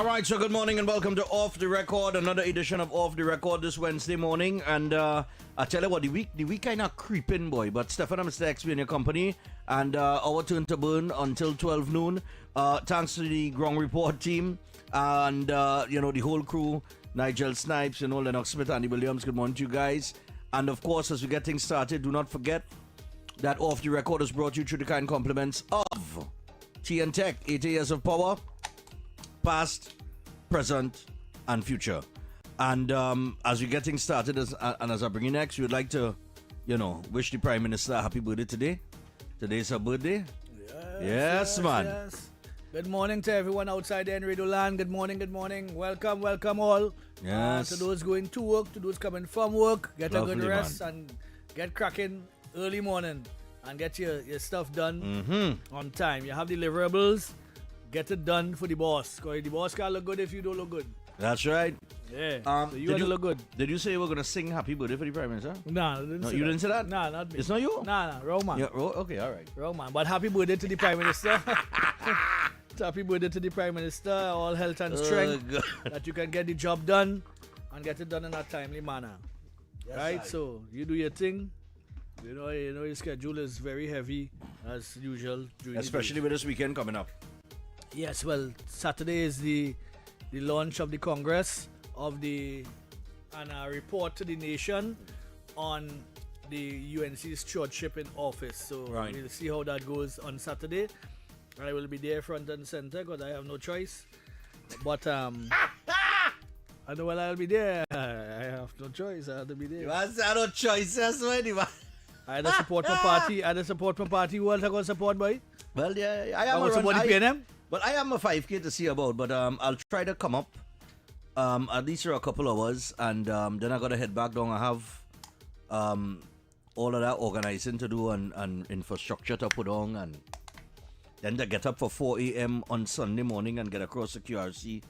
All right, so good morning and welcome to Off the Record, another edition of Off the Record this Wednesday morning. And I tell you what, the week kind of creeping, boy. But Stephan and Mr X be in your company, and our turn to burn until 12 noon. Thanks to the Ground Report team and the whole crew, Nigel Snipes, Lennox Smith, Andy Williams. Good morning to you guys. And of course, as we get things started, do not forget that Off the Record is brought to you through the kind compliments of TN Tech, 80 years of power. Past, present, and future. And as we're getting started, as I bring in next, we would like to, wish the Prime Minister a happy birthday today. Today's her birthday. Yes, man. Yes. Good morning to everyone outside the Radio Land. Good morning. Welcome all. Yes. To those going to work, to those coming from work, get Lovely, a good rest man. and get cracking early morning and get your stuff done on time. You have deliverables. Get it done for the boss. Because the boss can't look good if you don't look good. That's right. Yeah. So you did have to look good. Did you say you were going to sing happy birthday for the Prime Minister? Nah, I didn't say You that. didn't say that? Nah, not me. It's not you? Nah, wrong man. Yeah, okay, all right. Wrong man. But happy birthday to the Prime Minister. Happy birthday to the Prime Minister. All health and strength. God. That you can get the job done and get it done in a timely manner. Yes, right? So you do your thing. You know your schedule is very heavy as usual. Especially with this weekend coming up. Yes, well, Saturday is the launch of the Congress and a report to the nation on the UNC's stewardship in office. So Right. we'll see how that goes on Saturday. I will be there front and center because I have no choice. But I know when I'll be there. I have no choice. I have to be there. You have no choice, that's why. I had to support my party. Who else I going to support, boy? Well, yeah, I I am want somebody paying them. Well, I am a 5K to see about, but I'll try to come up at least for a couple hours, and then I gotta head back down. I have all of that organizing to do and infrastructure to put on, and then to get up for 4 a.m. on Sunday morning and get across the QRC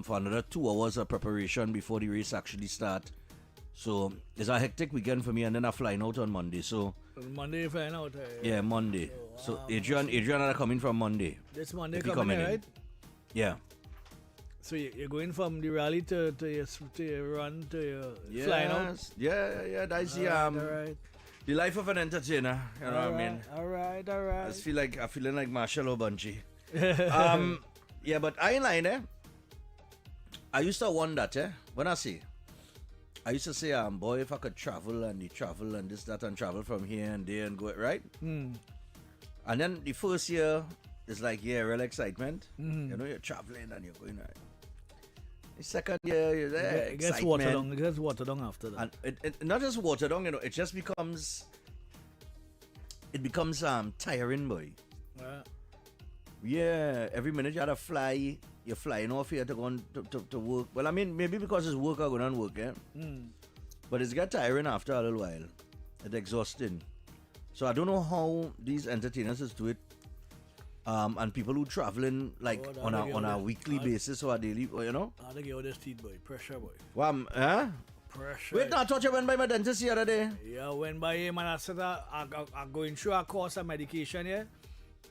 for another 2 hours of preparation before the race actually start. So it's a hectic weekend for me, and then I'm flying out on Monday. So Monday you flying out. yeah, Monday. So Adrian are coming from Monday. This Monday If he coming coming in, in. right? Yeah. So you're going from the rally to your run to your flying out? Yeah, that's the All right. the life of an entertainer. You know what I mean? All right. I'm feeling like Marshall O'Bunchy. Yeah, but I ain't lying, eh? I used to wonder that, I used to say, boy, if I could travel and this, that, and travel from here and there and go, right? And then the first year is like, real excitement. You're traveling and you're going, right? The second year, you're there, It gets excitement. watered down after that. And it not just watered down, it just becomes tiring, boy. Yeah, every minute you had to fly. You're flying off here to go on to work. Well, I mean, maybe because it's work, I'm going on work, yeah? But it's get tiring after a little while. It's exhausting. So I don't know how these entertainers do it. And people who traveling like on a weekly basis or a daily, I think you this teeth, boy. Pressure, boy. Huh? Pressure. Wait, now I thought you went by my dentist the other day. Yeah, went by him and I said I'm going through a course of medication here.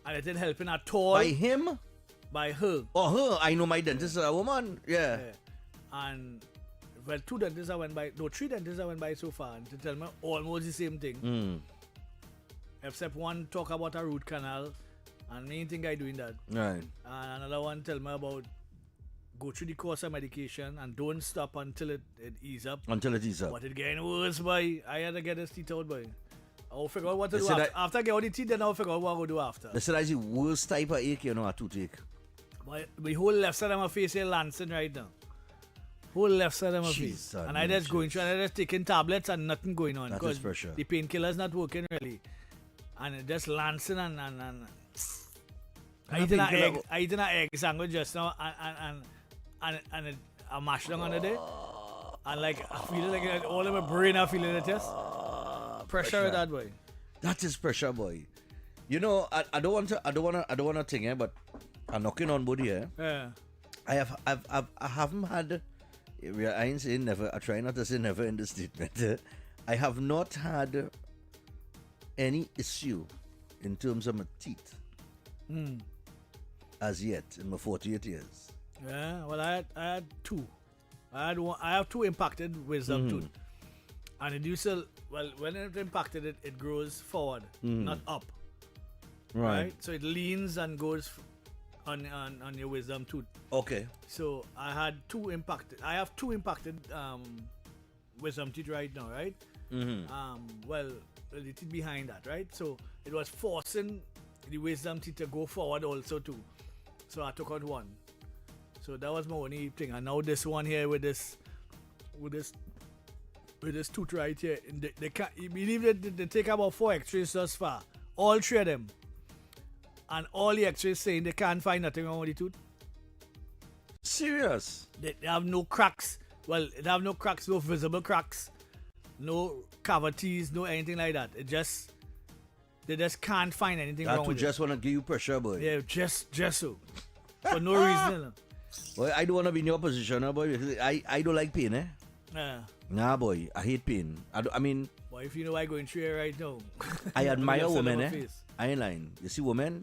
And it didn't helping at all. By him? By her. Oh, her. I know my dentist is a woman. Yeah. And well, 3 dentists I went by so far to tell me almost the same thing. Except one talk about a root canal and me think I doing that. Right. And another one tell me about go through the course of medication and don't stop until it ease up. Until it is up. But it getting worse, boy. I had to get this teeth out, boy. I'll figure out what to do after I get all the teeth, then I'll figure out what I'll do after. They said that's the worst type of ache, a toothache. My whole left side of my face is lancing right now. Whole left side of my face. And I just going through and I just taking tablets and nothing going on. That is for sure. The painkiller's not working really. And it just lancing and I eating an egg sandwich just now and I mashed down under there. And like I feel like all of my brain are feeling it, yes. Pressure that way. That is pressure, boy. You know, I don't want to think, but I'm knocking on wood here. Yeah. I haven't had. I ain't saying never. I try not to say never in this statement. I have not had any issue in terms of my teeth as yet in my 48 years. Yeah, well, I had two. I have two impacted wisdom tooth. And it used to, well, when it impacted it, it grows forward, not up. Right? So it leans and goes on your wisdom tooth. Okay. So I have two impacted wisdom teeth right now, right? Well, the teeth behind that, right? So it was forcing the wisdom teeth to go forward also too. So I took out one. So that was my only thing. And now this one here with this tooth right here, they can't, you believe that they take about 4 X-rays thus far, all 3 of them, and all the X-rays saying they can't find nothing wrong with the tooth. Serious? They have no cracks. Well, they have no cracks, no visible cracks, no cavities, no anything like that. They just can't find anything That wrong tooth with just want to give you pressure, boy. it. Yeah, just so. For no reason. You know. Boy, I don't want to be in your position, boy. Because I don't like pain, eh? Yeah. Nah, boy. I hate pain. I mean... Boy, if you know I'm going through it right now. I admire Look at women, my eh? face. I ain't lying. You see women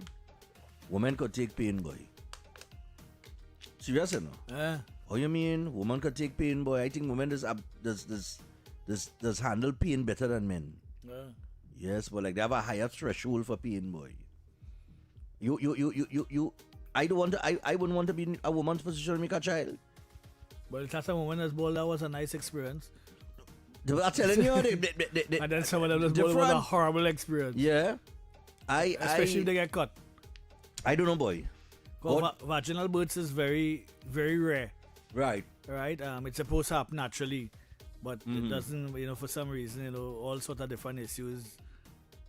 could take pain, boy. Serious, you know? Yeah. Oh, you mean woman could take pain, boy? I think women does handle pain better than men. Yeah. Yes, but like they have a higher threshold for pain, boy. You. I don't want to. I wouldn't want to be in a woman's position to make a child. But that's a woman that's born. That was a nice experience. I'm telling you, And then someone else was born was a horrible experience. yeah. Especially if they get cut. I don't know, boy. Vaginal births is very, very rare. Right. Right? It's supposed to happen naturally. But it doesn't, for some reason, all sort of different issues.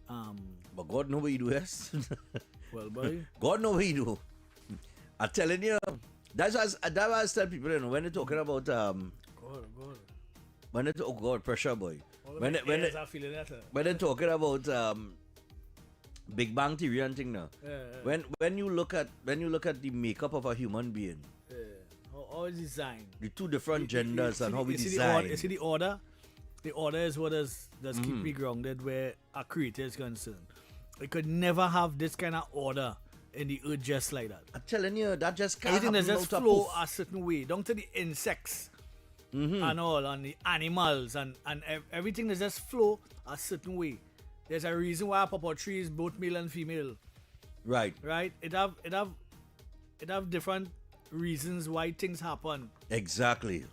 But God know what you do, yes. Well, boy. God know what you do. I'm telling you, that's why I tell people, when they're talking about God. when they pressure, boy. When are feeling that. When they're talking about Big Bang Theory and thing now. When you look at the makeup of a human being, how it's designed. the two different genders and how we You design. see the order? The order is what does keep me grounded where a creator is concerned. We could never have this kind of order in the earth just like that. I'm telling you, that just can't Everything happen does just out of flow poof. a certain way, down to the insects and all, and the animals, and everything does just flow a certain way. There's a reason why a pawpaw tree is both male and female. Right. Right? It have different reasons why things happen, Exactly.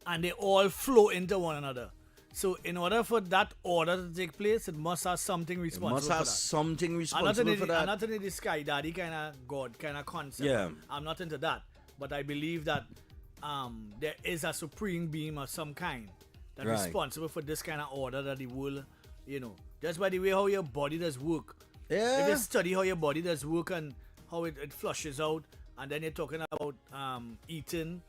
and they all flow into one another. So in order for that order to take place, it must have something It responsible must for have that. something responsible for that. I'm not into the sky daddy kind of God kind of concept. Yeah. I'm not into that. But I believe that there is a supreme being of some kind that's Right. responsible for this kind of order that the world, just by the way how your body does work. Yeah. If you study how your body does work and how it flushes out, and then you're talking about eating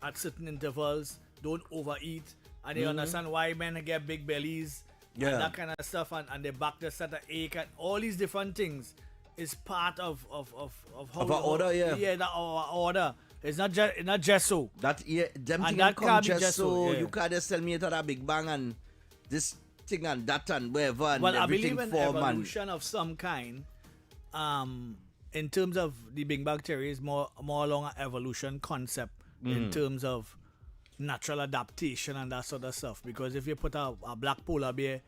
at certain intervals, don't overeat, and you understand why men get big bellies, Yeah. and that kind of stuff, and their back just start to ache, and all these different things is part of how Of our order, yeah. Yeah, that our order. It's not just so. That them And thing that come can't be just just so so, yeah. you can't just tell me it's a Big Bang and this thing and that and whatever and Well, I everything believe in form and evolution of some kind. In terms of the Big Bang theory, is more along an evolution concept in terms of natural adaptation and that sort of stuff. Because if you put a black polar bear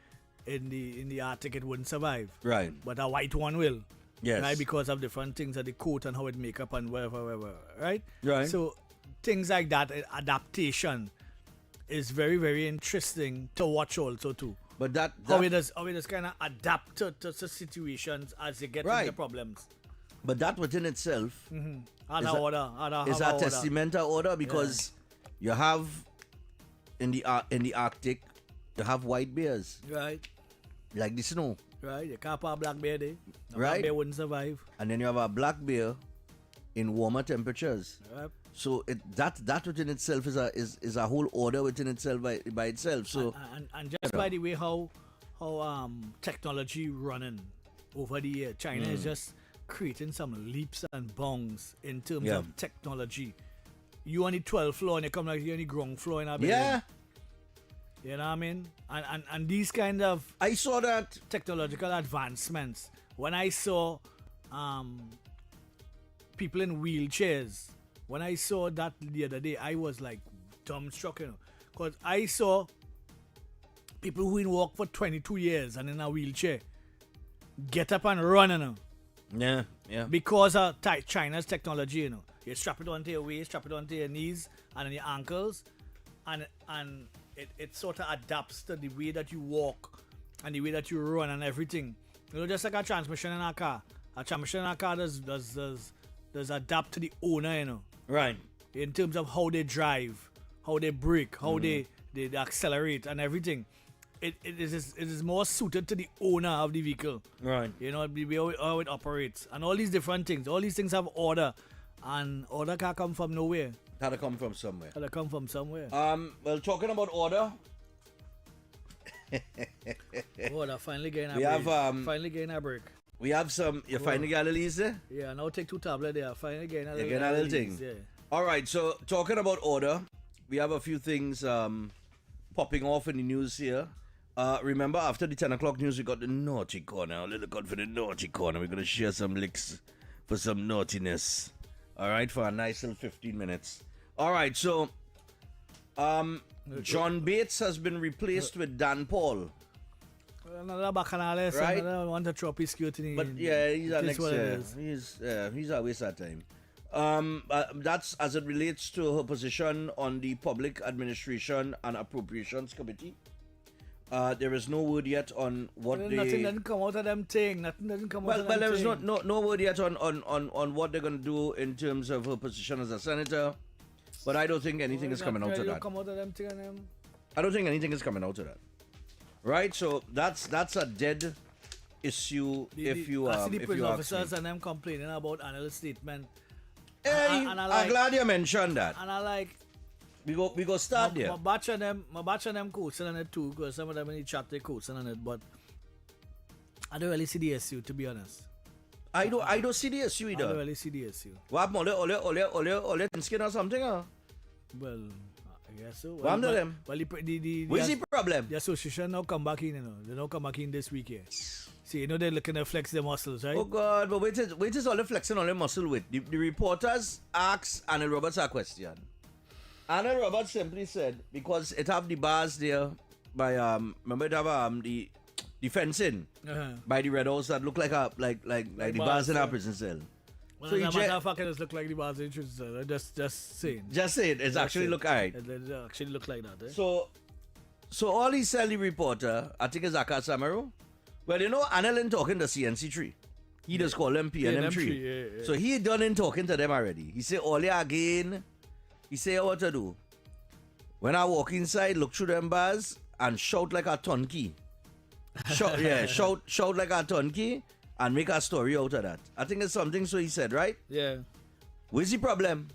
in the Arctic, it wouldn't survive. right. But a white one will. Yes. Right, because of different things that the coat and how it make up and whatever, right? Right. So things like that, adaptation is very, very interesting to watch also too. But that How it does kind of adapt to situations as they get Right. into problems. but that within itself And Is a a- order. is a testamental order because you have in the Arctic you have white bears Right, like the snow, right. You can't put a black bear there. A Right. black bear wouldn't survive. and then you have a black bear in warmer temperatures. Right? So that within itself is a whole order within itself by itself. So And just by the way how technology running over the year, China is just creating some leaps and bounds in terms Yeah. of technology. You on the 12th floor and you come like you on the ground floor in a building. yeah, You know what I mean? And these kind of I saw that. technological advancements. When I saw people in wheelchairs when I saw that the other day, I was like dumbstruck, because I saw people who in walk for 22 years and in a wheelchair get up and run, Yeah, yeah. because of China's technology, You strap it onto your waist, strap it onto your knees and on your ankles, and it sort of adapts to the way that you walk and the way that you run and everything. Just like a transmission in a car. A transmission in a car does adapt to the owner, Right. in terms of how they drive, how they brake, how they accelerate and everything. It is more suited to the owner of the vehicle. Right. How it operates. And all these different things. All these things have order. And order can't come from nowhere. Had to come from somewhere. Gotta come from somewhere. Well, talking about order, Order finally getting a we break. have Finally getting a break. we have some. You finally got a little easy. Yeah, now take 2 tablets there. Finally getting a You get a little thing. Yeah. All right. So talking about order, we have a few things popping off in the news here. Remember, after the 10 o'clock news, we got the naughty corner. A little good for the naughty corner. We're going to share some licks for some naughtiness. All right, for a nice little 15 minutes. All right, so John Bates has been replaced with Dan Paul. Another bacchanal, Right. another want to chop his scrutiny. But yeah, he's a next what it year. is. He's a waste of time. That's as it relates to her position on the Public Administration and Appropriations Committee. There is no word yet on what Nothing doesn't come out of them thing. Nothing doesn't come out of them Well, there is thing. no word yet on what they're going to do in terms of her position as a senator. But I don't think anything is coming out of that. Come out of them thing and them. I don't think anything is coming out of that. Right? So that's a dead issue if you I see the if prison you ask officers me. and them complaining about annual statement. Hey, and I I'm like- glad you mentioned that. And I like We go start there. my batch of them coaching on it too, because some of them in the chat they coaching on it, but I don't really see the issue, to be honest. I don't see the issue I don't either. really see the issue. What ole skin or something? Well, I guess so. What happened to them? Well, What's the problem? the association now come back in, They now come back in this week here. See, they're looking to flex their muscles, right? Oh God, but wait is all the flexing on the muscle with. The reporters asked Anna Roberts a question. Anna Roberts simply said, because it have the bars there by remember it have the fencing by the red house that look like the bars in our prison cell. Well, So as you a matter of fact, it just look like the bars in Trinidad. Just saying. Just say it, it's actually look alright. It actually look like that, eh? So all he said, the reporter, I think it's Aka Samaru. Well, Annalyn talking to CNC3. He just call them PNM3. yeah. So he done in talking to them already. He say, Ole again. He say, what to do? When I walk inside, look through them bars and shout like a turnkey. Shout like a turnkey and make a story out of that. I think it's something so he said, right? Yeah. What's the problem?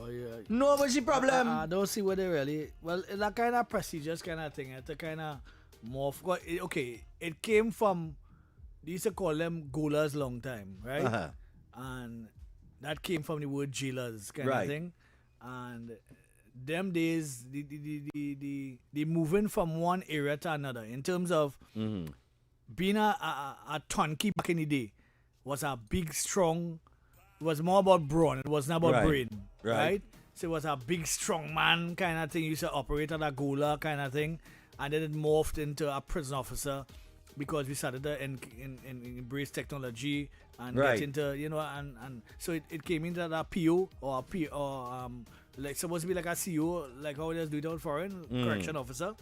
Oh, yeah. No, what's the problem? I don't see what they really... Well, it's that kind of prestigious kind of thing. It's a kind of more... Okay, it came from... They used to call them goalers long time, right? Uh-huh. And that came from the word jailers kind Right. of thing. And them days, the moving from one area to another in terms of being a turnkey back in the day was a big, strong... It was more about brawn. It wasn't about Right. brain. Right. Right? So it was a big, strong man kind of thing. You used to operate at a gola kind of thing. And then it morphed into a prison officer because we started to embrace technology and Right. get into, and so it came into that PO or a P or like supposed to be like a CO, like how they just do it out foreign, correction officer.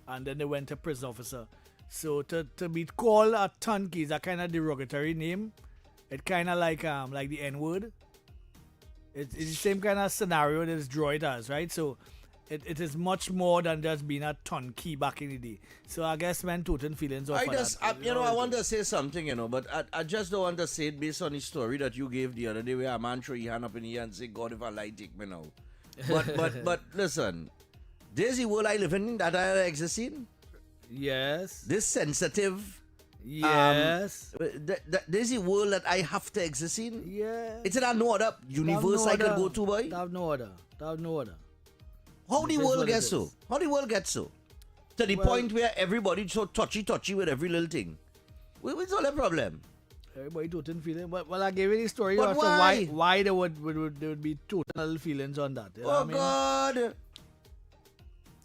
And then they went to prison officer. So to be called a turnkey is a kind of derogatory name. It kind of like the N-word. It's the same kind of scenario that this droid has, right? So it is much more than just being a turnkey back in the day. So I guess man, total feelings of I that. just, I want to say something, but I just don't want to say it based on the story that you gave the other day where a man throw his hand up in the air and say, God, if I lie, take me now. But listen, there's the world I live in that I exist in. Yes. This sensitive, Yes. there's the world that I have to exist in. Yeah. It's in a no other universe I could go to, boy. Have no order. Have no order. How the It is world what it gets is. so? How the world gets so? To the Well- point where everybody's so touchy with every little thing. What's all the problem? Everybody total feeling. But well, I gave you the story But as to why there would be total feelings on that. You know Oh what I mean? God!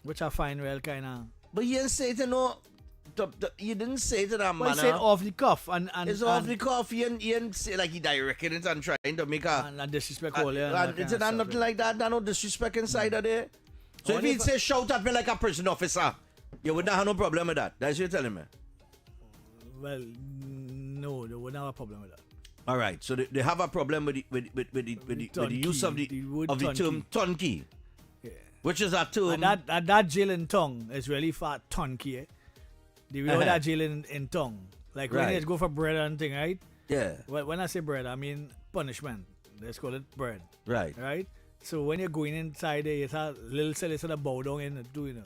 Which I find real kind of. But you didn't say to no. You didn't say to that Well, man. say it off the cuff and It's off the cuff. You didn't say like he directed it and trying to make a. and disrespect all It's not nothing like that. There's no disrespect inside of there. So if he'd say shout at me like a prison officer, you would not have no problem with that. That's what you're telling me. Well, no, they wouldn't have a problem with that. All right. So they have a problem with the use of the term turnkey, Yeah. which is a term. And that jail in tongue is really for turnkey. Eh? The way that jail in tongue. Like when you go for bread and thing, right? Yeah. Well, when I say bread, I mean punishment. Let's call it bread. Right. Right? So when you're going inside there, it's a little cell, it's a bow down in it too, you know.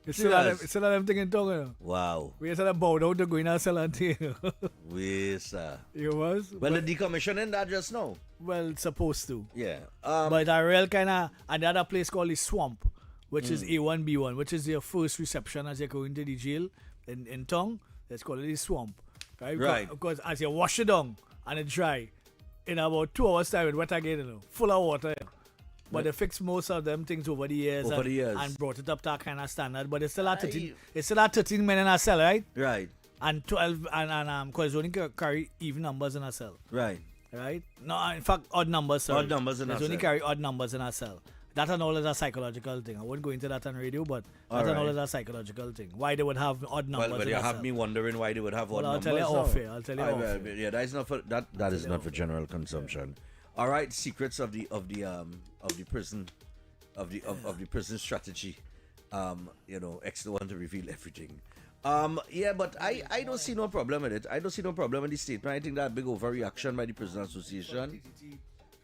It's still them thing in tongue, you know. Wow. We just had a bow down to go in and sell and thing, you know. We, sir. You was? Well, the decommissioning that just now. Well, it's supposed to. Yeah. But a real kind of another place called the Swamp, which is A1B1, which is your first reception as you're going to the jail in tongue. Let's call it the Swamp. Right? Because as you wash it down and it dry, in about 2 hours time it wet again, you know, full of water. But they fixed most of them things over the years, and brought it up to that kind of standard. But it's still at 13 men in a cell, right? Right. And 12 and because only carry even numbers in a cell. Right. Right? No, in fact odd numbers, sorry. Odd numbers in a cell. Only carry odd numbers in a cell. That and all is a psychological thing. I won't go into that on radio, but that and all is a psychological thing. Why they would have odd numbers Well, but in you a have cell. me wondering why they would have odd numbers. I'll tell you off air. Yeah, that is not for that is not for general consumption. Yeah. All right, secrets of the prison of the prison strategy. You know, X don't want to reveal everything. Yeah, but I don't see no problem with it. I don't see no problem with the statement. I think that big overreaction by the Prison Association.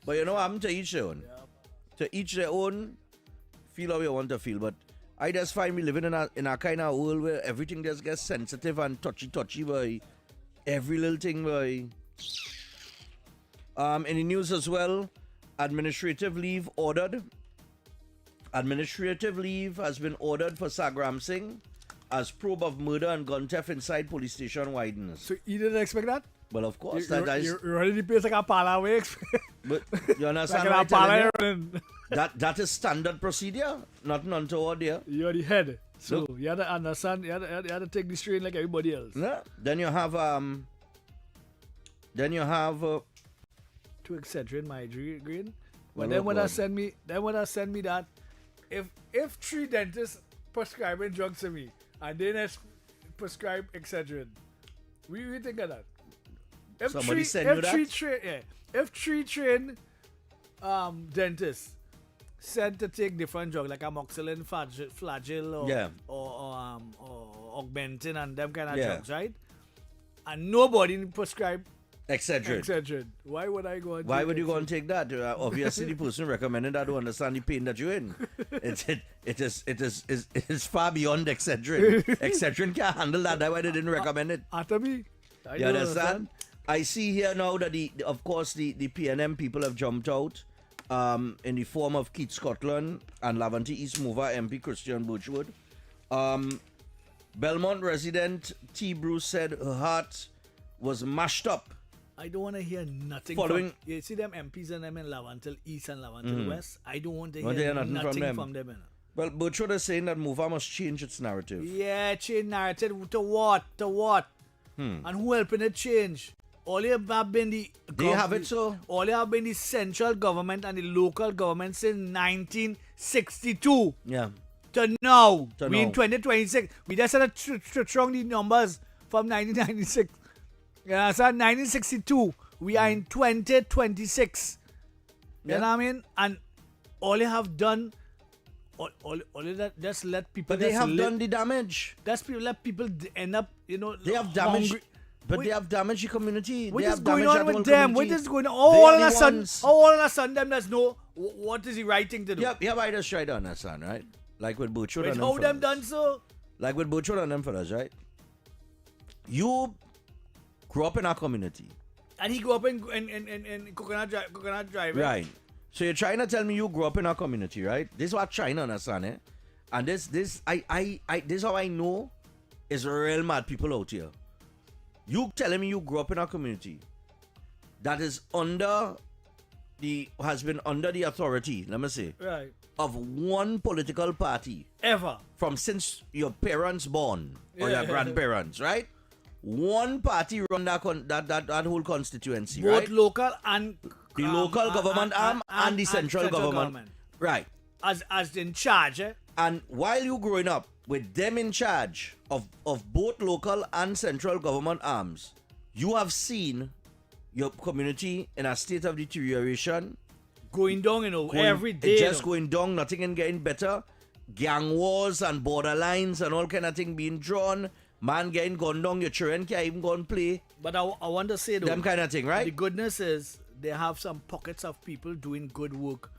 But you know, I'm to each their own. To each their own. Feel how you want to feel. But I just find we living in a kind of world where everything just gets sensitive and touchy, boy. Every little thing, boy. In the news as well, administrative leave ordered. Administrative leave has been ordered for Sagram Singh as probe of murder and gun theft inside police station widens. So you didn't expect that? Well, of course. You're already the place like a pala way. But you understand like what I'm telling you? That is standard procedure. Nothing untoward there. You're the head. So you had to understand, you had to take the strain like everybody else. Yeah. Then you have to Excedrin, my green. But Well, then when God. I send me that if 3 dentists prescribing drugs to me and they not prescribe Excedrin, we think of that. If Somebody send you that? If 3 trained dentists said to take different drugs like amoxicillin, flagyl, or augmentin and them kind of drugs, right? And nobody prescribe Excedrin. Why would I go and Why would you go and take that? Obviously, the person recommending that don't understand the pain that you're in. It is far beyond Excedrin. Excedrin can't handle that. That's why they didn't recommend it. After me, You understand? I see here now that of course the PNM people have jumped out in the form of Keith Scotland and Laventille East Mover MP Christian Birchwood. Belmont resident T. Bruce said her heart was mashed up. I don't want to hear nothing Following- you see them MPs and them in Laventille East and Laventille West. I don't want to hear nothing nothing from them. you know. Well, Birchwood is saying that Mover must change its narrative. Yeah, change narrative to what? And who helping it change? All you have been They have it so. All you have been the central government and the local government since 1962 Yeah. to now. To We now. in 2026. We just had to strong the numbers from 1996. Yeah, so 1962. We are in 2026. You know what I mean? And all you have done, all you just let people. But they just have live- done the damage. Just let people end up, you know. They have damaged. hungry. But Wait, they have damaged the community. What They is have going damaged on that with whole them? What community. is going on? They All are of the a sudden, ones. all of a sudden, them does know what is the right thing to do. Yeah, I just try to understand, right? Like with Birchwood Wait, and how them fellas. done so? Like with Birchwood and them fellas, right? You grew up in our community. And he grew up in Coconut Drive. Right. So you're trying to tell me you grew up in our community, right? This is what I'm trying to understand, eh? And this is how I know is real mad people out here. You telling me you grew up in a community that is has been under the authority, let me say, Right. of one political party Ever. from since your parents born or Yeah. your grandparents, right? One party run that whole constituency, Both right? local and The local government arm and the central government. Right. As in charge, eh? And while you growing up with them in charge of both local and central government arms, you have seen your community in a state of deterioration. Going down, every day. It's just going down, nothing ain't getting better. Gang wars and borderlines and all kind of thing being drawn. Man getting gone down, your children can't even go and play. But I want to say, though, Them kind of thing, right? the goodness is they have some pockets of people doing good work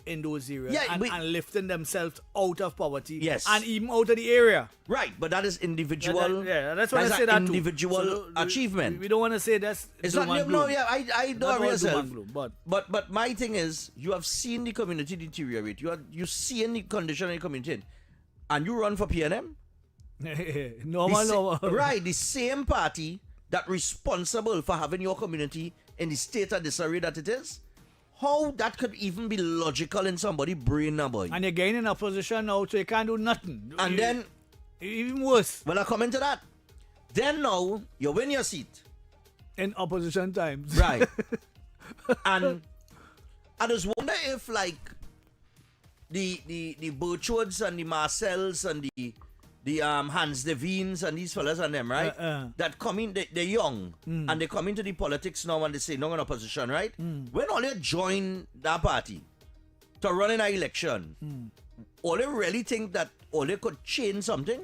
in those areas Yeah, and lifting themselves out of poverty. Yes. And even out of the area. Right, but that is individual. That's what I that's say an that too. individual So, achievement. We don't want to say that's It's doom not and no, gloom. yeah, I know Not all yourself. doom and gloom, But my thing is, you have seen the community deteriorate. You see the condition in the community, and you run for PNM. normal. Right, the same party that responsible for having your community in the state of disarray that it is. How that could even be logical in somebody's brain now, boy? And you're getting in a position now, so you can't do nothing. And then, even worse, well, I come into that. Then now you win your seat. in opposition times. Right. And I just wonder if like the Birchwoods and the Marcells and the Hans Devines and these fellas and them, right? That come in, they're young and they come into the politics now and they say no in opposition, right? When all they join that party to run in an election, all they really think that all they could change something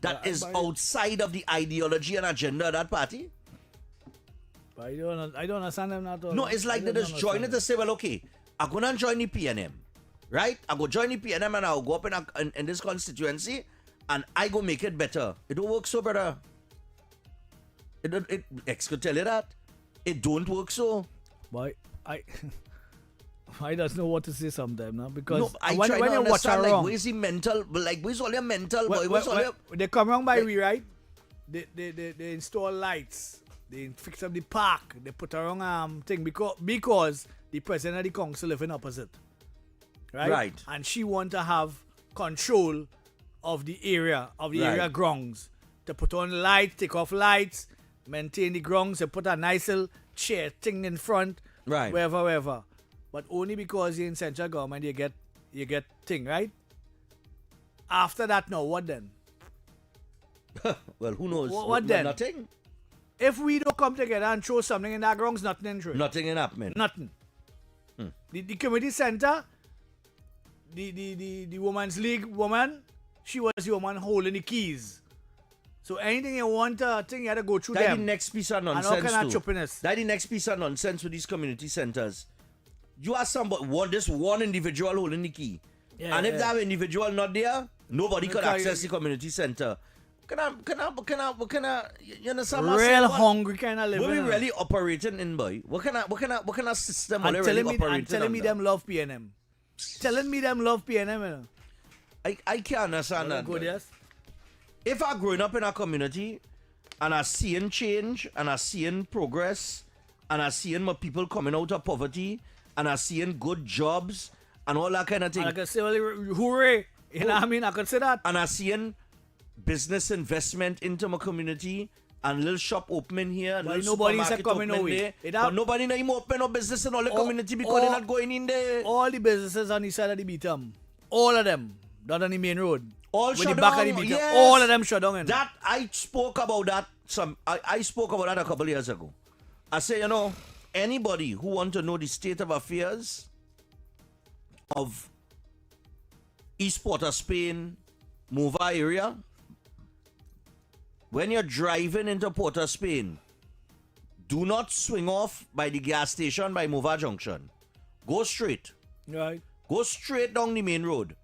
that is outside of the ideology and agenda of that party? I don't understand them at all. No, it's like they just join it to say, well, okay, I'm going to join the PNM, right? I go join the PNM and I'll go up in this constituency and I go make it better. It don't work so, brother. X could tell you that. It don't work so. But I don't know what to say sometimes now because No, I when try to you watch understand, around, like, where's the mental, like, where's all your mental, boy? Where's all your... they come around by we, right? They install lights. They fix up the park. They put around thing because the president of the council live in opposite. Right? Right. And she want to have control of the area, area grounds. To put on lights, take off lights, maintain the grounds, and put a nice little chair thing in front. Right. Wherever. But only because you're in central government you get thing, right? After that now, what then? Well, who knows? What then? Nothing. If we don't come together and throw something in that grounds, nothing in true. Nothing in happening. Nothing. The community center, the women's league woman, she was the woman holding the keys. So anything you want to think, you had to go through That's them. the next piece of And all nonsense kind of too. choppiness. That's the next piece of nonsense with these community centers. You are somebody, this one individual holding the key. Yeah, And if yeah. that individual not there, nobody could Because- access the community center. Can I, you understand? Real hungry kind of living. What we really operating in, boy? What kind of system are and they telling really me, operating and telling me under? them love PNM. Telling me them love PNM. You know. I can't understand that. Good, boy. yes? If I'm growing up in a community and I'm seeing change and I'm seeing progress and I'm seeing more people coming out of poverty and I'm seeing good jobs and all that kind of thing, And I can say, well, hooray. You know what I mean? I could say that. and I'm seeing business investment into my community and little shop opening here and But little nobody is supermarket coming opening away. there. It But nobody not even open up business in all the community because they're not going in there. All the businesses on the side of the beatum, all of them, not on the main road. All with shut the back of the down, beatum, yes. all of them shut down. In. That I spoke about that I spoke about that a couple of years ago. I say, anybody who want to know the state of affairs of East Port of Spain, Mova area, when you're driving into Port of Spain, do not swing off by the gas station by Mova Junction. Go straight. Right. Go straight down the main road.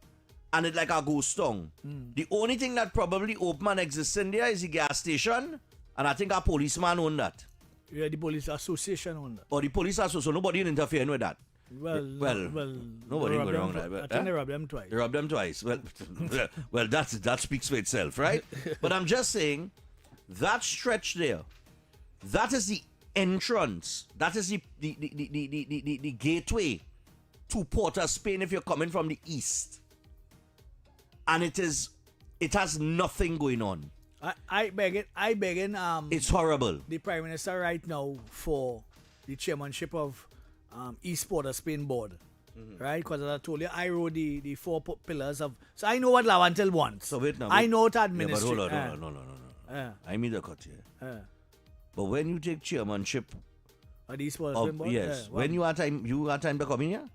And it's like a ghost town. The only thing that probably open and exists in there is the gas station. And I think a policeman own that. Yeah, the police association on that. Or the police association. So nobody interfering with that. Well, nobody go wrong there. there. I think they robbed them twice. They robbed them twice. Well, that speaks for itself, right? But I'm just saying, that stretch there, That is the entrance. That is the gateway to Port of Spain if you're coming from the east. And it has nothing going on. I beg it, It's horrible. the Prime Minister right now for the chairmanship of East Port of Spain board. Right? Because as I told you, I wrote the four pillars of... So I know what Lavantel wants. So wait now. I know to Yeah, administer. but hold on. No. I mean the cut here. But when you take chairmanship Of East Port of of Spain board? yes, Yeah, when you have time to come in here?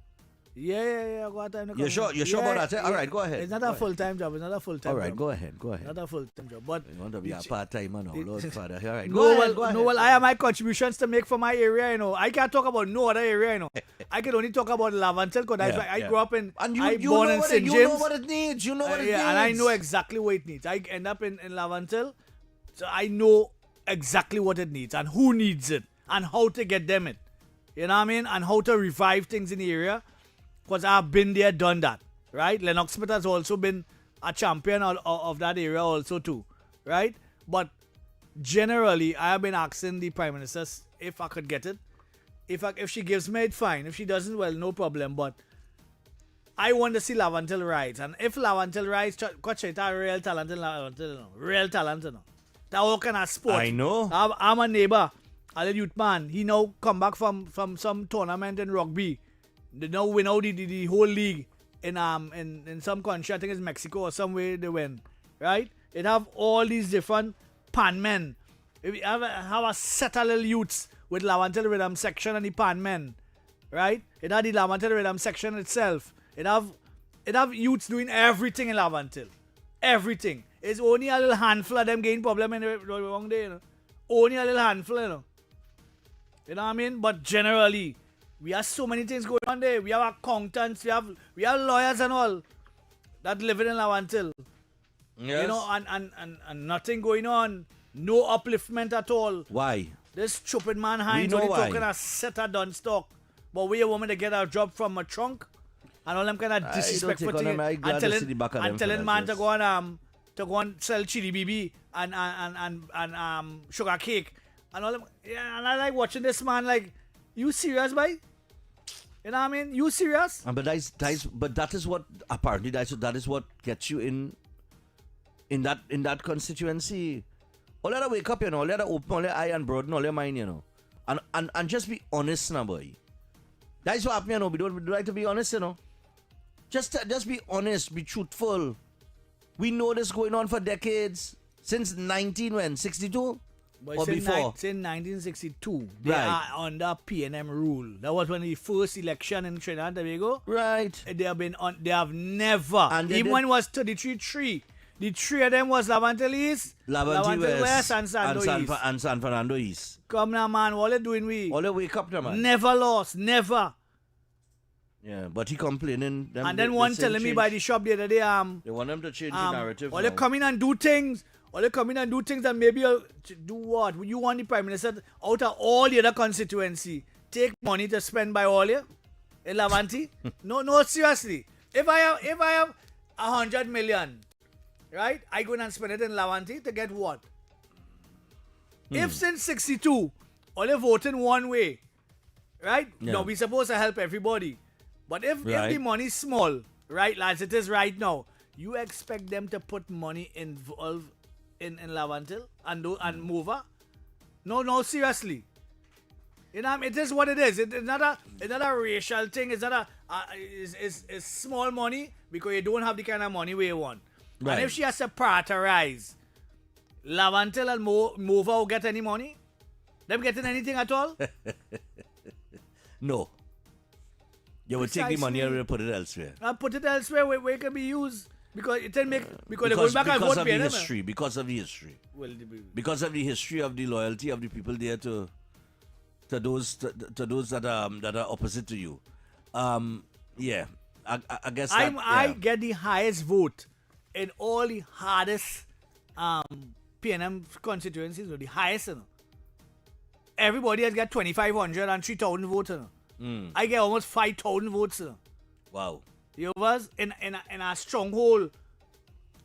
Yeah, I got time to come. You're sure about that? All right, go ahead. It's not a full-time job. It's not a full-time All right, job. go ahead. Not a full-time job. But You want to be a part-timer now, Lord Father. All right, no, go ahead. well, I have my contributions to make for my area, you know. I can't talk about no other area, you know. I can only talk about Lavantel because I grew up in, And I you born know in what St. you James. know what it needs. You know what it needs. Yeah, and I know exactly what it needs. I end up in Lavantel, so I know exactly what it needs and who needs it and how to get them it. You know what I mean? And how to revive things in the area. Because I've been there, done that. Right? Lennox Smith has also been a champion of that area also too. Right? But generally, I have been asking the Prime Minister if I could get it. If she gives me it, fine. If she doesn't, well, no problem. But I want to see Lavantel rise. And if Lavantel rise, coach, it's a real talent in Lavantel. You know? Real talent. You know? That all kind of sport. I know. I'm a neighbor. I'm a youth man. He now come back from some tournament in rugby. They now win out the whole league in some country. I think it's Mexico or somewhere they win. Right? It have all these different pan men. If you have a set of little youths with Lavantel Rhythm section and the pan men. Right? It have the Lavantel Rhythm section itself. It have youths doing everything in Lavantel. Everything. It's only a little handful of them getting problem in the wrong day, you know. Only a little handful, you know. You know what I mean? But generally, we have so many things going on there. We have accountants, we have lawyers and all that living in Lavantel. Yes. You know, and nothing going on. No upliftment at all. Why? This stupid man Heinz know only why. talking a set of done stock. But we a woman to get a job from a trunk and all them kind of disrespectful take on them. I'm glad to see the back of them and for telling that, man yes. to go and sell chili BB and sugar cake and all them. Yeah, and I like watching this man like, you serious, boy? You know what I mean? You serious? But that is what apparently that is what gets you in that constituency. All you gotta wake up, you know. All you gotta open all your eye and broaden all your mind, you know. And just be honest now, boy. That's what happened, you know. We don't like to be honest, you know. Just be honest, be truthful. We know this going on for decades. Since 1962 But or before. Since 1962, they Right. are under PNM rule. That was when the first election in Trinidad and Tobago. Right. They have never, And they even did- when it was 33-3, the three of them was Lavantel East, Lavantel West and Sando East. and San Fernando East. Come now, man, what are you doing we? All you wake up now, man. Never lost, never. Yeah, but he complaining. And then one telling me by the shop the other day, they want them to change the narrative. or they now. come in and do things. Or they come in and do things that maybe you'll do what? You want the Prime Minister out of all the other constituency take money to spend by all you in Lavanti? No, seriously. If I have 100 million, right? I go and spend it in Lavanti to get what? If since 62, all you voting one way, right? Yeah. No, we supposed to help everybody. But if Right. the money's small, right, as it is right now, you expect them to put money involved in Lavantil and Mova? No, seriously. You know, it is what it is. It's not a racial thing. It's not it's small money because you don't have the kind of money we want. Right. And if she has to prioritize, Lavantil and Mova will get any money? Them getting anything at all? No. You would take the money Precisely. and put it elsewhere. And put it elsewhere where it can be used. Because it can make because they're going back and vote of the PNM. history. Because of the history. Well, Because of the history of the loyalty of the people there to those that are opposite to you. Yeah. I guess that, I yeah. get the highest vote in all the hardest PNM constituencies, the highest. You know. Everybody has got 2,500 and 3,000 votes. You know. I get almost 5,000 votes. You know. Wow. You was in a stronghold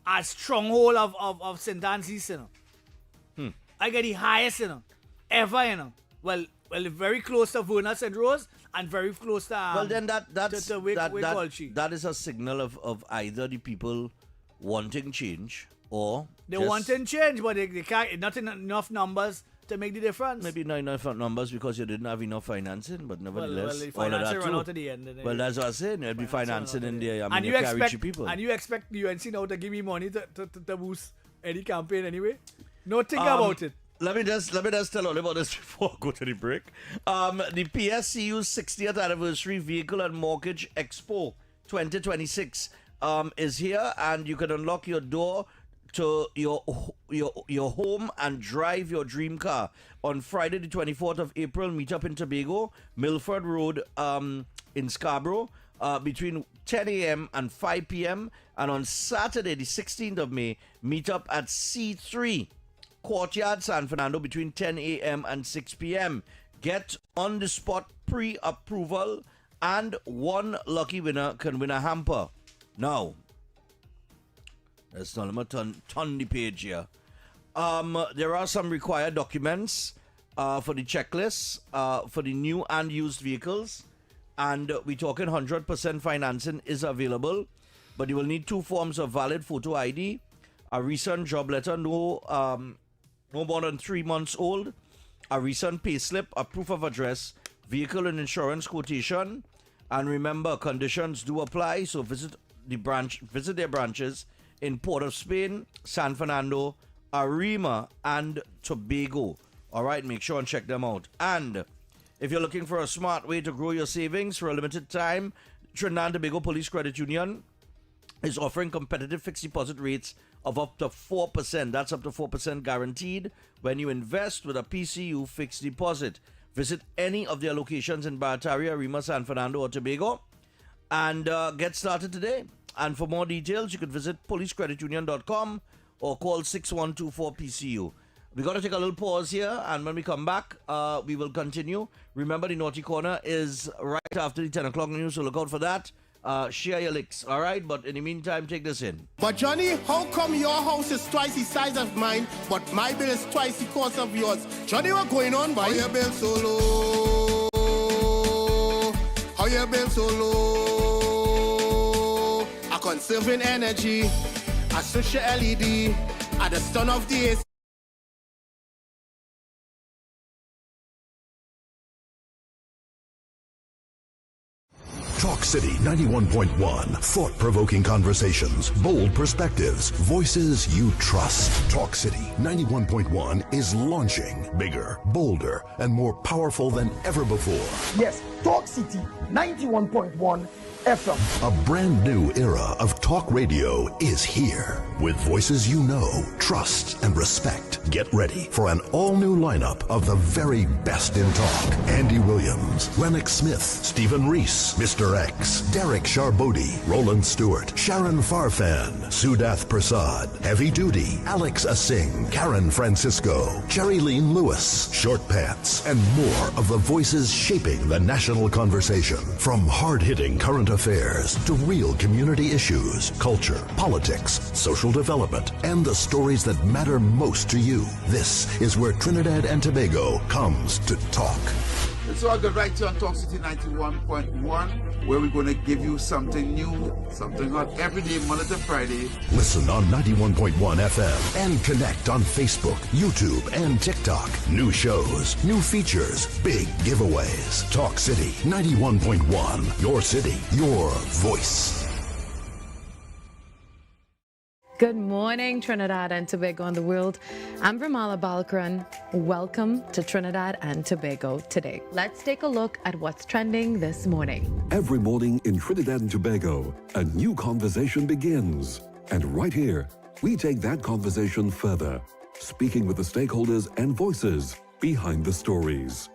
of St. Anne's East. You know. I get the highest. You know. ever, you know. Well, very close to Verna St. Rose and very close to Well, then Colchi. that is a signal of either the people wanting change or They just wanting change, but they can't. Not enough numbers to make the difference. maybe not enough numbers because you didn't have enough financing, but nevertheless, the all of financing that run too. out at the end. Well, that's what I'm saying. There'll be financing in there. I mean, And you you can't reach expect the people. and you expect UNC now to give me money to boost any campaign anyway? No, think about it. Let me just tell all about this before I go to the break. The PSCU's 60th anniversary Vehicle and Mortgage Expo 2026 is here, and you can unlock your door to your home and drive your dream car on Friday the 24th of April. Meet up in Tobago, Milford Road in Scarborough between 10 a.m. and 5 p.m. And on Saturday the 16th of May, meet up at C3 Courtyard, San Fernando between 10 a.m. and 6 p.m. Get on the spot pre-approval, and one lucky winner can win a hamper. Now, let's not turn the page here. There are some required documents for the checklist for the new and used vehicles, and we're talking 100% financing is available, but you will need 2 forms of valid photo ID, a recent job letter, no more than 3 months old, a recent payslip, a proof of address, vehicle and insurance quotation, and remember, conditions do apply. So visit their branches in Port of Spain, San Fernando, Arima, and Tobago. All right, make sure and check them out. And if you're looking for a smart way to grow your savings for a limited time, Trinidad and Tobago Police Credit Union is offering competitive fixed deposit rates of up to 4%. That's up to 4% guaranteed when you invest with a PCU fixed deposit. Visit any of their locations in Barataria, Arima, San Fernando, or Tobago and get started today. And for more details, you could visit policecreditunion.com or call 6124-PCU. We got to take a little pause here, and when we come back, we will continue. Remember, the Naughty Corner is right after the 10 o'clock news, so look out for that. Share your licks, all right? But in the meantime, take this in. But Johnny, how come your house is twice the size of mine, but my bill is twice the cost of yours? Johnny, what's going on, boy? How your bill so low? How your bill so low? A conserving energy, a switch your LED, at the stun of the AC. Talk City 91.1. Thought-provoking conversations, bold perspectives, voices you trust. Talk City 91.1 is launching bigger, bolder, and more powerful than ever before. Yes, Talk City 91.1 FM. A brand new era of talk radio is here. With voices you know, trust, and respect. Get ready for an all-new lineup of the very best in talk. Andy Williams, Lennox Smith, Stephen Reese, Mr. X, Derek Charbodi, Roland Stewart, Sharon Farfan, Sudath Prasad, Heavy Duty, Alex Asing, Karen Francisco, Cherry Lean Lewis, Short Pants, and more of the voices shaping the national conversation. From hard-hitting current affairs to real community issues, culture, politics, social development, and the stories that matter most to you. This is where Trinidad and Tobago comes to talk. It's all good right here on Talk City 91.1, where we're going to give you something new, something hot every day, Monday to Friday. Listen on 91.1 FM and connect on Facebook, YouTube, and TikTok. New shows, new features, big giveaways. Talk City 91.1. Your city, your voice. Good morning, Trinidad and Tobago and the world. I'm Vermala Balkaran. Welcome to Trinidad and Tobago today. Let's take a look at what's trending this morning. Every morning in Trinidad and Tobago, a new conversation begins. And right here, we take that conversation further, speaking with the stakeholders and voices behind the stories.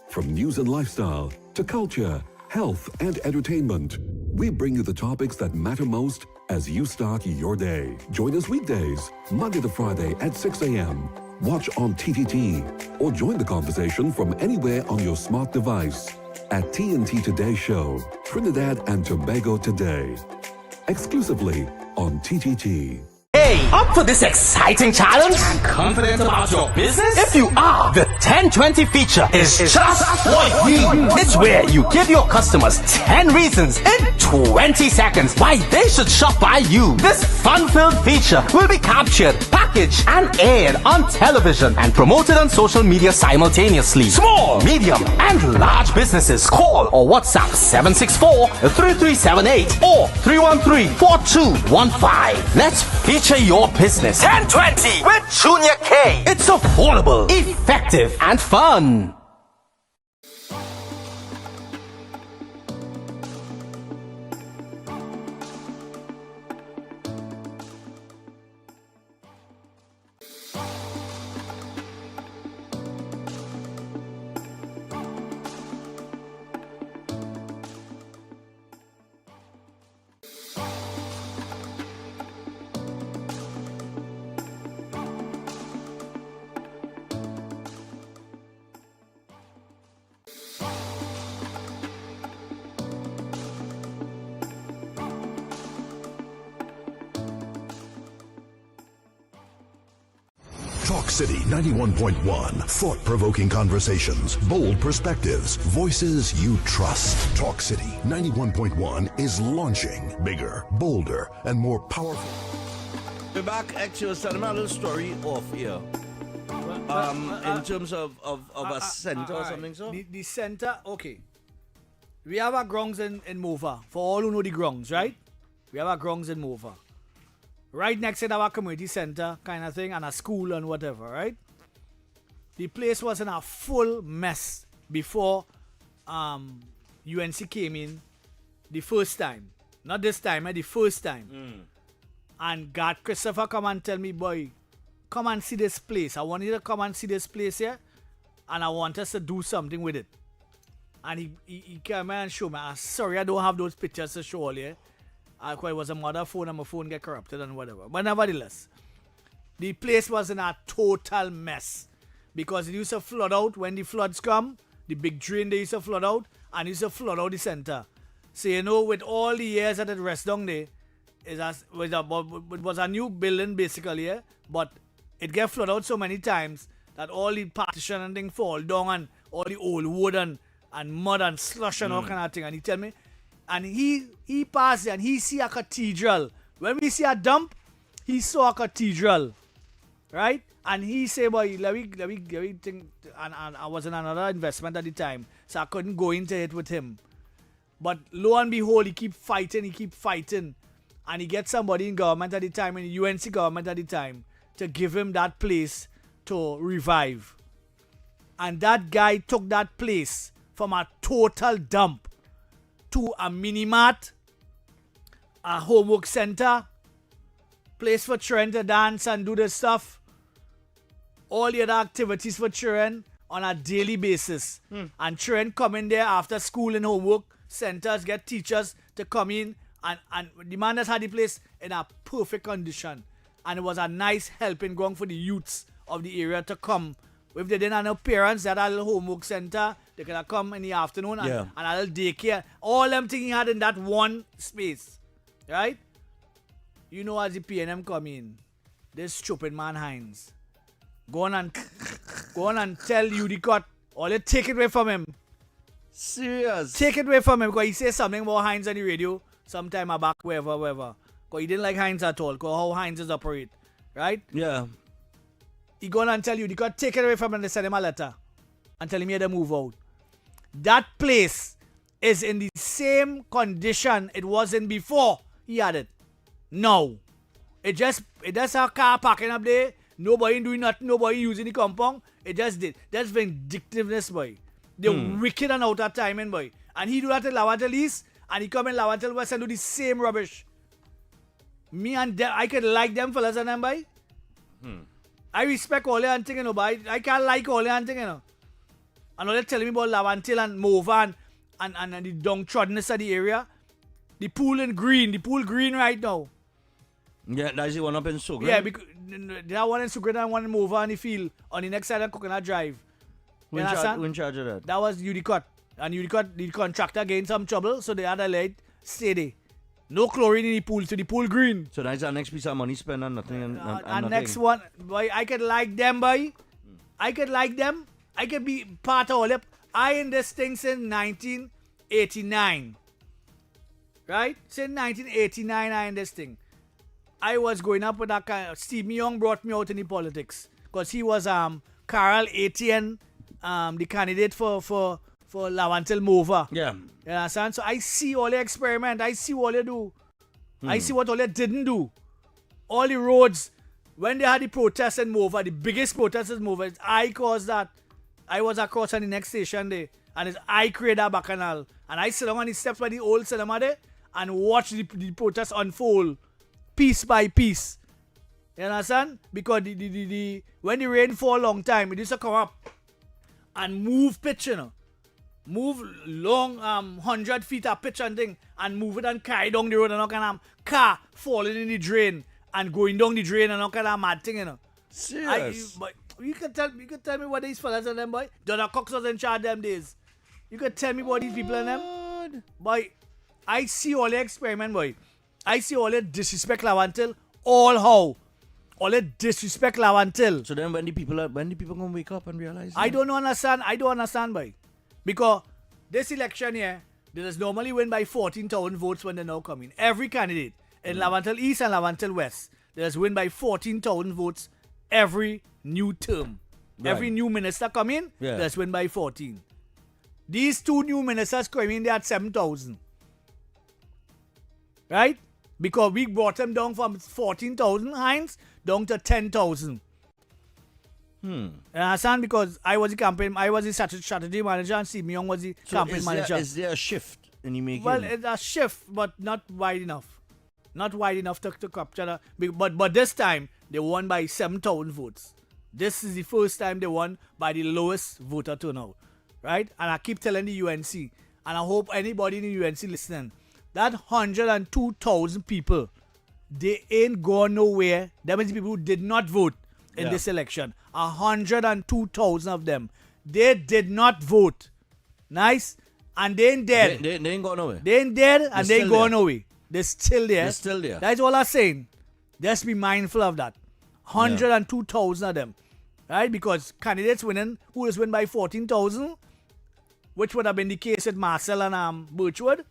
From news and lifestyle to culture, health, and entertainment, we bring you the topics that matter most as you start your day. Join us weekdays, Monday to Friday at 6 a.m. Watch on TTT or join the conversation from anywhere on your smart device at TNT Today Show, Trinidad and Tobago Today. Exclusively on TTT. Hey, Hey, up for this exciting challenge? And confident about your business? If you are, the 1020 feature is just for you. It's where you give your customers 10 reasons in 20 seconds why they should shop by you. This fun-filled feature will be captured, packaged, and aired on television and promoted on social media simultaneously. Small, medium, and large businesses call or WhatsApp 764-3378 or 313-4215. Let's feature your business. 1020 with Junior K. It's affordable, effective, and fun. Talk City 91.1. Thought-provoking conversations, bold perspectives, voices you trust. Talk City 91.1 is launching bigger, bolder, and more powerful. We're back. X, you was telling me a little story off here. In terms of a center or something, so? The center, okay. We have our grounds in Mova. For all who know the grounds, right? We have our grounds in Mova. Right next to our community center kind of thing and a school and whatever, right? The place was in a full mess before UNC came in the first time. Not this time, the first time. And God Christopher come and tell me, boy, come and see this place. I want you to come and see this place here and I want us to do something with it. And he came and showed me. I'm sorry I don't have those pictures to show all you. It was a mother phone and my phone get corrupted and whatever. But nevertheless, the place was in a total mess. Because it used to flood out when the floods come. The big drain they used to flood out. And it used to flood out the center. So you know, with all the years that it rest down there, it was a new building basically, yeah? But it get flooded out so many times that all the partition and thing fall down and all the old wood and mud and slush and all kind of thing. And he tell me, and he passed and he see a cathedral. When we see a dump, he saw a cathedral, right? And he say, boy, let me think. And I was in another investment at the time, so I couldn't go into it with him. But lo and behold, he keep fighting, and he gets somebody in government at the time, in the UNC government at the time, to give him that place to revive. And that guy took that place from a total dump to a mini-mart, a homework center, place for children to dance and do the stuff, all the other activities for children on a daily basis. And children come in there after school and homework centers, get teachers to come in, and the man has had the place in a perfect condition. And it was a nice helping ground for the youths of the area to come. If they didn't have no parents, they had a little homework center. They could have come in the afternoon and a little daycare. All them things he had in that one space. Right? You know, as the PNM come in, this stupid man Hines, go on and tell you the cut. Or they take it away from him. Serious? Take it away from him because he said something about Hines on the radio sometime back, wherever. Because he didn't like Hines at all, because how Hines is operate. Right? Yeah. He go on and tell you, they got take it away from him and they send him a letter and tell him he had to move out. That place is in the same condition it was in before he had it. No. It just a car parking up there, nobody doing nothing, nobody using the compound. It just did. That's vindictiveness, boy. They're wicked and out of timing, boy. And he do that in Lawantel East, and he come in Lawantel West and do the same rubbish. Me and them, I can like them fellas and them, boy. I respect all your thing, you know, but I can't like all your thing, you know. And all they telling me about Lawantel and Mova and the downtroddenness of the area. The pool green right now. Yeah, that's the one up in Sugar. Yeah, because that one in Sugar and one in Mova on the field on the next side of Coconut Drive. Who in charge of that? That was Udicott. And Udicott, the contractor, gained some trouble, so they had to let stay there. No chlorine in the pool, so the pool green. So that's our next piece of money spent on nothing. And nothing. Next one, boy, I could like them, boy. I could like them. I could be part of all of. I in this thing since 1989. Right? Since 1989, I in this thing. I was going up with that kind of, Steve Young brought me out in the politics. Because he was Carl Etienne, the candidate for Lavantil Mova. Yeah. You understand? So I see all the experiment. I see what they do. I see what all they didn't do. All the roads, when they had the protests in Mova, the biggest protests in Mova, I caused that. I was across on the next station there. And I created that bacchanal. And I sit down on the steps by the old cinema there and watch the protests unfold piece by piece. You understand? Because when the rain fall a long time, it used to come up and move pitch, you know. Move long 100 feet of pitch and thing and move it and carry down the road and all kind of car falling in the drain and going down the drain and all kind of mad thing, you know. Serious? But you can tell me what these fellas and them, boy. Donna Cox was in charge them days. You can tell me what these people and them. Boy, I see all the experiment, boy. I see all the disrespect Lavantil, all how. All the disrespect Lavantil. So then when the people gonna wake up and realize? I don't understand, boy. Because this election here, they just normally win by 14,000 votes when they now come in. Every candidate in Lavantil East and Lavantil West, they just win by 14,000 votes every new term. Right. Every new minister come in, they just win by 14. These two new ministers come in, they had 7,000. Right? Because we brought them down from 14,000 Heinz down to 10,000. And I understand because I was the strategy manager and Steve Young was the campaign manager. Is there a shift in the making? Well, it's a shift, but not wide enough. Not wide enough to capture that. But this time, they won by 7,000 votes. This is the first time they won by the lowest voter turnout. Right? And I keep telling the UNC, and I hope anybody in the UNC listening, that 102,000 people, they ain't going nowhere. That means people who did not vote in this election. 102,000 of them. They did not vote. Nice? And they ain't dead. They ain't going nowhere. They ain't dead and they ain't going nowhere. They're still there. They're still there. That's all I'm saying. Just be mindful of that. 102,000 of them. Right? Because candidates winning, who is win by 14,000, which would have been the case with Marcel and Birchwood,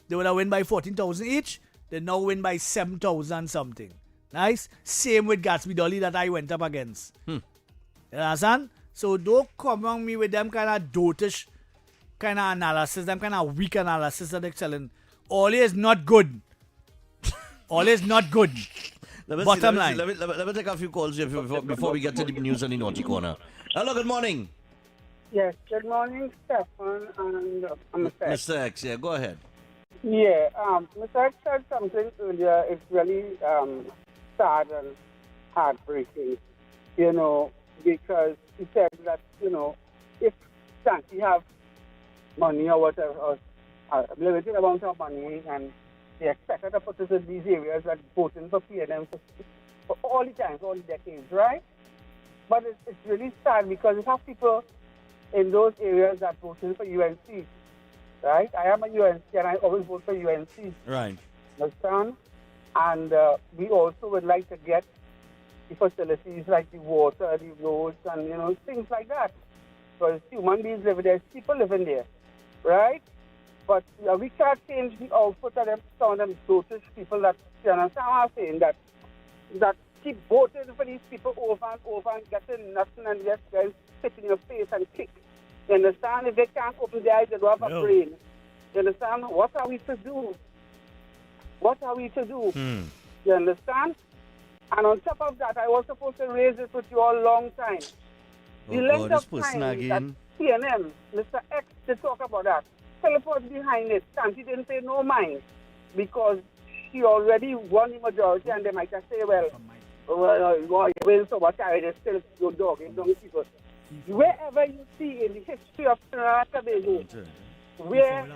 they would have win by 14,000 each. They now win by 7,000 something. Nice? Same with Gatsby Dolly that I went up against. You understand? So don't come on me with them kind of dotish kind of analysis, them kind of weak analysis that they're telling. All is not good. All is not good. Bottom line. Let me take a few calls here before we get to the news and the naughty corner. Hello, good morning. Yes, good morning, Stephan and Mr. X. Mr. X, yeah, go ahead. Yeah, Mr. X said something earlier. It's really sad and heartbreaking, you know, because he said that, you know, if Santi have money or whatever, or a limited amount of money, and they expected to put us in these areas that voting for PNM for all the times, all the decades, right? But it's really sad because we have people in those areas that voted for UNC, right? I am a UNC and I always vote for UNC. Right. Understand? And we also would like to get the facilities like the water, the roads, and, you know, things like that. Because human beings live there, people living there, right? But we can't change the output of them, some of them dotish people that, you understand what I'm saying, that keep voting for these people over and over and getting nothing and just guys spit in your face and kick. You understand? If they can't open their eyes, they don't have a brain. You understand? What are we to do? What are we to do? You understand? And on top of that, I was supposed to raise this with you all a long time. The length of time that CNN, Mr. X, they talk about that. Philip was behind it. Santi didn't pay no mind because she already won the majority, and they might just say, well, you win so much, I just still your dog and young people. Wherever you see in the history of Trinidad and Tobago, where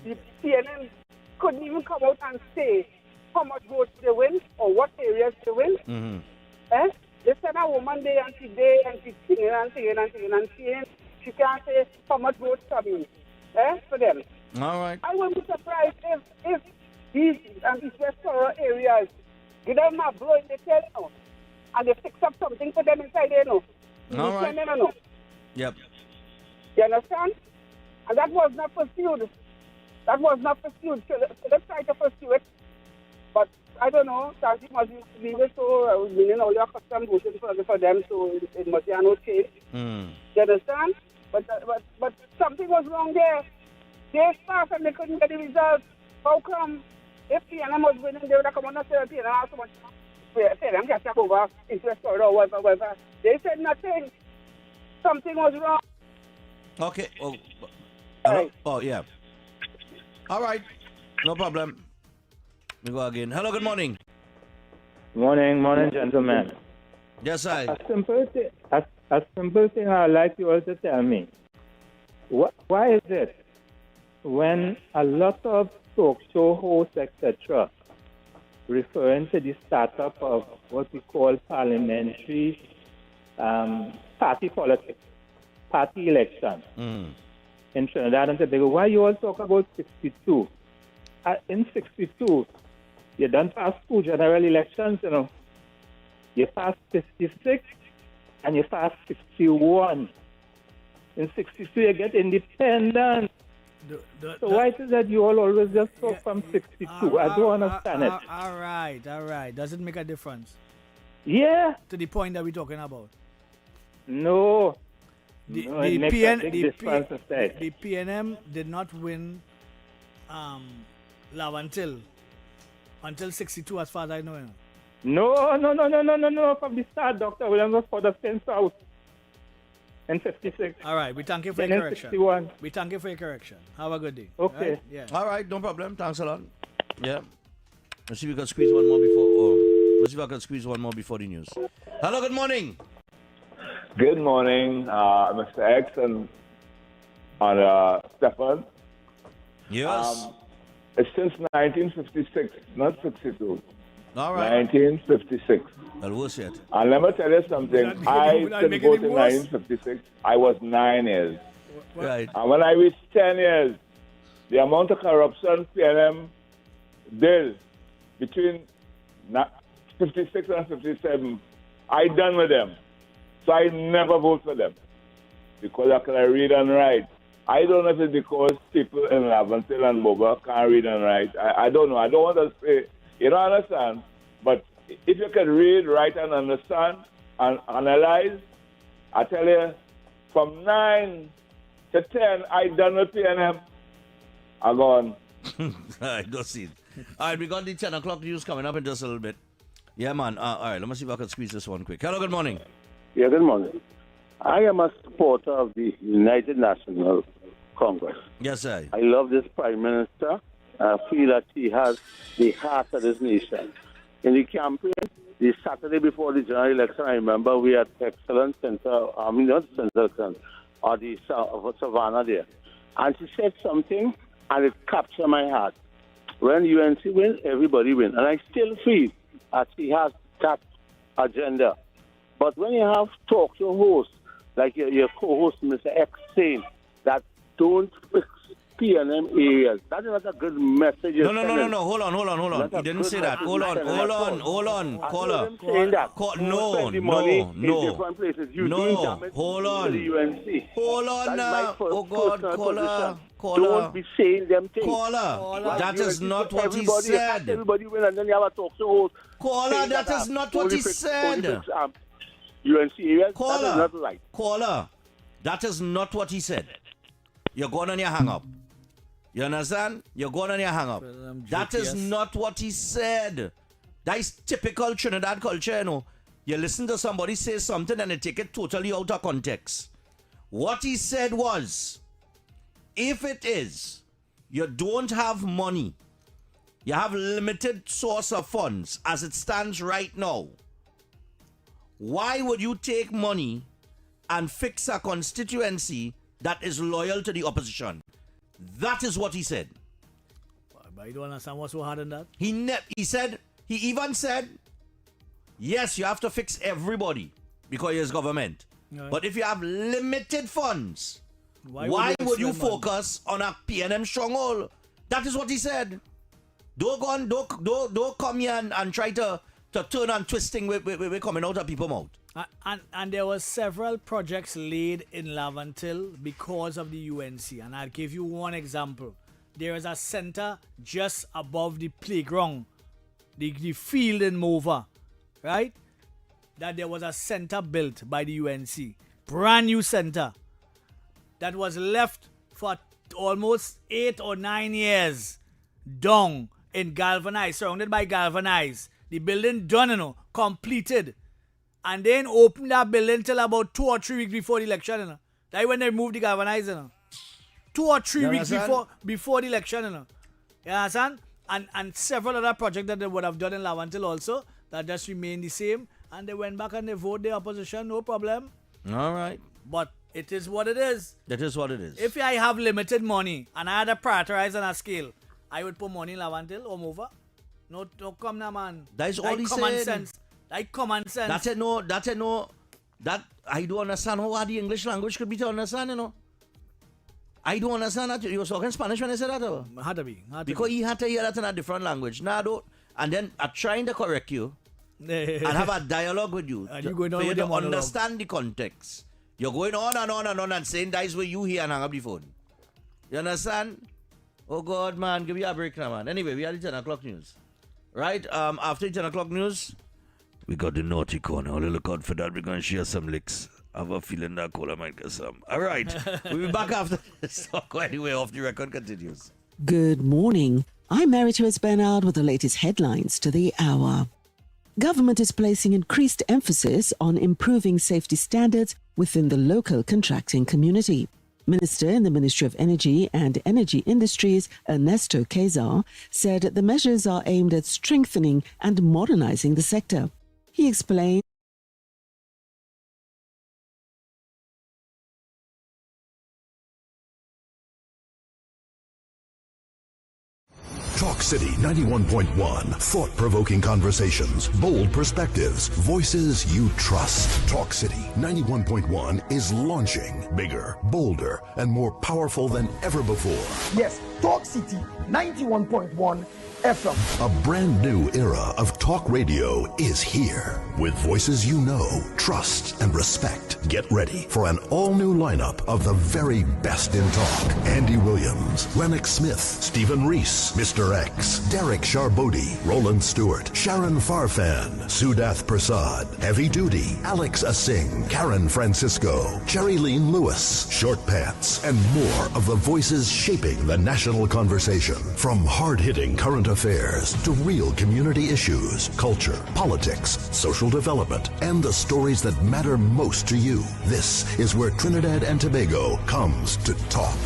the CNN couldn't even come out and say how much votes they win or what areas they win. They send a woman there and she's singing and singing and singing and singing. She can't say how much votes come in for them. All right. I wouldn't be surprised if these Give them a blow in the tail, you know. And they fix up something for them inside there, you know. All right. You know. Yep. You understand? And that was not pursued. That was not pursued. So let's try to pursue it. But I don't know. Santi must leave it so meaning all your custom voting for them, so it must be no change. You understand? But something was wrong there. They passed and they couldn't get the result. How come? If PNM was winning, they would have come on and said, PNM so much. PNM get up over interest or whatever. They said nothing. Something was wrong. Okay. Oh, Right. oh yeah. All right. No problem. We go again. Hello, good morning. Morning, gentlemen. Yes, I. A simple thing I'd like you all to tell me. Why is it when a lot of talk show hosts, etc., referring to the startup of what we call parliamentary party politics, party elections in Trinidad and Tobago, why you all talk about 62? In 62, you done pass two general elections, you know. You passed 56 and you passed 61. In 62, you get independent. So why is it that you all always just talk from 62? I don't understand it. All right. Does it make a difference? Yeah. To the point that we're talking about. No. The PNM PNM did not win Love until 62, as far as I know. No. From the start, Dr. Williams was for the fence out in 56. All right, we thank you for Then your in correction. 61. We thank you for your correction. Have a good day. Okay. Right? Yeah. All right, no problem. Thanks a lot. Yeah. Let's see if we can squeeze one more before. Let's see if I can squeeze one more before the news. Hello, good morning. Good morning, Mr. X and Stephan. Yes. It's since 1956, not 62. All right. 1956. What's it? And let me tell you something. I didn't vote in 1956. I was 9 years. Right. And when I reached 10 years, the amount of corruption PNM did between 56 and 57, I done with them. So I never vote for them because I can read and write. I don't know if it's because people in Laventille and Boba can't read and write. I don't know. I don't want to say, you don't understand. But if you can read, write, and understand and analyze, I tell you, from 9 to 10, I done with PNM. I'm gone. I don't see it. All right, we got the 10 o'clock news coming up in just a little bit. Yeah, man. All right, let me see if I can squeeze this one quick. Hello, good morning. Yeah, good morning. I am a supporter of the United National Congress. Yes, sir. I love this Prime Minister. I feel that he has the heart of this nation. In the campaign, the Saturday before the general election, I remember we had excellent center, not center, or the Savannah there. And she said something, and it captured my heart. When UNC wins, everybody wins. And I still feel that she has that agenda. But when you have talk show hosts, like your co-host, Mr. X, saying that don't fix PNM areas, that is not a good message. No. Hold on. He didn't say that. Hold on. Caller. No. Hold on. Hold on now. Oh, God, caller. Don't be saying them things. Caller, that is not what he said. Everybody win and then you have a talk show host. Caller, that is not what he said. UNC areas, that is not right. Caller, that is not what he said. You're going on your hang up. You understand? You're going on your hang up. That is not what he said. That is typical Trinidad culture, you know. You listen to somebody say something and they take it totally out of context. What he said was, if it is, you don't have money, you have limited source of funds as it stands right now, why would you take money and fix a constituency that is loyal to the opposition? That is what he said. But you don't understand what's so hard in that? He even said, yes, you have to fix everybody because it's government. Right. But if you have limited funds, why would you focus on a PNM stronghold? That is what he said. Don't come here and try to to turn and twisting we coming out of people's mouth. And there were several projects laid in Lavantil because of the UNC. And I'll give you one example. There is a center just above the playground, the field in Mova, right? That there was a center built by the UNC. Brand new center. That was left for almost 8 or 9 years. Down in galvanized, surrounded by galvanized. The building done, completed. And then opened that building till about 2 or 3 weeks before the election. That's when they moved the galvanized. 2 or 3 weeks before the election. You understand? And several other projects that they would have done in Lavantil also that just remained the same. And they went back and they voted the opposition, no problem. All right. But it is what it is. That is what it is. If I have limited money and I had to prioritize on a scale, I would put money in Lavantil or Mova. No come now, man. That is all he common said. sense. Like common sense. That's it, no. That I don't understand how hard the English language could be to understand, I don't understand that. You were talking Spanish when I said that, though. Had to be. Because he had to hear that in a different language. Now, don't. And then I'm trying to correct you and have a dialogue with you. And you going on for you with to your monologue. understand the context. You're going on and on and on and saying that is where you hear and hang up the phone. You understand? Oh, God, man. Give me a break now, man. Anyway, we had the 10 o'clock news. Right? After the 10 o'clock news, we got the naughty corner. Only look out for that. We're going to share some licks. I have a feeling that caller might get some. All right. We'll be back after this talk. Anyway, Off the Record continues. Good morning. I'm Mary-Therese Bernard with the latest headlines to the hour. Government is placing increased emphasis on improving safety standards within the local contracting community. Minister in the Ministry of Energy and Energy Industries, Ernesto Quezar, said the measures are aimed at strengthening and modernizing the sector. He explained Talk City 91.1. Thought-provoking conversations, bold perspectives, voices you trust. Talk City 91.1 is launching bigger, bolder, and more powerful than ever before. Yes, Talk City 91.1 FM. A brand new era of talk radio is here. With voices you know, trust, and respect. Get ready for an all-new lineup of the very best in talk. Andy Williams, Lennox Smith, Stephen Reese, Mr. X, Derek Charbodi, Roland Stewart, Sharon Farfan, Sudath Prasad, Heavy Duty, Alex Asing, Karen Francisco, Cherry-Leen Lewis, Short Pants, and more of the voices shaping the national conversation. From hard-hitting current affairs to real community issues, culture, politics, social development, and the stories that matter most to you. This is where Trinidad and Tobago comes to talk.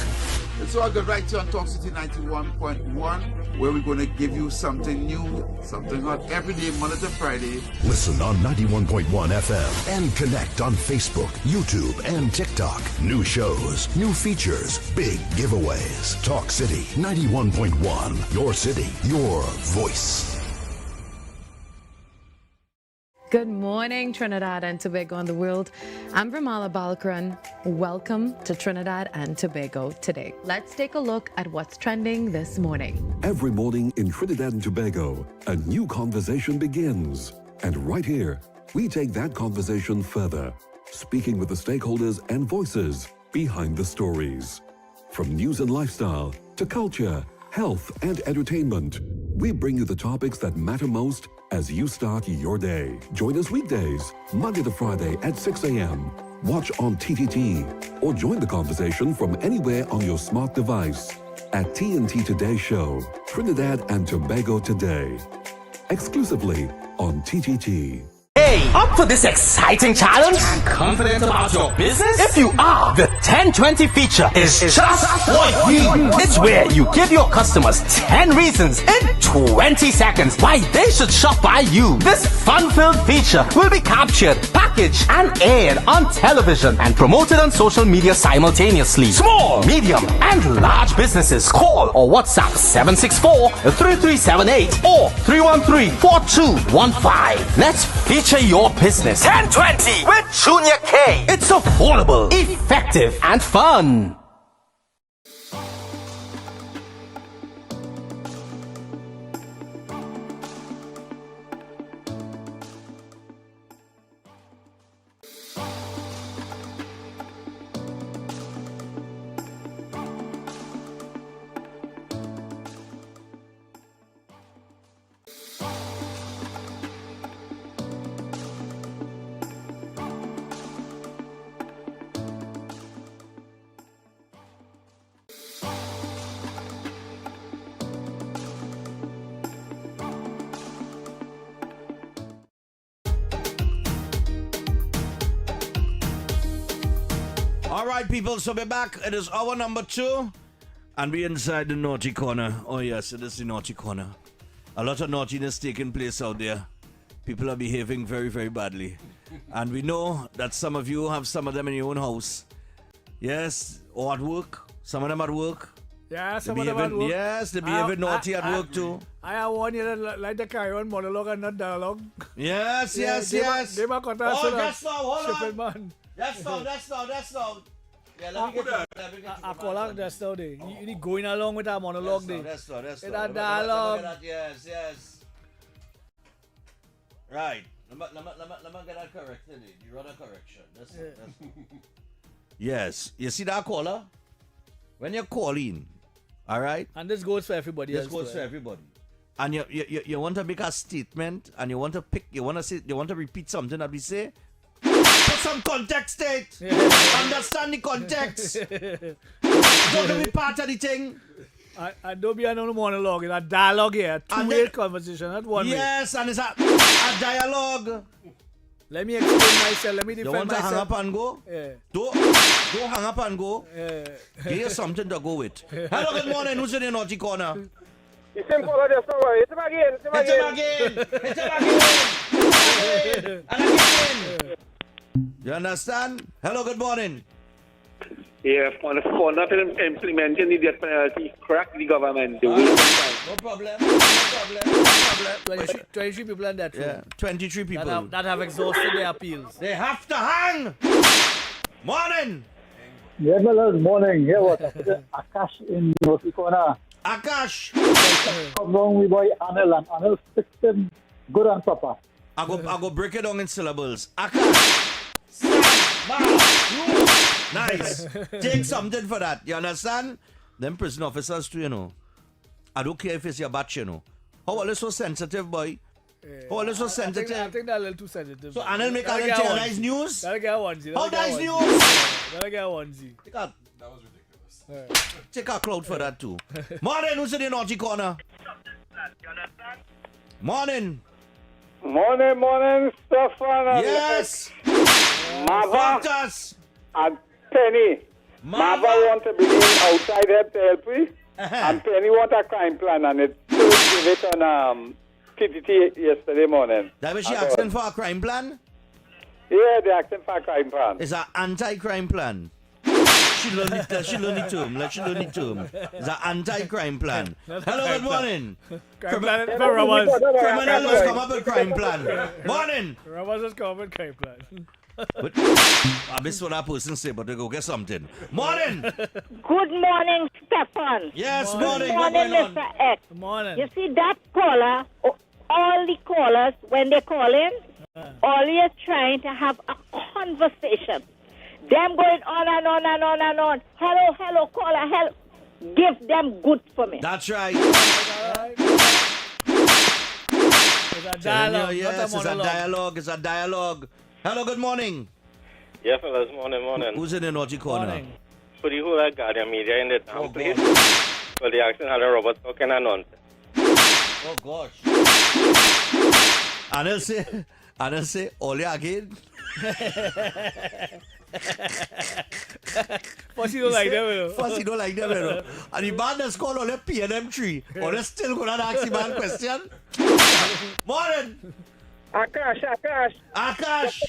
It's all good right here on Talk City 91.1, where we're going to give you something new, something hot every day, Monday to Friday. Listen on 91.1 FM and connect on Facebook, YouTube, and TikTok. New shows, new features, big giveaways. Talk City 91.1. Your city, your voice. Good morning, Trinidad and Tobago and the world. I'm Ramala Balkaran. Welcome to Trinidad and Tobago today. Let's take a look at what's trending this morning. Every morning in Trinidad and Tobago, a new conversation begins. And right here, we take that conversation further, speaking with the stakeholders and voices behind the stories. From news and lifestyle to culture, health and entertainment, we bring you the topics that matter most as you start your day. Join us weekdays, Monday to Friday at 6 a.m. Watch on TTT or join the conversation from anywhere on your smart device at TNT Today Show, Trinidad and Tobago Today. Exclusively on TTT. Hey, up for this exciting challenge? And confident about your business? If you are, the 1020 feature is just for you. It's where you give your customers 10 reasons in 20 seconds why they should shop by you. This fun-filled feature will be captured, packaged, and aired on television and promoted on social media simultaneously. Small, medium, and large businesses call or WhatsApp 764-3378 or 313-4215. Let's feature your business. 1020 with Junior K. It's affordable, effective, and fun. All right, people, so we're back. It is hour number 2, and we're inside the naughty corner. Oh, yes, it is the naughty corner. A lot of naughtiness taking place out there. People are behaving very, very badly. And we know that some of you have some of them in your own house. Yes, or at work. Some of them at work. Yeah, some of them at work. Yes, they behave naughty at work too. I have one here that like to carry on monologue and not dialogue. Yes, yes. They That's now, hold on. That's now. Yeah, let me get I call out that's now there. You going along with our monologue there. That's now. That dialogue. Yes. Right. Let me get that corrected. You run a correction. That's Yes. You see that caller? When you're calling, all right? And this goes for everybody. This goes for everybody. And you want to make a statement, and you want to repeat something that we say. Put some context, State. Yeah. Understand the context. Don't be part of the thing. I don't be another monologue. It's a dialogue here. Two-way conversation, not one way. Yes, and it's a dialogue. Let me explain myself. Let me defend myself. You want to hang up and go? Yeah. Don't hang up and go. Yeah. Give you something to go with. Hello, good morning. Who's in the naughty corner? The same caller just now. Hit him again. And again. You understand? Hello, good morning. Yeah, for not implementing the death penalty, crack the government. No problem. 23 people in that room. Yeah, 23 people. That have exhausted their appeals. They have to hang. Morning. Yeah, well, morning. Yeah, what? Akash in North Corner. Akash. Come wrong with boy Anil, and Anil fixed him good and proper. I go break it down in syllables. Akash. Nice. Take something for that. You understand? Them prison officers too, you know. I don't care if it's your batch, you know. How are they so sensitive, boy? How are they so sensitive? I think they're a little too sensitive. So Anil make Anil tell nice news? That'll get onesie. How nice news? That'll get onesie. That was ridiculous. Take a cloud for that too. Morning, who's in the naughty corner? Morning. Morning, Stephan. Yes. Mava and Penny. Mava want to begin outside help to help me. And Penny want a crime plan, and it give it on PPT yesterday morning. That was she asking for a crime plan? Yeah, they asking for a crime plan. It's an anti-crime plan. She learn it term. It's an anti-crime plan. Hello, good morning. Criminals come up with crime plan. Morning. Robbers just come up with crime plan. But I miss what that person say, but they go get something. Morning. Good morning, Stephan. Yes, morning. Good morning, Mr. X. Good morning. You see that caller, all the callers, when they call in, always trying to have a conversation. Them going on and on and on and on. Hello, caller, hello. Give them good for me. That's right. It's a dialogue, yes, not a it's a dialogue. Hello, good morning. Yeah, fellas, morning. Who's in the naughty corner? Morning. For the whole Guardian media in the town, please. For the action had a Robert talking and nonsense. Oh, gosh. Anil say, Ole again. Fussy don't like them, you know. Fussy don't like them, you know. And the man that's called Ole PNM 3. Ole still going to ask the man question. Morning. Akash. Akash.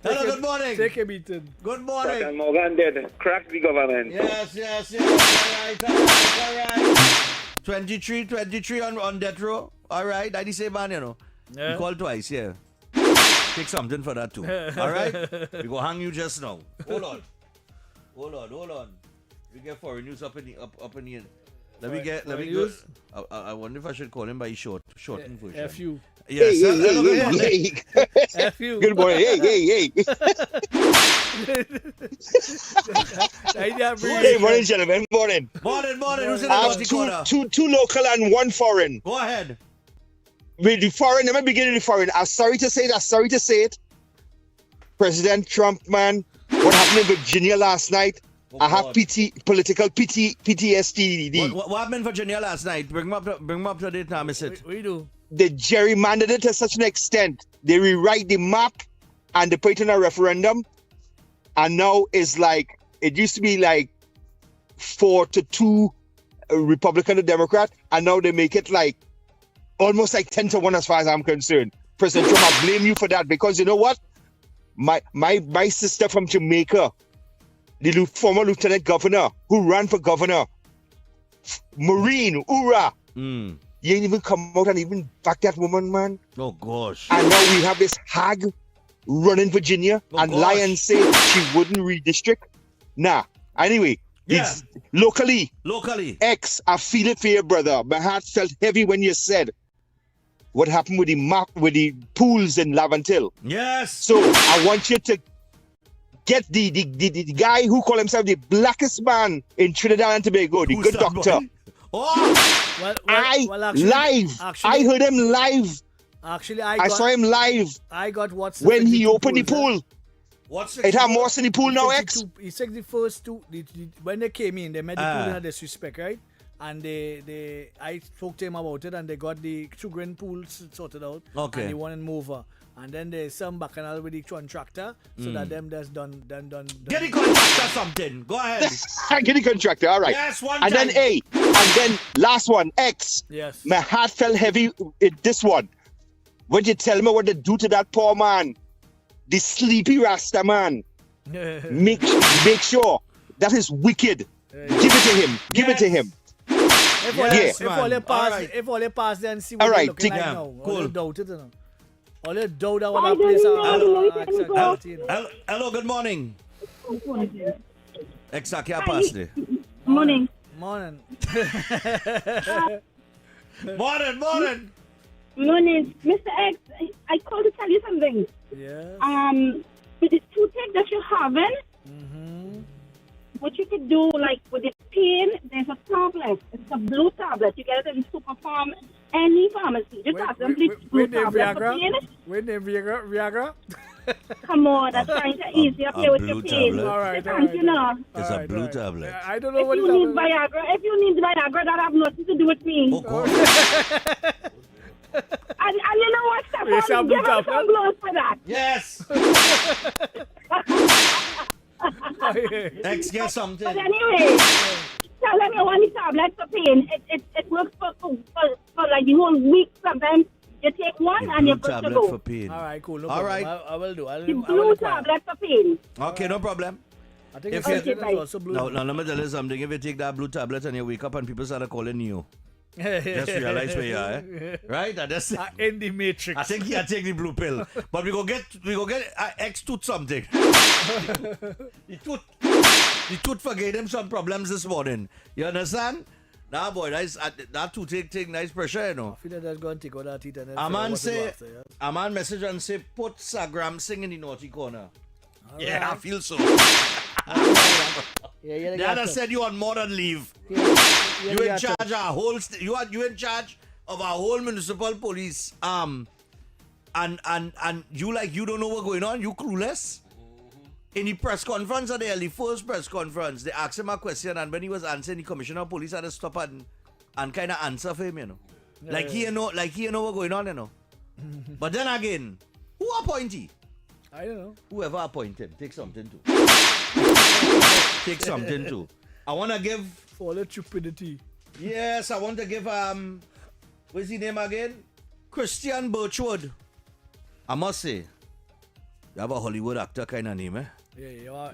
Hello, good morning. Take a meeting. Good morning. Dr. Morgan did crack the government. Yes. All right. 23 on death row. All right. That is the same man, you know. Yeah. We called twice, yeah. Take something for that too. All right. We go hang you just now. Hold on. We get foreign news up in the Let me go. I wonder if I should call him by shortened version. FU. Yes. Hello, good morning. FU. Good morning. Hey. Hey, morning, gentlemen. Morning. Morning. Who's in the naughty corner? Two local and one foreign. Go ahead. With the foreign, let me begin with the foreign. I'm sorry to say it. President Trump, man, what happened in Virginia last night? I have political PTSD. What happened in Virginia last night? Bring him up to date now, miss it. We do. they gerrymandered it to such an extent. They rewrite the map and they put it in a referendum. And now it's like, it used to be like 4-2 Republican to Democrat. And now they make it like almost like 10-1 as far as I'm concerned. President Trump, I blame you for that because you know what? My sister from Jamaica, the former lieutenant governor who ran for governor, Marine, Ura. You ain't even come out and even back that woman, man. Oh, gosh. And now we have this hag running Virginia and lie and say she wouldn't redistrict. Nah. Anyway, it's locally, X, I feel it for you, brother. My heart felt heavy when you said what happened with the pools in Lavantil. Yes. So I want you to get the guy who called himself the blackest man in Trinidad and Tobago, the good doctor. I heard him live. Actually, I saw him live. I got what's when he opened the pool. It had more in the pool now, X. He said the first two. When they came in, they made the pool in a disrespect, right? And I spoke to him about it, and they got the children pools sorted out. Okay. And they wanted mover. And then there's some bacchanal with the contractor, so that them that's done. Get the contractor something. Go ahead. Get the contractor. All right. Yes, one and time. then A. And then last one, X. Yes. My heart felt heavy in this one. When you tell me what they do to that poor man, the sleepy Rasta man, make sure that is wicked. Give it to him. Give it to him. If all they pass, then see what they're looking like now. Cool. All they doubt it, you know. All they doubt that one place. Hello, good morning. Exactly, I passed it. Morning. Morning. Morning. Mr. X, I called to tell you something. Yeah. With the toothache that you're having, what you could do, like with the pain, there's a tablet. It's a blue tablet. You get it in Super Farm, any pharmacy. Just ask them, please, blue tablet for pain. Wait, Viagra? Come on, that's trying to ease you up here with your pain. Tablet. All right. You know. It's a blue tablet. I don't know If what you need Viagra, that have nothing to do with me. Oh, God. And you know what, Stephan? Give us some blows for that. Yes. X, get something. But anyway, tell them you want the tablet for pain. It works for like the whole week. Sometimes you take one and you're good to tablet go. for pain. All right, cool. No All problem. right. I will do. The blue tablet for pain. Okay, no problem. I think If it's you, also blue. now, let me tell you something. If you take that blue tablet and you wake up and people start calling you, just realize where you are, eh? Right? And that's in the matrix. I think you take the blue pill, but we go get X tooth something. the tooth forgave him some problems this morning. You understand? Nah, boy, that tooth take nice pressure, you know. I feel like that's going to take all that teeth and then A man say, say, a man message and say, put Sagram sing in the naughty corner. Yeah, I feel so. The other said you on more than leave. You in charge of our whole you in charge of our whole municipal police and you don't know what's going on, you clueless. In the press conference the first press conference, they asked him a question, and when he was answering, the commissioner of police had to stop and kind of answer for him, you know. He know what's going on, you know. But then again, who appoint he? I don't know. Whoever appoint him, take something too. Take something too. I want to give... For the stupidity. Yes, I want to give, what's his name again? Christian Birchwood. I must say, you have a Hollywood actor kind of name, eh? Yeah,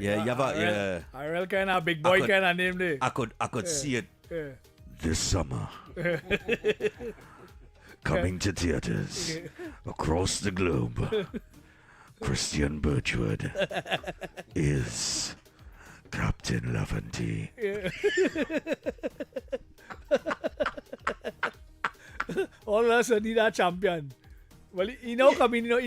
you have a... A real kind of big boy kind of name there. I could see it. Yeah. This summer. Coming to theaters across the globe. Christian Birchwood is Captain Lavanti. Yeah. All of us need a champion. Well, he now coming too.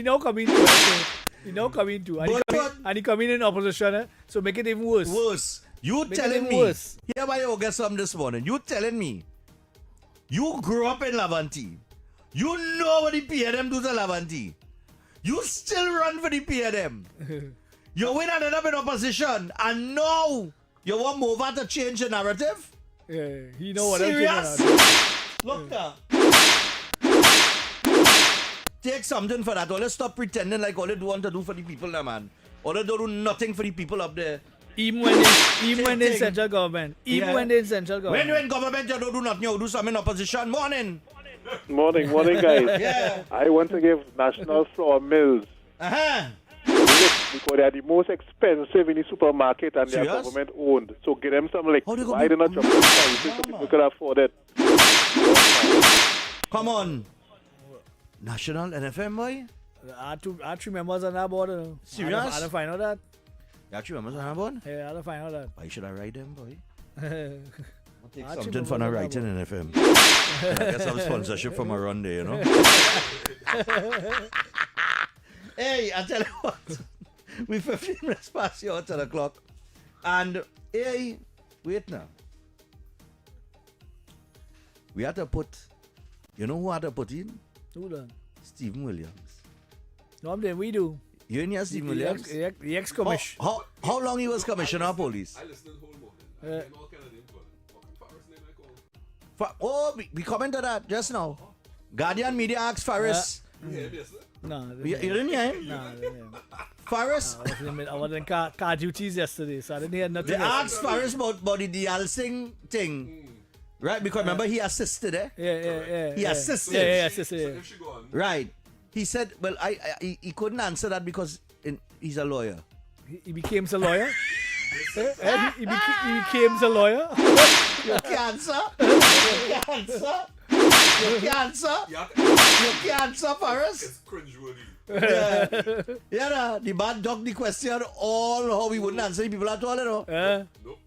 And he coming in opposition, eh? So make it even worse. Worse. You make telling me. Worse. Here why you get something this morning. You telling me. You grew up in Lavanti. You know what the PNM do to Lavanti. You still run for the PNM. You win and end up in opposition, and now you want Mova to change the narrative? Yeah, he know what Serious? I'm saying. Look there. take something for that. All they stop pretending like all they do want to do for the people, now, man. All they don't do nothing for the people up there. Even when they in central government. When they in central government. When you're in government, you don't do nothing. You do something in opposition. Morning. Morning, guys. Yeah. I want to give National Flour Mills. Because they are the most expensive in the supermarket and they are government owned. So give them some like, why they not dropping prices so people can afford it? Come on. National NFM, boy? I had 3 members on that board. Serious? I had to find out that. You have 3 members on that board? Yeah, I had to find out that. Why should I write them, boy? Take I something for not writing in FM. I guess some sponsorship from a run there, you know? Hey, I tell you what. We 15 minutes past your 10 o'clock. And, hey, wait now. We had to put, you know who had to put in? Who done? Stephen Williams. No, then we do. You and your Stephen Williams? The ex-commissioner. How long he was commissioner of police? I listened the whole morning. We commented that just now. Guardian Media asked Faris. No. You didn't hear him? No, I didn't hear him. Faris? I was in car duties yesterday, so I didn't hear nothing. They asked Faris about the Dialsing thing. Right? Because remember he assisted, eh? Yeah. He assisted. Yeah, assisted. Right. He said, well, he couldn't answer that because he's a lawyer. He became a lawyer? He became a lawyer? You can't answer. You can't answer. You can't answer. You can't answer, Faris. It's cringeworthy. Yeah, the man ducked the question all how we wouldn't answer the people at all, you know.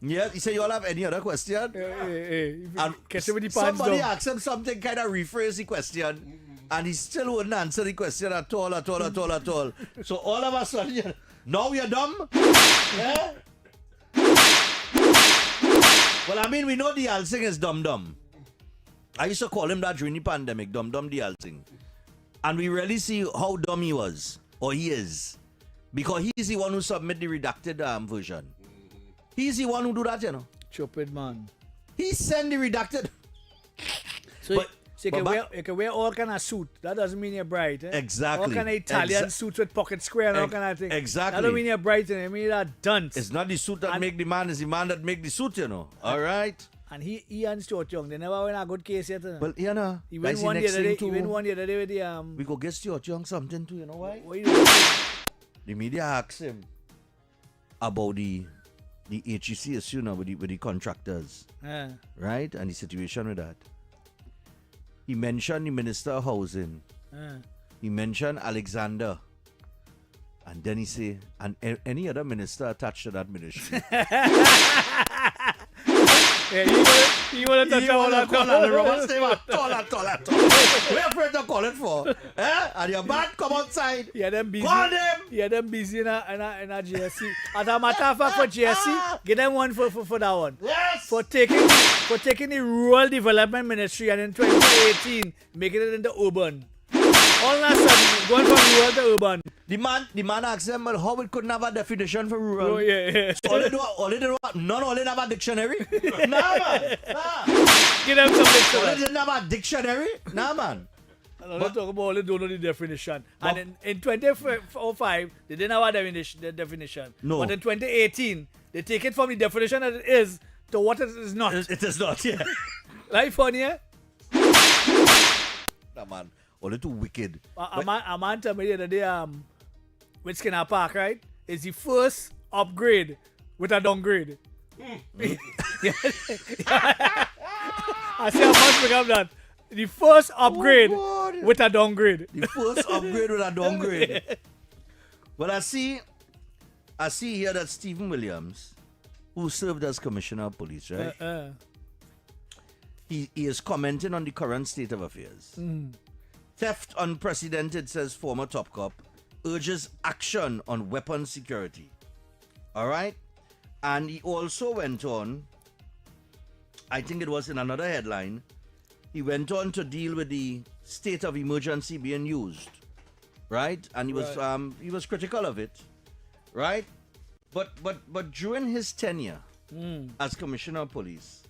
Yeah, he said, you all have any other question? And somebody asked him something, kind of rephrase the question, and he still wouldn't answer the question at all. So all of us, now you're dumb? Yeah? Well, I mean, we know the Alsing is dumb. I used to call him that during the pandemic, dumb the Alsing. And we really see how dumb he was, or he is. Because he's the one who submit the redacted version. He's the one who do that, you know. Stupid man. He send the redacted. So you can wear all kind of suit. That doesn't mean you're bright. Eh? Exactly. All kind of Italian suits with pocket square and all kind of thing. Exactly. That don't mean you're bright. It mean you're dunce. It's not the suit that make the man. It's the man that make the suit, you know. All right. And he and Stuart Young, they never win a good case yet. Well, you know. He win one the other day. He win one the other day with the We go get Stuart Young something too. You know why? What you doing? The media asked him about the HEC issue now with the contractors, right? And the situation with that. He mentioned the Minister of Housing. He mentioned Alexander. And then he say, and any other minister attached to that ministry. You want to touch all that. We're afraid to call it for. And your man come outside. Yeah, them busy. Call them. Yeah, them busy in a GSC. As a matter of fact, for GSC, give them one for that one. Yes. For taking the Rural Development Ministry and in 2018 making it into urban. All of a sudden, going from rural to urban. The man asked them, well, how it couldn't have a definition for rural. Oh, yeah. So all they do, none of them have a dictionary. Nah, man. Nah. Give them some dictionary. All they didn't have a dictionary. Nah, man. Let's talk about all they don't know the definition. And in 2005, they didn't have a definition. No. But in 2018, they take it from the definition that it is to what it is not. It is not, yeah. Like funny, eh? Nah, man. All they too wicked. A man told me the other day, with Skinner Park, right? Is the first upgrade with a downgrade. I say I must pick up that. The first upgrade with a downgrade. The first upgrade with a downgrade. Well, I see here that Stephen Williams, who served as Commissioner of Police, right? He is commenting on the current state of affairs. Theft unprecedented, says former top cop, urges action on weapons security. All right? And he also went on, I think it was in another headline, he went on to deal with the state of emergency being used. Right? And he was critical of it. Right? But during his tenure as Commissioner of Police,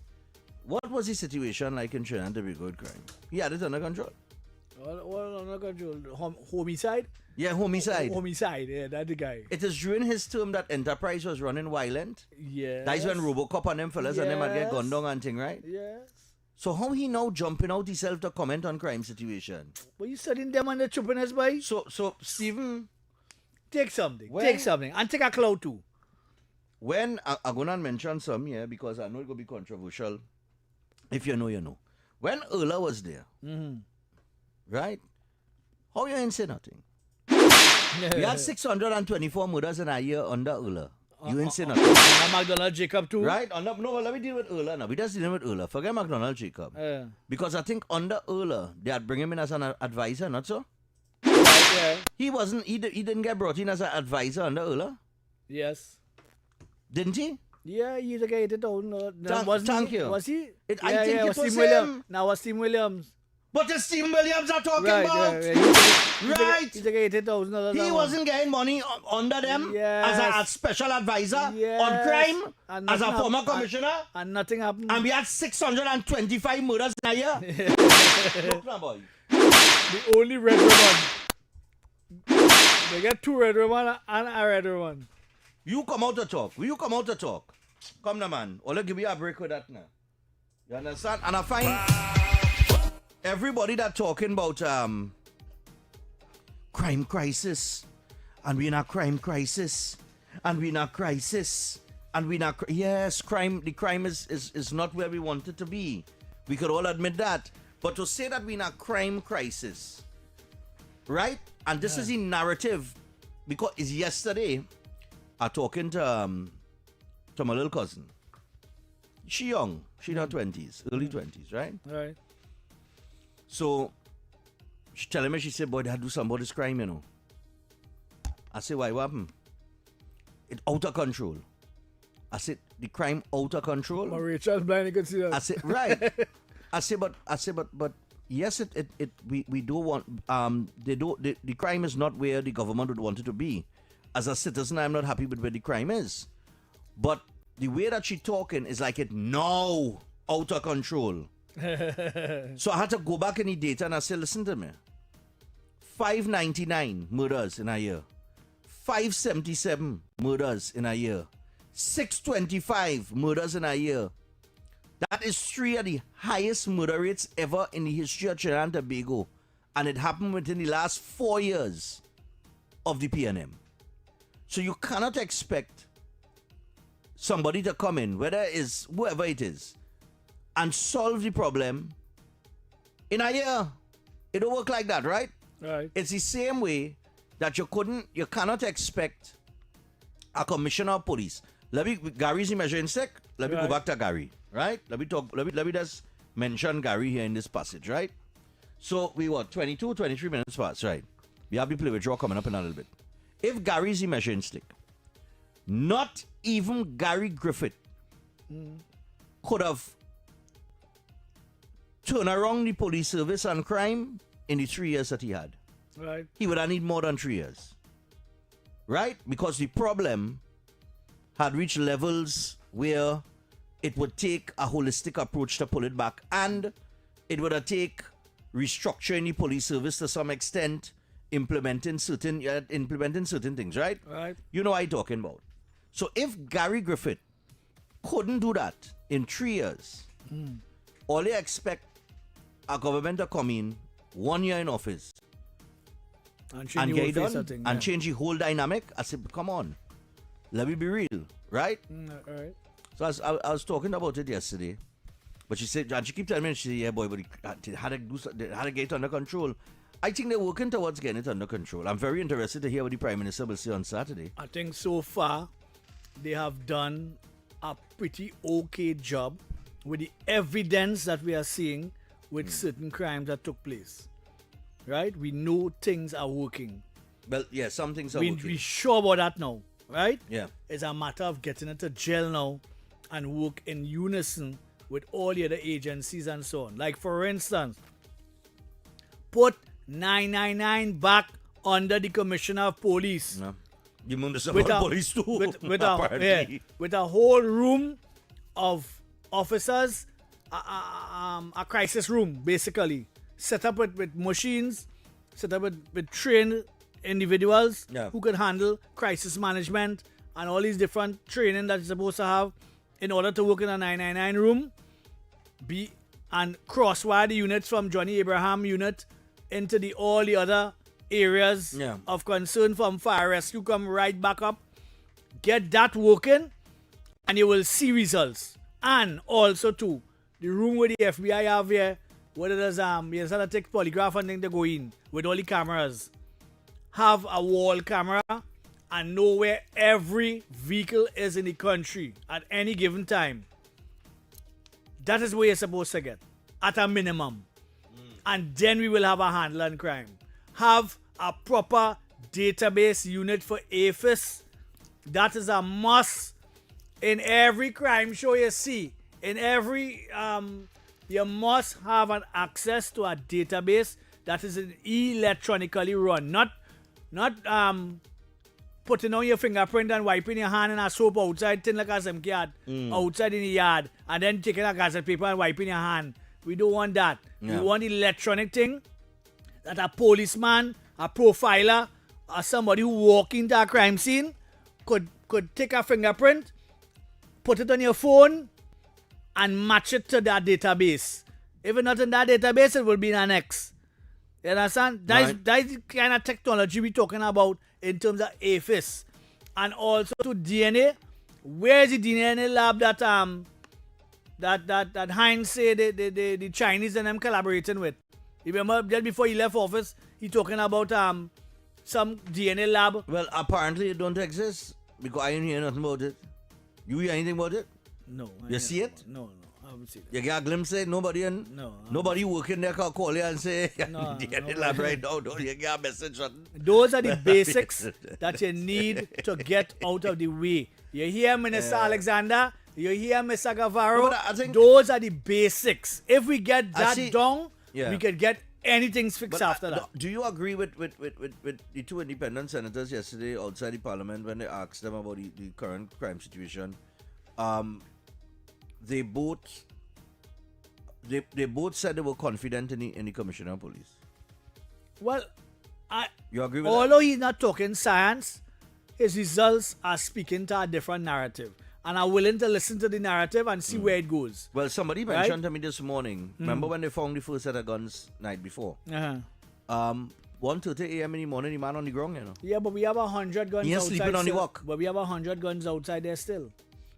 what was the situation like in Trinidad and Tobago crime? He had it under control. All under control. Homicide? Yeah, homicide. Homicide, yeah, that's the guy. It is during his term that Enterprise was running violent. Yeah. That's when Robocop and them fellas and them had get gunned down and thing, right? Yes. So how he now jumping out himself to comment on crime situation? But you studying them on the choppiness, boy? So Stephen, take something. Take something. And take a cloud too. When I'm gonna mention some, yeah, because I know it's gonna be controversial. If you know, you know. When Erla was there, right? How you ain't say nothing? We had 624 murders in a year under Erla. You ain't say nothing. And McDonald Jacob too. Right? No, let me deal with Erla now. We just dealing with Erla. Forget McDonald Jacob. Because I think under Erla, they had bring him in as an advisor, not so? Yeah. He wasn't. He didn't get brought in as an advisor under Erla. Yes. Didn't he? Yeah, he's a guy that wasn't thank he? you. Was he? I think it was Steve him. Williams. Now was Steve Williams. But it's Steve Williams are talking Right, about. right. He's a guy $80,000. He wasn't getting money under them as a special advisor on crime, And as a nothing former happened. commissioner. And nothing happened. And we had 625 murders in a year. Look now, boy. The only red one. They get 2 red one and a red one. You come out to talk. Will you come out to talk? Come now, man. Or let's give you a break with that now. You understand? And I find everybody that talking about crime crisis, and we in a crime crisis, and we in a crisis, and we in a yes, the crime is not where we want it to be. We could all admit that. But to say that we in a crime crisis, right? And this is the narrative, because it's yesterday I talking to my little cousin. She young. She in her 20s, early 20s, right? Right. So she telling me, she said, boy, they had to do something about this crime, you know. I said, why, what happened? It out of control. I said, the crime out of control. My Rachel's blind, you can see that. I said, right. I said, but yes, we do want the crime is not where the government would want it to be. As a citizen, I'm not happy with where the crime is. But the way that she talking is like it now out of control. So I had to go back in the data and I said, listen to me. 599 murders in a year. 577 murders in a year. 625 murders in a year. That is 3 of the highest murder rates ever in the history of Trinidad and Tobago. And it happened within the last 4 years of the PNM. So you cannot expect somebody to come in, whether it's whoever it is, and solve the problem in a year. It don't work like that, right? Right. It's the same way that you cannot expect a commissioner of police. Gary's the measuring stick. Let me go back to Gary, right? Let me just mention Gary here in this passage, right? So we 22, 23 minutes past, right? We have the play withdraw coming up in a little bit. If Gary's the measuring stick, not even Gary Griffith could have turned around the police service on crime in the 3 years that he had. Right. He would have need more than 3 years. Right? Because the problem had reached levels where it would take a holistic approach to pull it back, and it would have take restructuring the police service to some extent, implementing certain things, right? Right. You know what I'm talking about. So if Gary Griffith couldn't do that in 3 years, all they expect a government to come in 1 year in office and get it done and change the whole dynamic. I said, come on, let me be real, right? Right. So I was talking about it yesterday, but she said, and she keep telling me, she said, yeah, boy, but they had to get it under control. I think they're working towards getting it under control. I'm very interested to hear what the Prime Minister will say on Saturday. I think so far they have done a pretty okay job with the evidence that we are seeing with certain crimes that took place. Right? We know things are working. Well, yeah, some things are working. We're sure about that now. Right? Yeah. It's a matter of getting it to jail now and work in unison with all the other agencies and so on. Like, for instance, put 999 back under the Commissioner of Police. No. The municipal police too. With a whole room of officers, a crisis room, basically. set up with machines, set up with trained individuals who can handle crisis management and all these different training that you're supposed to have in order to work in a 999 room. And crosswire the units from Johnny Abraham unit into all the other areas of concern from fire rescue, come right back up. Get that working and you will see results. And also too, the room where the FBI have here, where there's you have to take polygraph and thing to go in with all the cameras. Have a wall camera and know where every vehicle is in the country at any given time. That is where you're supposed to get, at a minimum. And then we will have a handle on crime. Have a proper database unit for AFIS. That is a must in every crime show you see. In every, you must have an access to a database that is electronically run. Not putting on your fingerprint and wiping your hand in a soap outside, thing like a some yard, outside in the yard, and then taking a gazette paper and wiping your hand. We don't want that. We want electronic thing that a policeman, a profiler, or somebody who walk into a crime scene could take a fingerprint, put it on your phone, and match it to that database. If it's not in that database, it will be in an X. You understand? That is the kind of technology we're talking about in terms of AFIS. And also to DNA. Where is the DNA lab that Heinz say the Chinese and them collaborating with? You remember just before he left office, he talking about some DNA lab. Well, apparently it don't exist because I didn't hear nothing about it. You hear anything about it? No. You see it? No, I haven't seen it. You get a glimpse of it? Nobody working there can call you and say, DNA lab right now. No, you get a message. Those are the basics that you need to get out of the way. You hear Minister Alexander? You hear Mr. Guevara? Those are the basics. If we get that down, we can get anything fixed after that. Do you agree with the two independent senators yesterday outside the parliament when they asked them about the current crime situation? They both said they were confident in the commissioner of police. Well, you agree with although that? he's not talking science, his results are speaking to a different narrative. And I'm willing to listen to the narrative and see where it goes. Well, somebody mentioned to me this morning. Remember when they found the first set of guns night before? 1:30 a.m. in the morning, the man on the ground, you know. Yeah, but we have 100 guns He outside. sleeping on the walk. But we have 100 guns outside there still.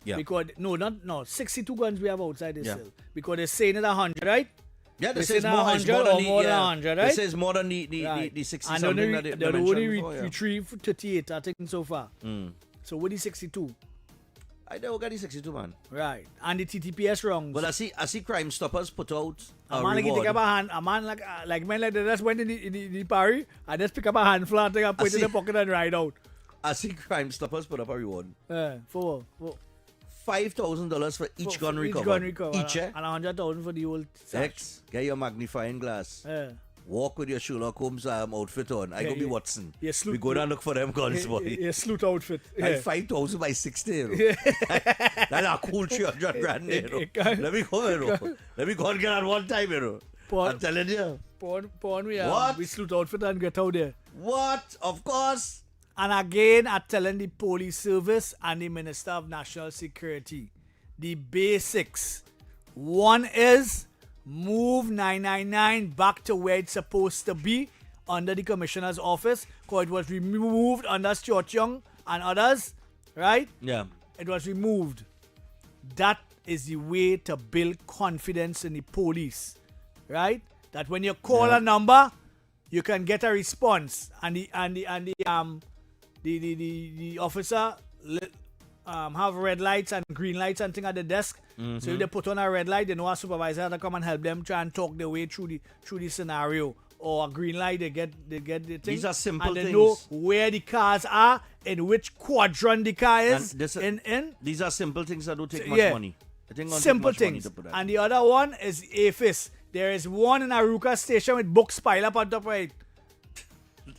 Yeah. Because 62 guns we have outside there still. Because they're saying it 100, right? Yeah, they say more than 100, right? They say it's more than the 60 and something that they only mentioned before, retrieved 38, I think, so far. So what is 62? I don't get the 62, man. Right. And the TTPS wrongs. Well, I see Crime Stoppers put out a man like take up a hand. A man like men like that just went in the party and just pick up a handful and take a put it in the pocket and ride out. I see Crime Stoppers put up a reward. For $5,000 for each gun recovered. Each gun recovered. Each, and 100,000 for the whole X, get your magnifying glass. Walk with your Sherlock Holmes outfit on. I go be Watson. We go down and look for them guns, boy. Yeah, sleuth outfit. Like 5,000 by 60, you know. That's a cool 300 grand, you know. Let me go, you know. Let me go and get at one time, you know. I'm telling you. Porn we sleuth outfit and get out there. What? Of course. And again, I'm telling the police service and the Minister of National Security, the basics. One is move 999 back to where it's supposed to be under the commissioner's office, because it was removed under Stuart Young and others, right? Yeah. It was removed. That is the way to build confidence in the police, right? That when you call a number, you can get a response, and the officer have red lights and green lights and thing at the desk. So if they put on a red light, they know a supervisor has to come and help them try and talk their way through the scenario. Or a green light, they get the thing. These are simple and they things. know where the cars are, in which quadrant the car is. These are simple things that don't take much money. Simple things. And the other one is AFIS. There is one in Aruka station with books piled up on top of it.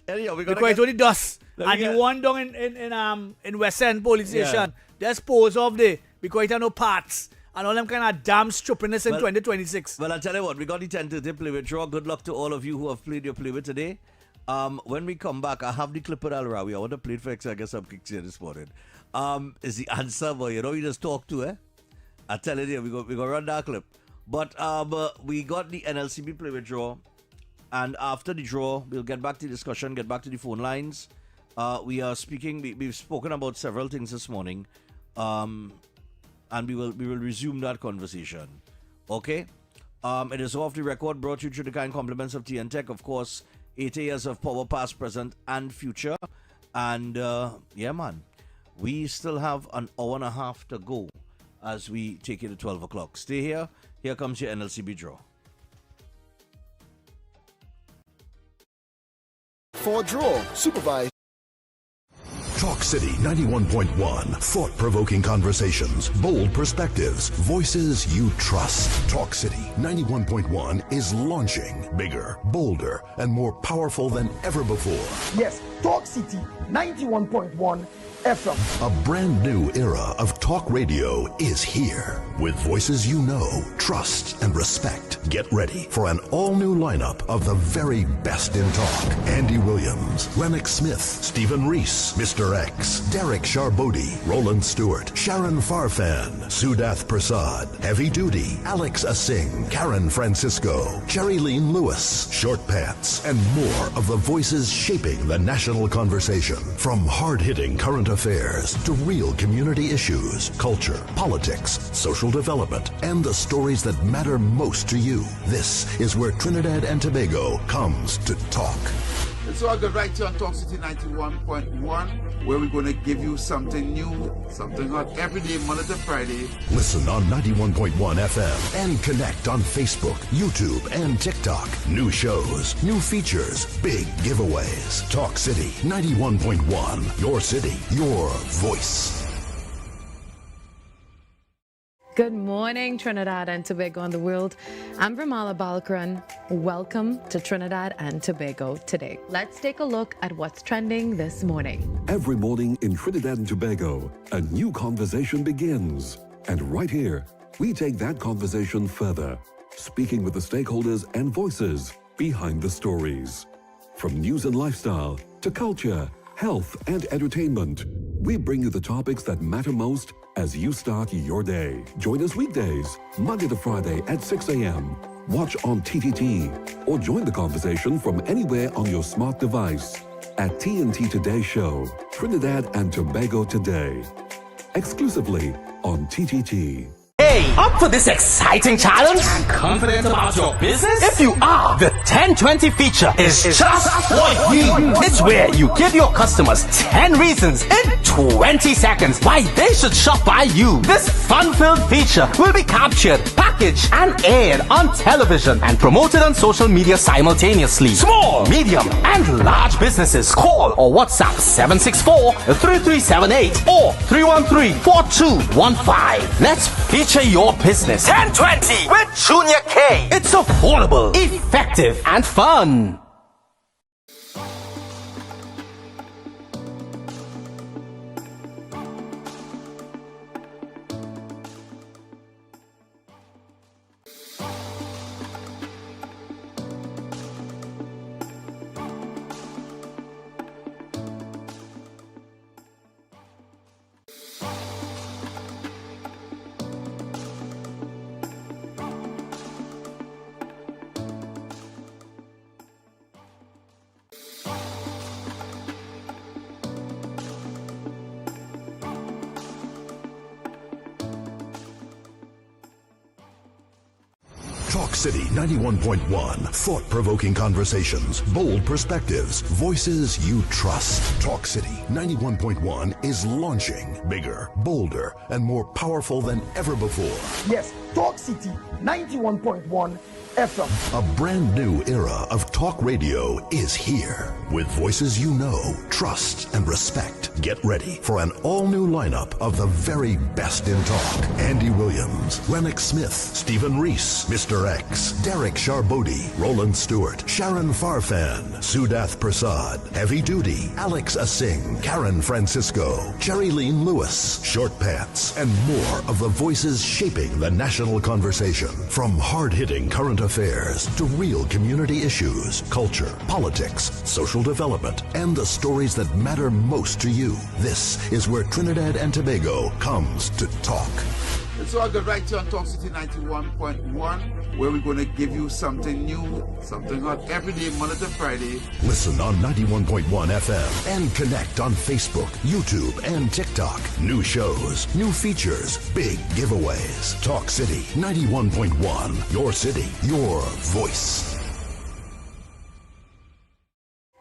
Because it's only dust. And the one down in West End police station, just pose off there because it have no parts. and all them kind of damn stupidness in 2026. Well, I tell you what, we got the 10:30 play with draw. Good luck to all of you who have played your play with today. When we come back, I have the clip with Al-Rawi. I want to play it for X. I guess I'm kicks here this morning. Is the answer, but you just talk to, I tell you, we go run that clip. But we got the NLCB play with draw. And after the draw, we'll get back to the discussion, get back to the phone lines. We are speaking, we've spoken about several things this morning. And we will resume that conversation. Okay? It is off the record, brought you through the kind compliments of TN Tech. Of course, 8 years of power, past, present, and future. And yeah, man, we still have an hour and a half to go as we take it to 12 o'clock. Stay here. Here comes your NLCB draw. For draw, supervised. Talk City 91.1. Thought-provoking conversations, bold perspectives, voices you trust. Talk City 91.1 is launching bigger, bolder, and more powerful than ever before. Yes, Talk City 91.1 FM. A brand new era of talk radio is here. With voices you know, trust, and respect. Get ready for an all-new lineup of the very best in talk. Andy Williams, Lennox Smith, Stephen Reese, Mr. X, Derek Charbodi, Roland Stewart, Sharon Farfan, Sudath Prasad, Heavy Duty, Alex Asing, Karen Francisco, Cherry-Leen Lewis, Short Pants, and more of the voices shaping the national conversation. From hard-hitting current affairs to real community issues, culture, politics, social development, and the stories that matter most to you. This is where Trinidad and Tobago comes to talk. It's all good right here on Talk City 91.1, where we're going to give you something new, something hot every day, Monday to Friday. Listen on 91.1 FM and connect on Facebook, YouTube, and TikTok. New shows, new features, big giveaways. Talk City 91.1. Your city, your voice. Good morning, Trinidad and Tobago and the world. I'm Ramala Balkaran. Welcome to Trinidad and Tobago today. Let's take a look at what's trending this morning. Every morning in Trinidad and Tobago, a new conversation begins. And right here, we take that conversation further, speaking with the stakeholders and voices behind the stories. From news and lifestyle to culture, health, and entertainment, we bring you the topics that matter most as you start your day. Join us weekdays, Monday to Friday at 6 a.m. Watch on TTT or join the conversation from anywhere on your smart device at TNT Today Show, Trinidad and Tobago Today. Exclusively on TTT. Hey, up for this exciting challenge? And confident about your business? If you are, the 1020 feature is just what you need. It's where you give your customers 10 reasons in 20 seconds why they should shop by you. This fun-filled feature will be captured, packaged, and aired on television and promoted on social media simultaneously. Small, medium, and large businesses call or WhatsApp 764-3378 or 313-4215. Let's feature your business. 1020 with Junior K. It's affordable, effective, and fun. Talk City 91.1. Thought-provoking conversations, bold perspectives, voices you trust. Talk City 91.1 is launching bigger, bolder, and more powerful than ever before. Yes, Talk City 91.1 FM. A brand new era of talk radio is here. With voices you know, trust, and respect. Get ready for an all-new lineup of the very best in talk. Andy Williams, Lennox Smith, Stephen Reese, Mr. X, Derek Charbodi, Roland Stewart, Sharon Farfan, Sudath Prasad, Heavy Duty, Alex Asing, Karen Francisco, Cherry Lean Lewis, Short Pants, and more of the voices shaping the national conversation. From hard-hitting current affairs to real community issues, culture, politics, social development, and the stories that matter most to you. This is where Trinidad and Tobago comes to talk. It's all good right here on Talk City 91.1, where we're going to give you something new, something hot every day, Monday to Friday. Listen on 91.1 FM and connect on Facebook, YouTube, and TikTok. New shows, new features, big giveaways. Talk City 91.1. Your city, your voice.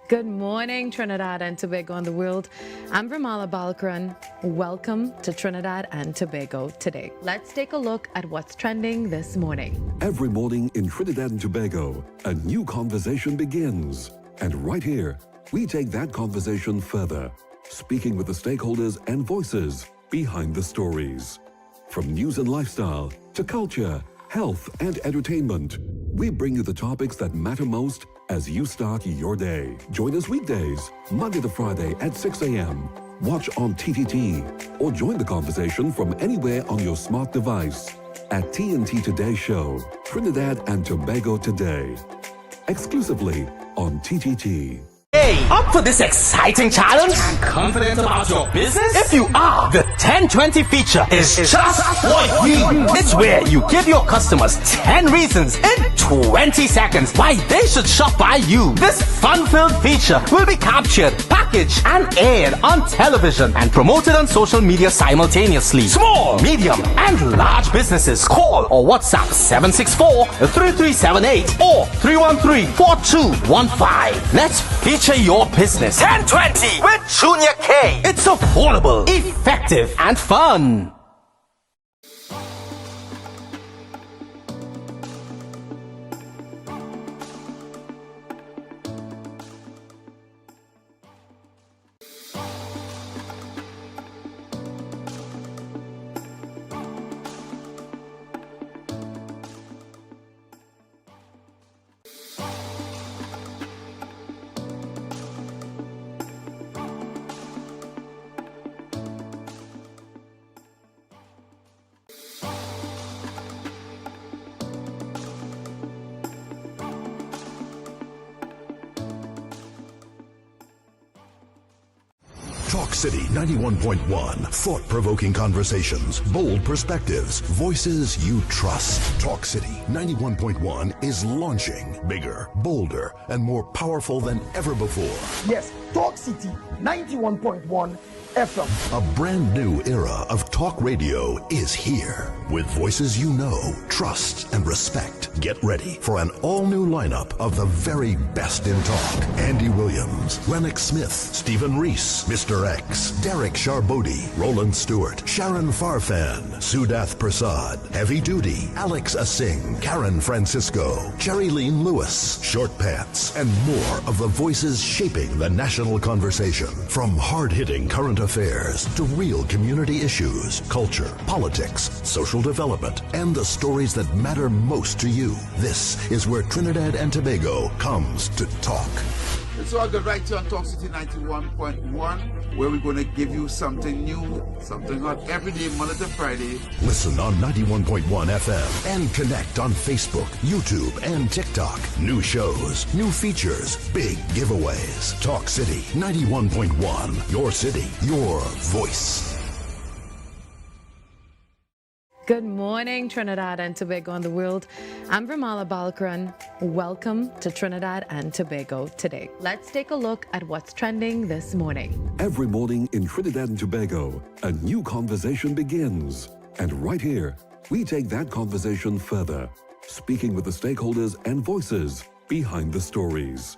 Good morning, Trinidad and Tobago and the world. I'm Ramala Balkaran. Welcome to Trinidad and Tobago today. Let's take a look at what's trending this morning. Every morning in Trinidad and Tobago, a new conversation begins. And right here, we take that conversation further, speaking with the stakeholders and voices behind the stories. From news and lifestyle to culture, health, and entertainment, we bring you the topics that matter most as you start your day. Join us weekdays, Monday to Friday at 6 a.m. Watch on TTT or join the conversation from anywhere on your smart device at TNT Today Show, Trinidad and Tobago Today. Exclusively on TTT. Hey, up for this exciting challenge? And confident about your business? If you are, the 1020 feature is just what you need. It's where you give your customers 10 reasons in 20 seconds why they should shop by you. This fun-filled feature will be captured, packaged, and aired on television and promoted on social media simultaneously. Small, medium, and large businesses call or WhatsApp 764-3378 or 313-4215. Let's feature your business. 1020 with Junior K. It's affordable, effective, and fun. Talk City 91.1. Thought-provoking conversations, bold perspectives, voices you trust. Talk City 91.1 is launching bigger, bolder, and more powerful than ever before. Yes, Talk City 91.1 FM. A brand new era of talk radio is here. With voices you know, trust, and respect. Get ready for an all-new lineup of the very best in talk. Andy Williams, Lennox Smith, Stephen Reese, Mr. X, Derek Charbodi, Roland Stewart, Sharon Farfan, Sudath Prasad, Heavy Duty, Alex Asing, Karen Francisco, Cherry Lean Lewis, Short Pants, and more of the voices shaping the national conversation. From hard-hitting current affairs to real community issues, culture, politics, social development, and the stories that matter most to you. This is where Trinidad and Tobago comes to talk. It's all good right here on Talk City 91.1, where we're going to give you something new, something hot every day, Monday to Friday. Listen on 91.1 FM and connect on Facebook, YouTube, and TikTok. New shows, new features, big giveaways. Talk City 91.1. Your city, your voice. Good morning, Trinidad and Tobago and the world. I'm Ramala Balkaran. Welcome to Trinidad and Tobago today. Let's take a look at what's trending this morning. Every morning in Trinidad and Tobago, a new conversation begins. And right here, we take that conversation further, speaking with the stakeholders and voices behind the stories.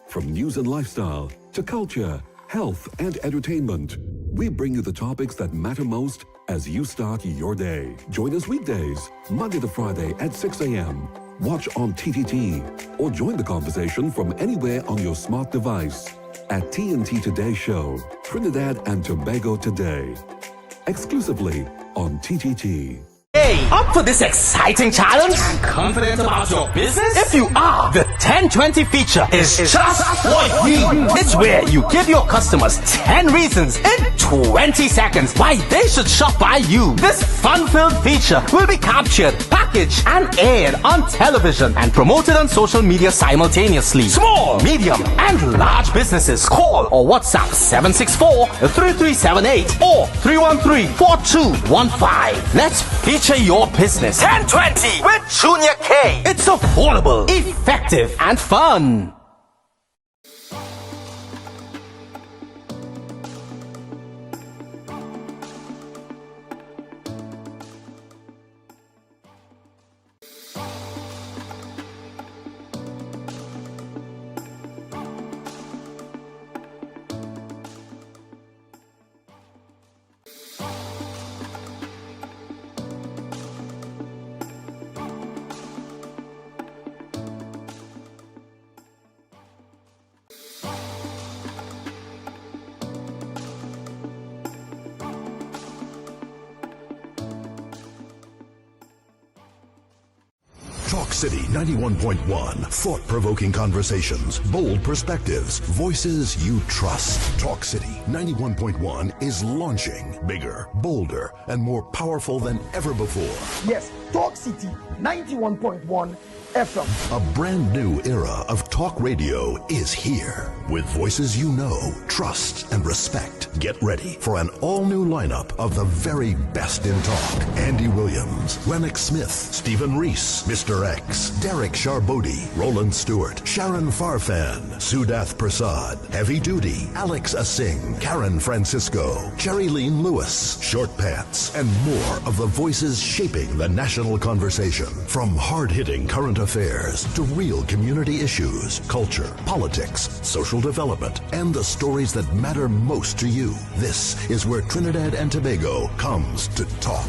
From news and lifestyle to culture, health, and entertainment, we bring you the topics that matter most as you start your day. Join us weekdays, Monday to Friday at 6 a.m. Watch on TTT or join the conversation from anywhere on your smart device at TNT Today Show, Trinidad and Tobago Today. Exclusively on TTT. Hey, up for this exciting challenge? And confident about your business? If you are, the 1020 feature is just what you need. It's where you give your customers 10 reasons in 20 seconds why they should shop by you. This fun-filled feature will be captured, packaged, and aired on television and promoted on social media simultaneously. Small, medium, and large businesses call or WhatsApp 764-3378 or 313-4215. Let's feature your business. 1020 with Junior K. It's affordable, effective, and fun. Talk City 91.1. Thought-provoking conversations, bold perspectives, voices you trust. Talk City 91.1 is launching bigger, bolder, and more powerful than ever before. Yes, Talk City 91.1 FM. A brand new era of talk radio is here. With voices you know, trust, and respect. Get ready for an all-new lineup of the very best in talk. Andy Williams, Lennox Smith, Stephen Reese, Mr. X, Derek Charbodi, Roland Stewart, Sharon Farfan, Sudath Prasad, Heavy Duty, Alex Asing, Karen Francisco, Cherry-Leen Lewis, Short Pants, and more of the voices shaping the national conversation. From hard-hitting current affairs to real community issues, culture, politics, social development, and the stories that matter most to you. This is where Trinidad and Tobago comes to talk.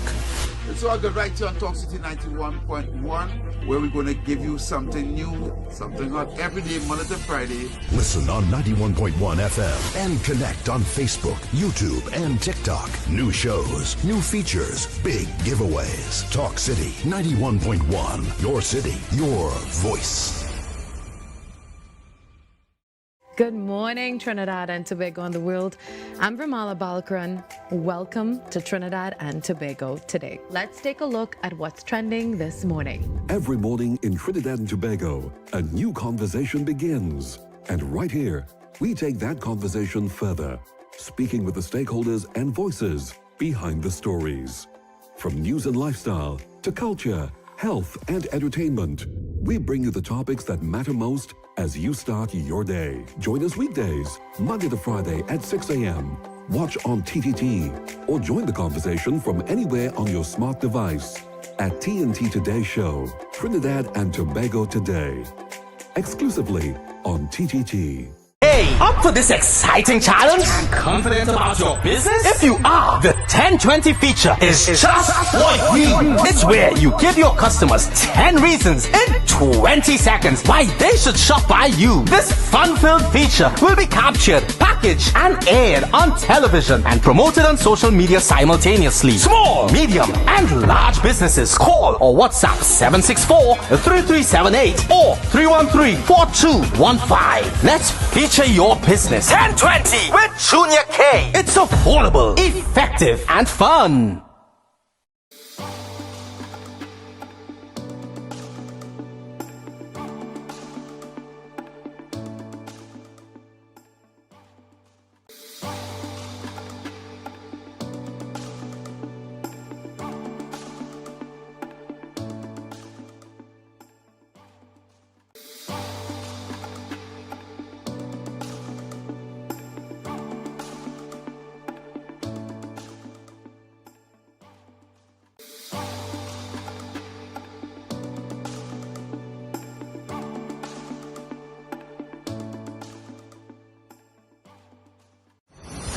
It's all good right here on Talk City 91.1, where we're going to give you something new, something hot every day, Monday to Friday. Listen on 91.1 FM and connect on Facebook, YouTube, and TikTok. New shows, new features, big giveaways. Talk City 91.1. Your city, your voice. Good morning, Trinidad and Tobago and the world. I'm Ramala Balkaran. Welcome to Trinidad and Tobago today. Let's take a look at what's trending this morning. Every morning in Trinidad and Tobago, a new conversation begins. And right here, we take that conversation further, speaking with the stakeholders and voices behind the stories. From news and lifestyle to culture, health, and entertainment, we bring you the topics that matter most as you start your day. Join us weekdays, Monday to Friday at 6 a.m. Watch on TTT or join the conversation from anywhere on your smart device at TNT Today Show, Trinidad and Tobago Today. Exclusively on TTT. Hey, up for this exciting challenge? And confident about your business? If you are, the 1020 feature is just what you need. It's where you give your customers 10 reasons in 20 seconds why they should shop by you. This fun-filled feature will be captured, packaged, and aired on television and promoted on social media simultaneously. Small, medium, and large businesses call or WhatsApp 764-3378 or 313-4215. Let's feature your business. 1020 with Junior K. It's affordable, effective, and fun.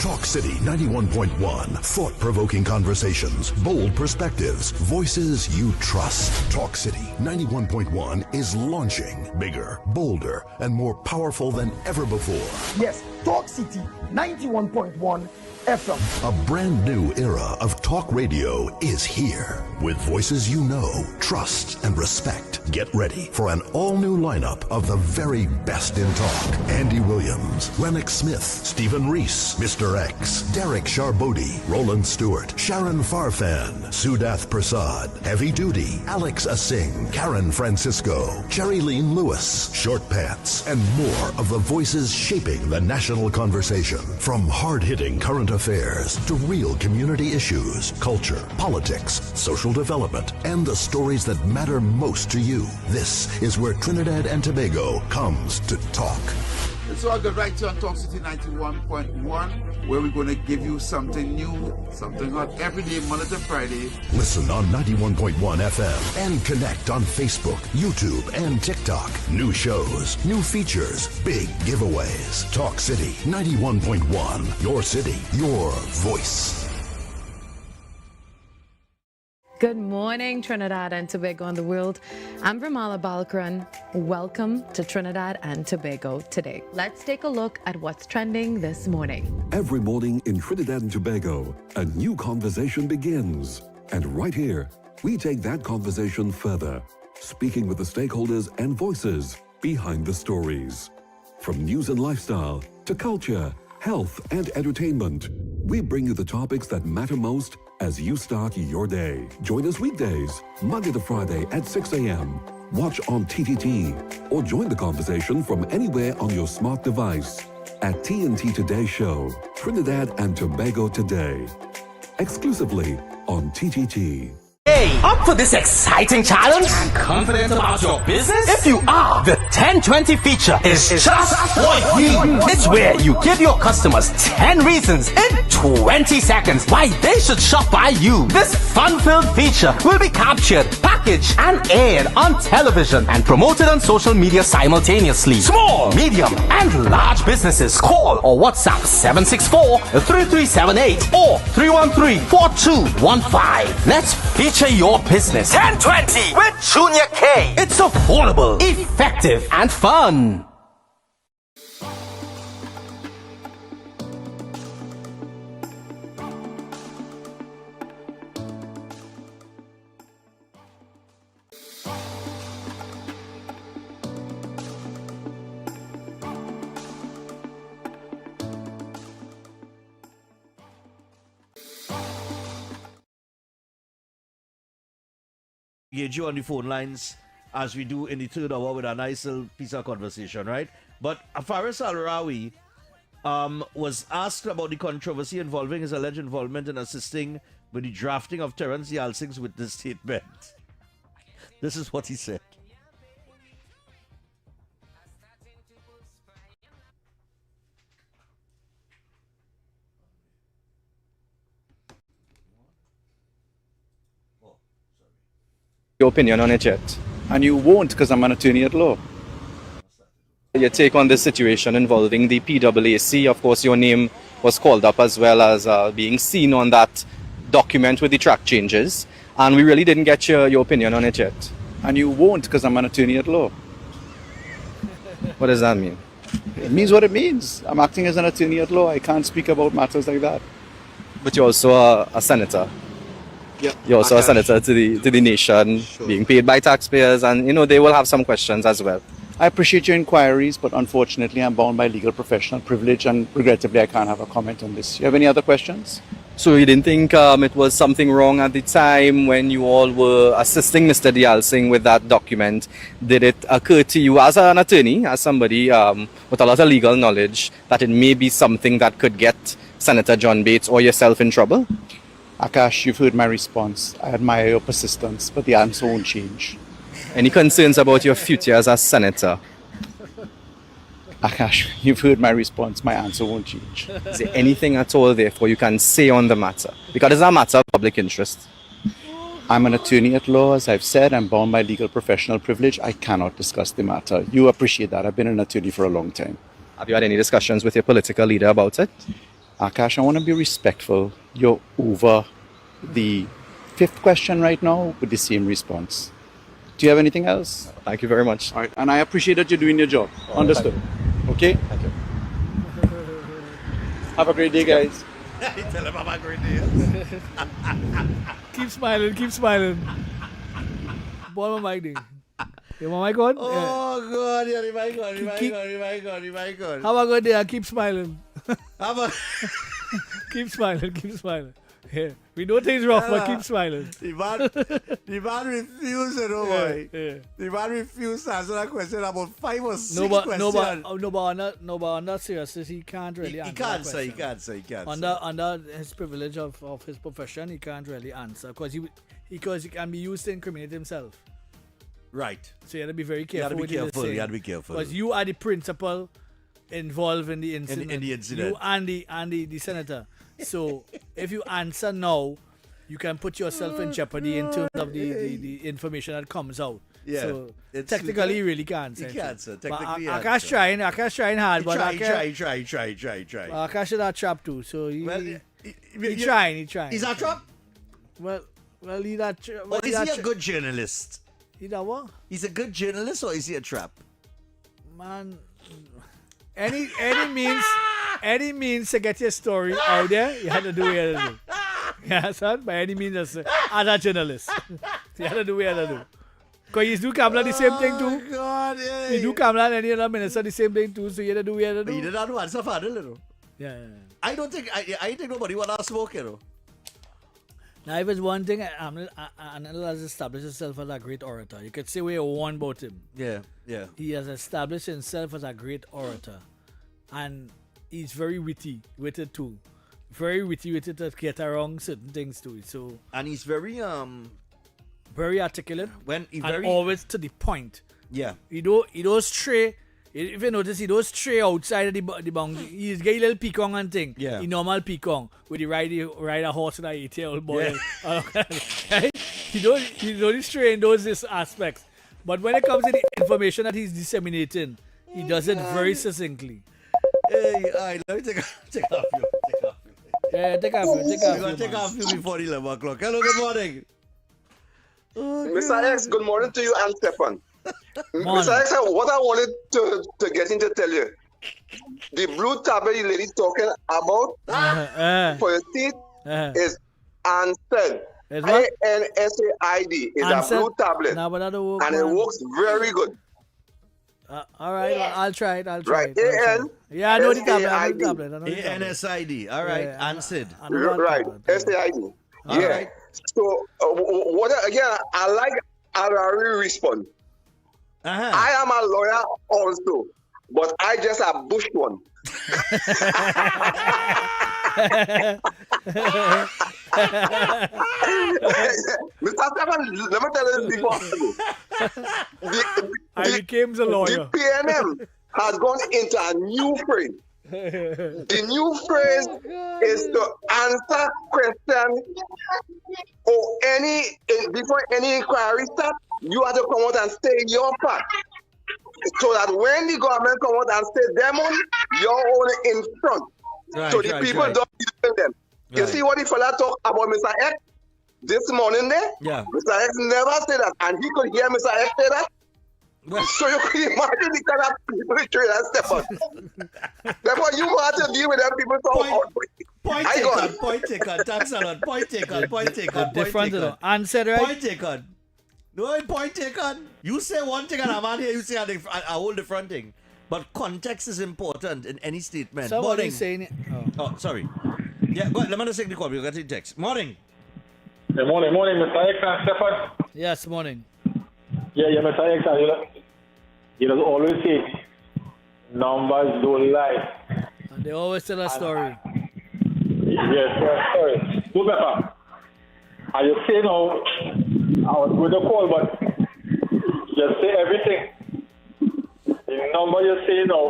Talk City 91.1. Thought-provoking conversations, bold perspectives, voices you trust. Talk City 91.1 is launching bigger, bolder, and more powerful than ever before. Yes, Talk City 91.1 FM. A brand new era of talk radio is here. With voices you know, trust, and respect. Get ready for an all-new lineup of the very best in talk. Andy Williams, Lennox Smith, Stephen Reese, Mr. X, Derek Charbodi, Roland Stewart, Sharon Farfan, Sudath Prasad, Heavy Duty, Alex Asing, Karen Francisco, Cherry Lean Lewis, Short Pants, and more of the voices shaping the national conversation. From hard-hitting current affairs to real community issues, culture, politics, social development, and the stories that matter most to you. This is where Trinidad and Tobago comes to talk. It's all good right here on Talk City 91.1, where we're going to give you something new, something hot every day, Monday to Friday. Listen on 91.1 FM and connect on Facebook, YouTube, and TikTok. New shows, new features, big giveaways. Talk City 91.1. Your city, your voice. Good morning, Trinidad and Tobago and the world. I'm Ramala Balkaran. Welcome to Trinidad and Tobago today. Let's take a look at what's trending this morning. Every morning in Trinidad and Tobago, a new conversation begins. And right here, we take that conversation further, speaking with the stakeholders and voices behind the stories. From news and lifestyle to culture, health and entertainment, we bring you the topics that matter most as you start your day. Join us weekdays, Monday to Friday at 6 a.m. Watch on TTT or join the conversation from anywhere on your smart device at TNT Today Show, Trinidad and Tobago Today. Exclusively on TTT. Hey, up for this exciting challenge? And confident about your business? If you are, the 1020 feature is just for you. It's where you give your customers 10 reasons in 20 seconds why they should shop by you. This fun-filled feature will be captured, packaged, and aired on television and promoted on social media simultaneously. Small, medium, and large businesses call or WhatsApp 764-3378 or 313-4215. Let's feature your business. 1020 with Junior K. It's affordable, effective, and fun. Engage you on the phone lines as we do in the third hour with a nice little piece of conversation, right? But Faris Al-Rawi was asked about the controversy involving his alleged involvement in assisting with the drafting of Terence Yalsing's witness statement. This is what he said. Your opinion on it yet, and you won't because I'm an attorney at law. Your take on this situation involving the PAAC, of course your name was called up as well as being seen on that document with the track changes, and we really didn't get your opinion on it yet. And you won't because I'm an attorney at law. What does that mean? It means what it means. I'm acting as an attorney at law. I can't speak about matters like that. But you're also a senator. Yep. You're also a senator to the nation, sure, being paid by taxpayers, and they will have some questions as well. I appreciate your inquiries, but unfortunately I'm bound by legal professional privilege, and regrettably I can't have a comment on this. You have any other questions? So you didn't think it was something wrong at the time when you all were assisting Mr. Yalsing with that document? Did it occur to you as an attorney, as somebody with a lot of legal knowledge, that it may be something that could get Senator John Bates or yourself in trouble? Akash, you've heard my response. I admire your persistence, but the answer won't change. Any concerns about your future as a senator? Akash, you've heard my response. My answer won't change. Is there anything at all, therefore, you can say on the matter? Because it's a matter of public interest. I'm an attorney at law. As I've said, I'm bound by legal professional privilege. I cannot discuss the matter. You appreciate that. I've been an attorney for a long time. Have you had any discussions with your political leader about it? Akash, I want to be respectful. You're over the 5th question right now with the same response. Do you have anything else? Thank you very much. All right, and I appreciate that you're doing your job. Understood. Okay? Thank you. Have a great day, guys. Tell him have a great day. Keep smiling, keep smiling. Boy, my mic ding. You want my mic on? Oh, God. Yeah, the mic on, the mic on. Have a good day and keep smiling. Keep smiling. Yeah. We know things rough, but keep smiling. The man refused, boy. Yeah. The man refused to answer that question about 5 or 6 questions. No, but on that seriousness, he can't really answer. He can't say. Under his privilege of his profession, he can't really answer because he can be used to incriminate himself. Right. So you have to be very careful. You have to be careful. Because you are the principal involved in the incident. In the incident. You and the senator. So if you answer now, you can put yourself in jeopardy in terms of the information that comes out. Yeah. So technically, you really can't say. He can't, sir. Technically, Akash trying hard. Try. Akash is a trap too. So he trying. He's a trap? Well, he's a trap. Or is he a good journalist? He's a what? He's a good journalist or is he a trap? Man, any means to get your story out there, you have to do what you have to do. Yeah, son, by any means as a journalist. You have to do what you have to do. Because you do Kamala the same thing too. Oh, God, yeah. You do Kamala and any other minister the same thing too, so you have to do what you have to do. But you did not answer for it, Yeah. I don't think nobody want to smoke, Now, if it's one thing, Anil has established himself as a great orator. You could say we are one about him. Yeah. He has established himself as a great orator. And he's very witted too. Very witted to get around certain things too. So, and he's very articulate always to the point. Yeah. He don't stray. If you notice, he don't stray outside of the boundary. He's got a little peacock and thing. Yeah. The normal peacock with the ride a horse and a 8-year-old boy. Yeah. Right? He don't stray in those aspects. But when it comes to the information that he's disseminating, he does it very succinctly. Hey, all right, let me take off you. Yeah, take off you. We're going to take off you before 11 o'clock. Hello, good morning. Mr. X, good morning to you and Stephan. Mr. X, what I wanted to get into tell you, the blue tablet the lady talking about for your teeth is answered. ANSAID is a blue tablet, and it works very good. All right, I'll try it. Right, yeah, I know the tablet. ANSID. All right, answered. Right, SAID. Yeah. Right. So, what again? I like Al-Rawi response. I am a lawyer also, but I just a bush one. Mr. Stephan, let me tell you before I became a lawyer. The PNM has gone into a new phrase. The new phrase is to answer questions or before any inquiry starts, you have to come out and say your part. So that when the government come out and say them on, you're only in front. Right, so the people don't listen them. Right. You see what the fella talk about Mr. X this morning there? Yeah. Mr. X never said that, and he could hear Mr. X say that. So you could imagine the kind of people he treat as Stephan. Therefore, you want to deal with them people so Point taken. Thanks a lot. Point taken. Different answer, right? Point taken. No, point taken. You say one thing and I'm out here, you say a whole different thing. But context is important in any statement. So morning. What are you saying? Oh, sorry. Yeah, go ahead. Let me just take the call. We'll get the text. Morning. Good morning, Mr. X and Stephan. Yes, morning. Yeah, Mr. X, you know, always say numbers don't lie. And they always tell a story. Yes, sorry. Do better. And you say now, I was going to call, but just say everything. The number you say now,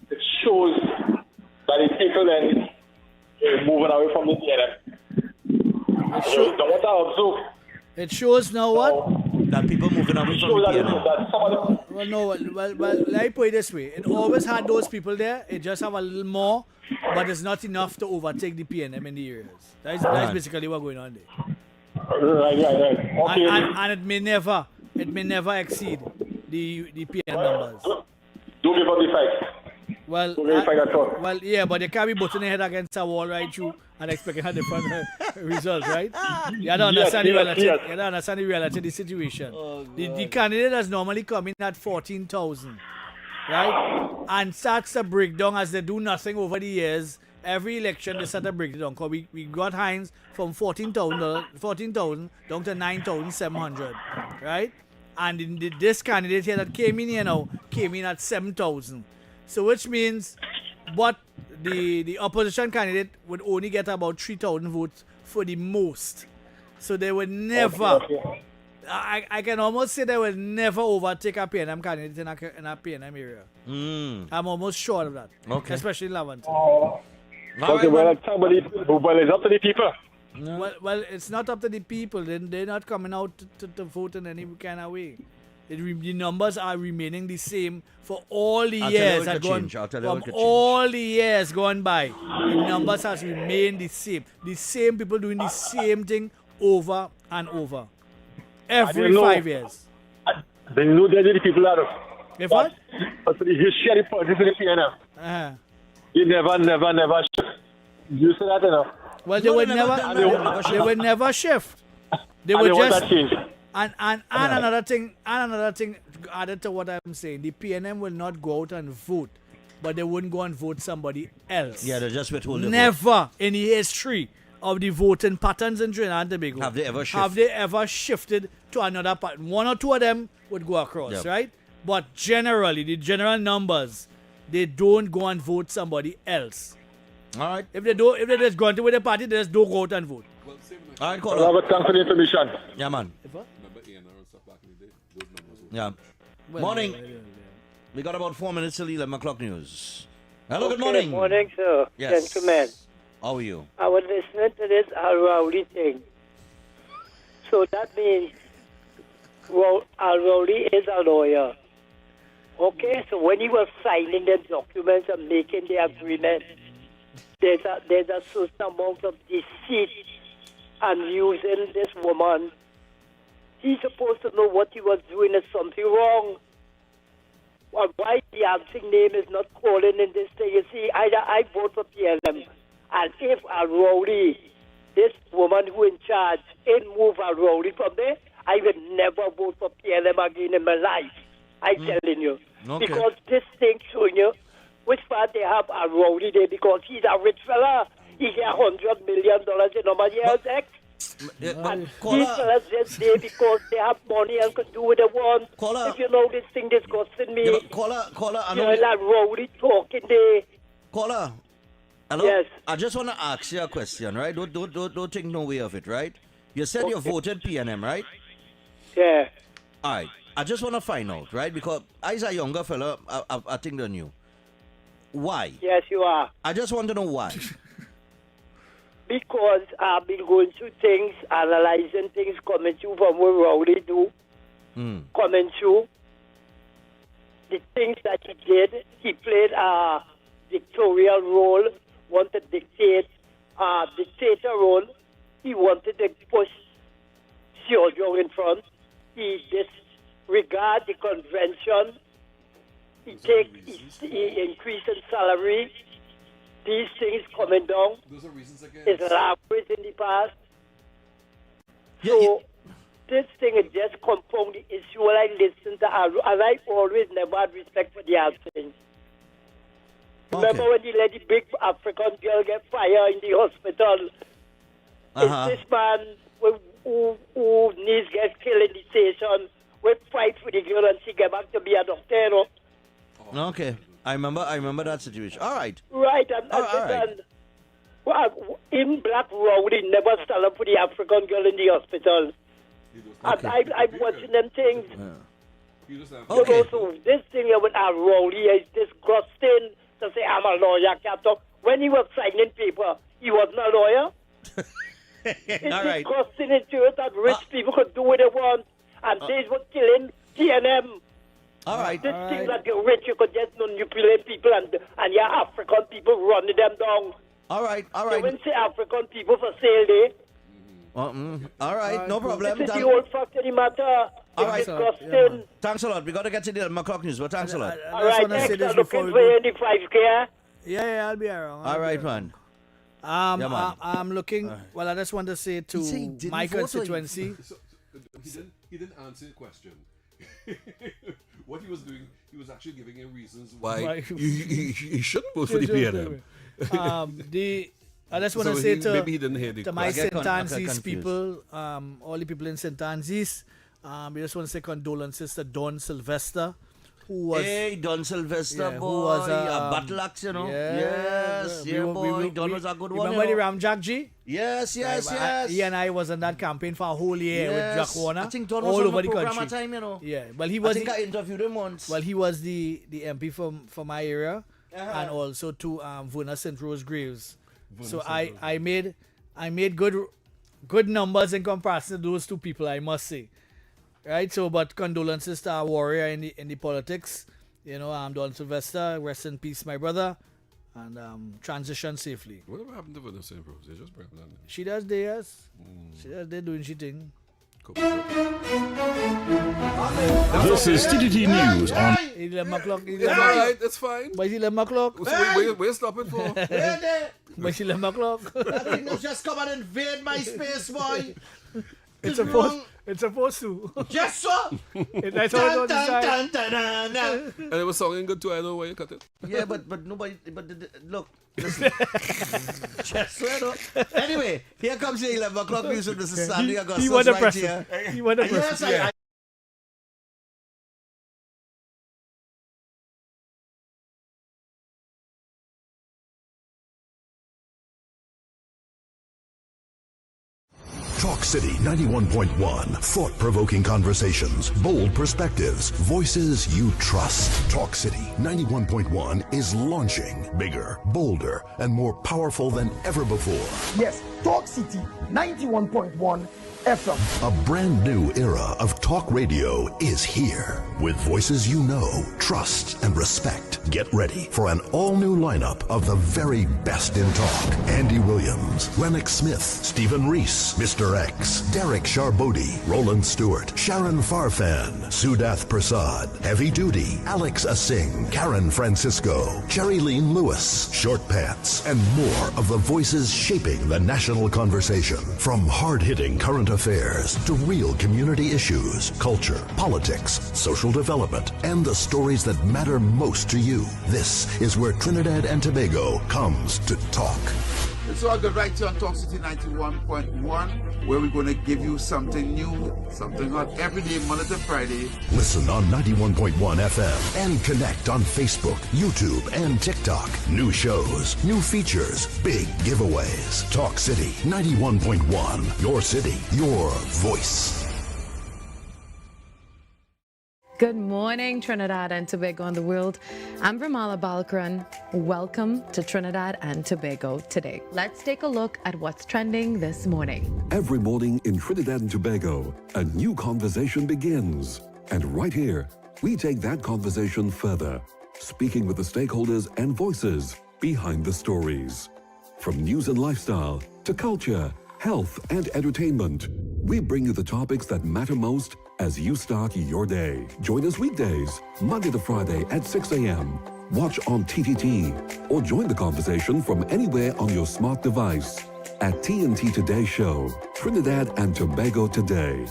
it shows that the people then moving away from the DNM. Don't want to observe. It shows now what? That people moving away from the DNM. Well, no. Well, let me put it this way. It always had those people there. It just have a little more, but it's not enough to overtake the PNM in the areas. That's basically what's going on there. Right. Okay. And it may never exceed the PNM numbers. Don't give up the fight. Well, Don't give up the fight at all. well, yeah, but they can't be butting their head against a wall right through and expecting a different result, right? You don't understand the reality. Yes. You don't understand the reality of the situation. The candidate has normally come in at 14,000, right? And starts to break down as they do nothing over the years. Every election they start to break it down. Cause we got Heinz from 14,000 down to 9,700, right? And this candidate here that came in here now came in at 7,000. So which means, but the opposition candidate would only get about 3,000 votes for the most. So they would never, I can almost say they will never overtake a PNM candidate in a PNM area. I'm almost sure of that. Okay. Especially in Laventille. Okay, well, it's up to the people. No. Well, it's not up to the people. They're not coming out to vote in any kind of way. The numbers are remaining the same for all the years that gone. From all the years gone by, the numbers has remained the same. The same people doing the same thing over and over. Every 5 years. They know that the people are. If what? But the history of politics in the PNM. You never shift. You say that enough. Well, they would never shift. They would just change. And another thing added to what I'm saying, the PNM will not go out and vote, but they wouldn't go and vote somebody else. Yeah, they just withhold the vote. Never in the history of the voting patterns in Trinidad and Tobago have they ever shifted to another pattern. One or two of them would go across, right? But generally, the general numbers, they don't go and vote somebody else. All right. If they just go into with the party, they just don't go out and vote. All right, call up. Thanks for the information. Yeah, man. Yeah. Morning. We got about 4 minutes till 11 o'clock news. Hello, good morning. Good morning, sir. Yes. Gentlemen. How are you? I was listening to this Al-Rawi thing. So that means Al-Rawi is a lawyer. Okay, so when he was signing the documents and making the agreement, there's a certain amount of deceit and using this woman. He's supposed to know what he was doing is something wrong. Well, why the answering name is not calling in this thing? You see, either I vote for PLM, and if Al-Rawi, this woman who in charge, ain't move Al-Rawi from there, I will never vote for PLM again in my life. I'm telling you. Okay. Because this thing showing you which part they have Al-Rawi there, because he's a rich fella. He get $100 million in nobody else, and these fellas just there because they have money and can do what they want. If you know this thing disgusting me, Caller, I you know. know, like Rowley talking there. Caller, hello? Yes. I just want to ask you a question, right? Don't take no way of it, right? You said you voted PNM, right? Yeah. All right. I just want to find out, right? Because as a younger fella, I think they're new. Why? Yes, you are. I just want to know why. Because I've been going through things, analyzing things, coming through from what Rowley do, coming through the things that he did. He played a dictatorial role, wanted to dictate a dictator role. He wanted to push Sergio in front. He disregard the convention. He increase in salary. These things coming down. Those are reasons again. His language in the past. So this thing is just compound the issue. When I listen to Al, and I always never had respect for the things. Remember when he let the big African girl get fired in the hospital? It's this man who needs get killed in the station. We fight for the girl and she get back to be a doctor. You know? Okay. I remember that situation. All right. Right, in Black Rowdy never stand up for the African girl in the hospital. And I'm watching them things. Okay. So this thing here with our Rowdy is disgusting to say I'm a lawyer, can't talk. When he was signing paper, he wasn't a lawyer. It's disgusting into it that rich people could do what they want. And these were killing TNM. All right. This thing that you're rich, you could just manipulate people and your African people running them down. All right. You wouldn't say African people for sale day. All right, no problem. This is the old fact of the matter. All right. Disgusting. Thanks a lot. We got to get to the 11 o'clock news, but thanks a lot. All right, next I'm looking for you in the 5K. Yeah, I'll be around. All right, man. I'm looking. Well, I just want to say to my constituency. He didn't answer the question. What he was doing, he was actually giving him reasons why he shouldn't vote for the PNM. I just want to say maybe he didn't hear the to my question. St. Anne's people, all the people in St. Anne's, we just want to say condolences to Don Sylvester, who was Don Sylvester, boy, who was a battle axe, you know. Yes, boy. Don was a good one. Remember the Ramjack G? Yes. He and I was on that campaign for a whole year with Jack Warner. I think Don all was over on the the program country. at time, you know. Yeah, well, he was. I think I interviewed him once. Well, he was the MP for my area, and also to Vuna St. Rose Graves. So I made good numbers in comparison to those two people, I must say. Right, so but condolences to our warrior in the politics. You know, Don Sylvester, rest in peace, my brother, and transition safely. Whatever happened to Vanessa St. Rose? They just brought them. She does theirs. She does their doing she thing. This is TTT News on 11 o'clock. Alright, that's fine. By 11 o'clock. So we're stopping for. By 11 o'clock. That thing just come and invade my space, boy. It's supposed to. Yes, sir. That's how it was designed. And it was sounding good too. I know why you cut it. Yeah, but nobody. But look. Listen. Just swear up. Anyway, here comes the 11 o'clock news with Mr. Sandy Augustus right here. He won the Yes, person. Talk City 91.1. Thought-provoking conversations, bold perspectives, voices you trust. Talk City 91.1 is launching bigger, bolder, and more powerful than ever before. Yes, Talk City 91.1 FM. A brand new era of talk radio is here. With voices you know, trust, and respect. Get ready for an all-new lineup of the very best in talk. Andy Williams, Lennox Smith, Stephen Reese, Mr. X, Derek Charbodi, Roland Stewart, Sharon Farfan, Sudath Prasad, Heavy Duty, Alex Asing, Karen Francisco, Cherry Lean Lewis, Short Pants, and more of the voices shaping the national conversation. From hard-hitting current affairs to real community issues, culture, politics, social development, and the stories that matter most to you. This is where Trinidad and Tobago comes to talk. It's all good right here on Talk City 91.1, where we're going to give you something new, something hot every day, Monday to Friday. Listen on 91.1 FM and connect on Facebook, YouTube, and TikTok. New shows, new features, big giveaways. Talk City 91.1. Your city, your voice. Good morning, Trinidad and Tobago and the world. I'm Ramala Balkaran. Welcome to Trinidad and Tobago today. Let's take a look at what's trending this morning. Every morning in Trinidad and Tobago, a new conversation begins. And right here, we take that conversation further, speaking with the stakeholders and voices behind the stories. From news and lifestyle to culture, health, and entertainment, we bring you the topics that matter most as you start your day. Join us weekdays, Monday to Friday at 6 a.m. Watch on TTT or join the conversation from anywhere on your smart device at TNT Today Show, Trinidad and Tobago Today.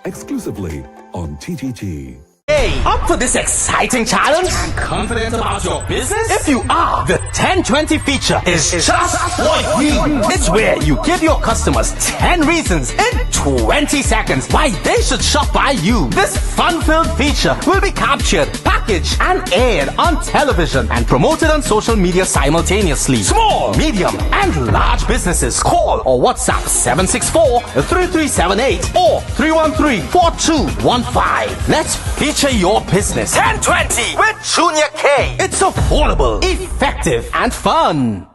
Exclusively on TTT. Hey, up for this exciting challenge? And confident about your business? If you are, the 1020 feature is just what you need. It's where you give your customers 10 reasons in 20 seconds why they should shop by you. This fun-filled feature will be captured, packaged, and aired on television and promoted on social media simultaneously. Small, medium, and large businesses call or WhatsApp 764-3378 or 313-4215. Let's feature your business. 1020 with Junior K. It's affordable, effective, and fun.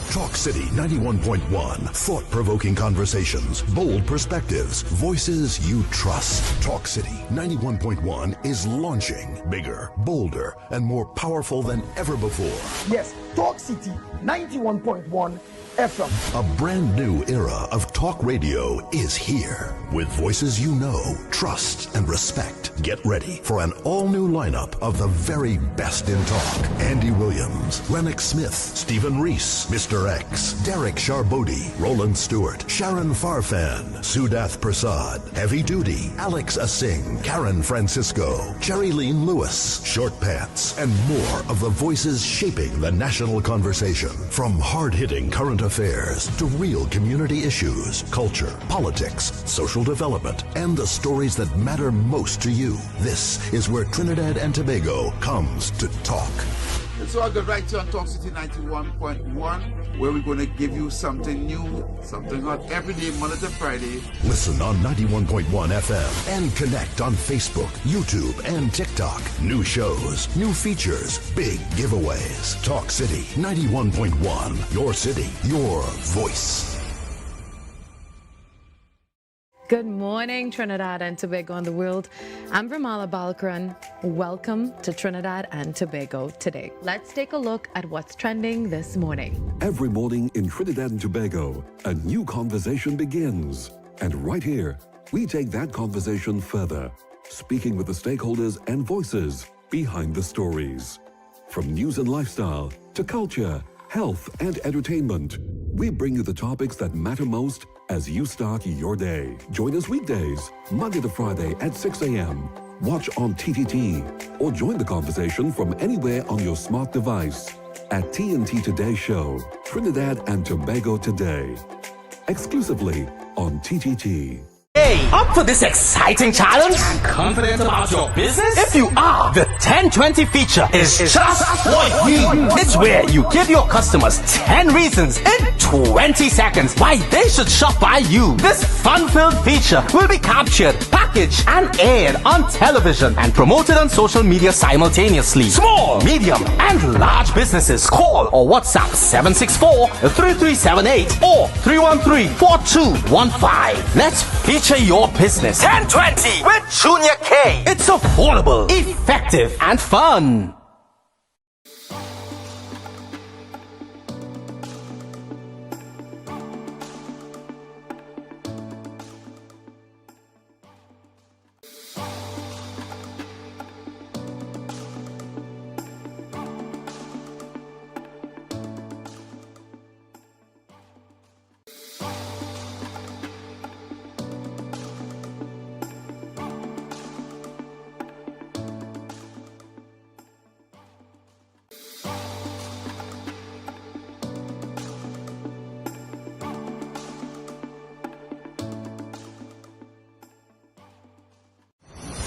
Talk City 91.1. Thought-provoking conversations, bold perspectives, voices you trust. Talk City 91.1 is launching bigger, bolder, and more powerful than ever before. Yes, Talk City 91.1 FM. A brand new era of talk radio is here. With voices you know, trust, and respect. Get ready for an all-new lineup of the very best in talk. Andy Williams, Lennox Smith, Stephen Reese, Mr. X, Derek Charbodi, Roland Stewart, Sharon Farfan, Sudath Prasad, Heavy Duty, Alex Asing, Karen Francisco, Cherry-Leen Lewis, Short Pants, and more of the voices shaping the national conversation. From hard-hitting current affairs to real community issues, culture, politics, social development, and the stories that matter most to you. This is where Trinidad and Tobago comes to talk. It's all good right here on Talk City 91.1, where we're going to give you something new, something hot every day, Monday to Friday. Listen on 91.1 FM and connect on Facebook, YouTube, and TikTok. New shows, new features, big giveaways. Talk City 91.1. Your city, your voice. Good morning, Trinidad and Tobago and the world. I'm Ramala Balkaran. Welcome to Trinidad and Tobago today. Let's take a look at what's trending this morning. Every morning in Trinidad and Tobago, a new conversation begins. And right here, we take that conversation further, speaking with the stakeholders and voices behind the stories. From news and lifestyle to culture, health, and entertainment, we bring you the topics that matter most as you start your day. Join us weekdays, Monday to Friday at 6 a.m. Watch on TTT or join the conversation from anywhere on your smart device at TNT Today Show, Trinidad and Tobago Today. Exclusively on TTT. Hey, up for this exciting challenge? And confident about your business? If you are, the 1020 feature is just for you. It's where you give your customers 10 reasons in 20 seconds why they should shop by you. This fun-filled feature will be captured, packaged, and aired on television and promoted on social media simultaneously. Small, medium, and large businesses call or WhatsApp 764-3378 or 313-4215. Let's feature your business. 1020 with Junior K. It's affordable, effective, and fun.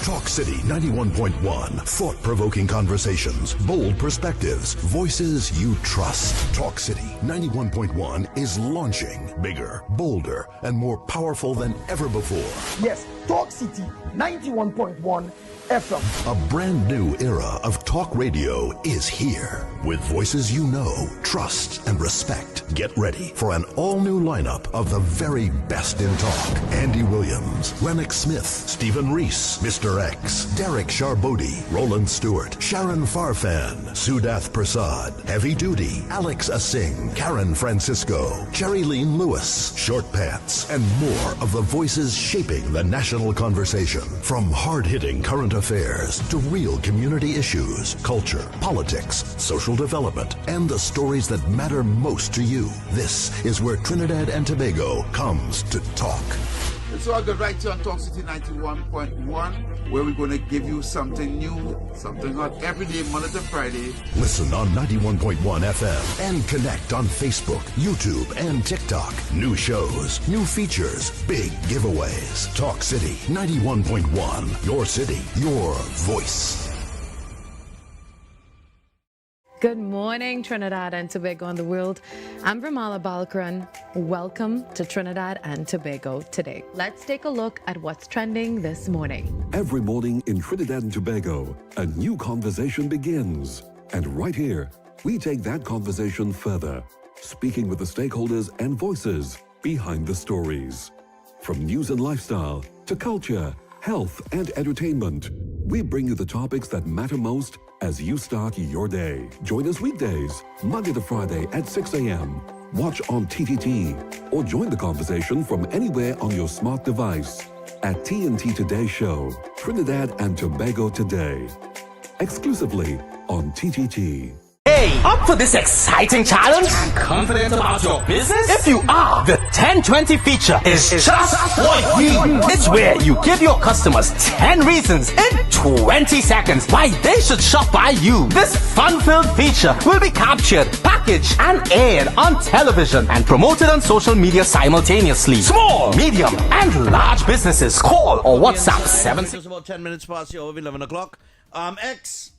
Talk City 91.1. Thought-provoking conversations, bold perspectives, voices you trust. Talk City 91.1 is launching bigger, bolder, and more powerful than ever before. Yes, Talk City 91.1 FM. A brand new era of talk radio is here. With voices you know, trust, and respect. Get ready for an all-new lineup of the very best in talk. Andy Williams, Lennox Smith, Stephen Reese, Mr. X, Derek Charbodi, Roland Stewart, Sharon Farfan, Sudath Prasad, Heavy Duty, Alex Asing, Karen Francisco, Cherry-Leen Lewis, Short Pants, and more of the voices shaping the national conversation. From hard-hitting current affairs to real community issues, culture, politics, social development, and the stories that matter most to you. This is where Trinidad and Tobago comes to talk. It's all good right here on Talk City 91.1, where we're going to give you something new, something hot every day, Monday to Friday. Listen on 91.1 FM and connect on Facebook, YouTube, and TikTok. New shows, new features, big giveaways. Talk City 91.1. Your city, your voice. Good morning, Trinidad and Tobago and the world. I'm Ramala Balkaran. Welcome to Trinidad and Tobago today. Let's take a look at what's trending this morning. Every morning in Trinidad and Tobago, a new conversation begins. And right here, we take that conversation further, speaking with the stakeholders and voices behind the stories. From news and lifestyle to culture, health and entertainment, we bring you the topics that matter most as you start your day. Join us weekdays, Monday to Friday at 6 a.m. Watch on TTT or join the conversation from anywhere on your smart device at TNT Today Show, Trinidad and Tobago Today. Exclusively on TTT. Hey, up for this exciting challenge? And confident about your business? If you are, the 1020 feature is just what you need. It's where you give your customers 10 reasons in 20 seconds why they should shop by you. This fun-filled feature will be captured, packaged, and aired on television and promoted on social media simultaneously. Small, medium, and large businesses call or WhatsApp 7. It's about 10 minutes past the hour of 11 o'clock. X.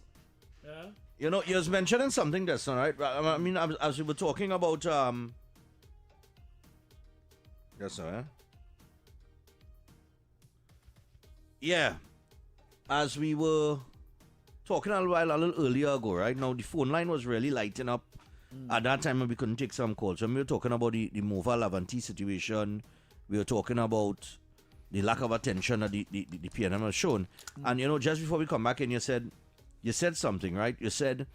Yeah. You know, you was mentioning something that's all right. I mean, as we were talking about, yes, sir. Yeah, as we were talking a little earlier ago, right? Now the phone line was really lighting up. At that time, we couldn't take some calls. When we were talking about the Mova Lavanti situation, we were talking about the lack of attention that the PNM has shown. And you know, just before we come back in, you said something, right? You said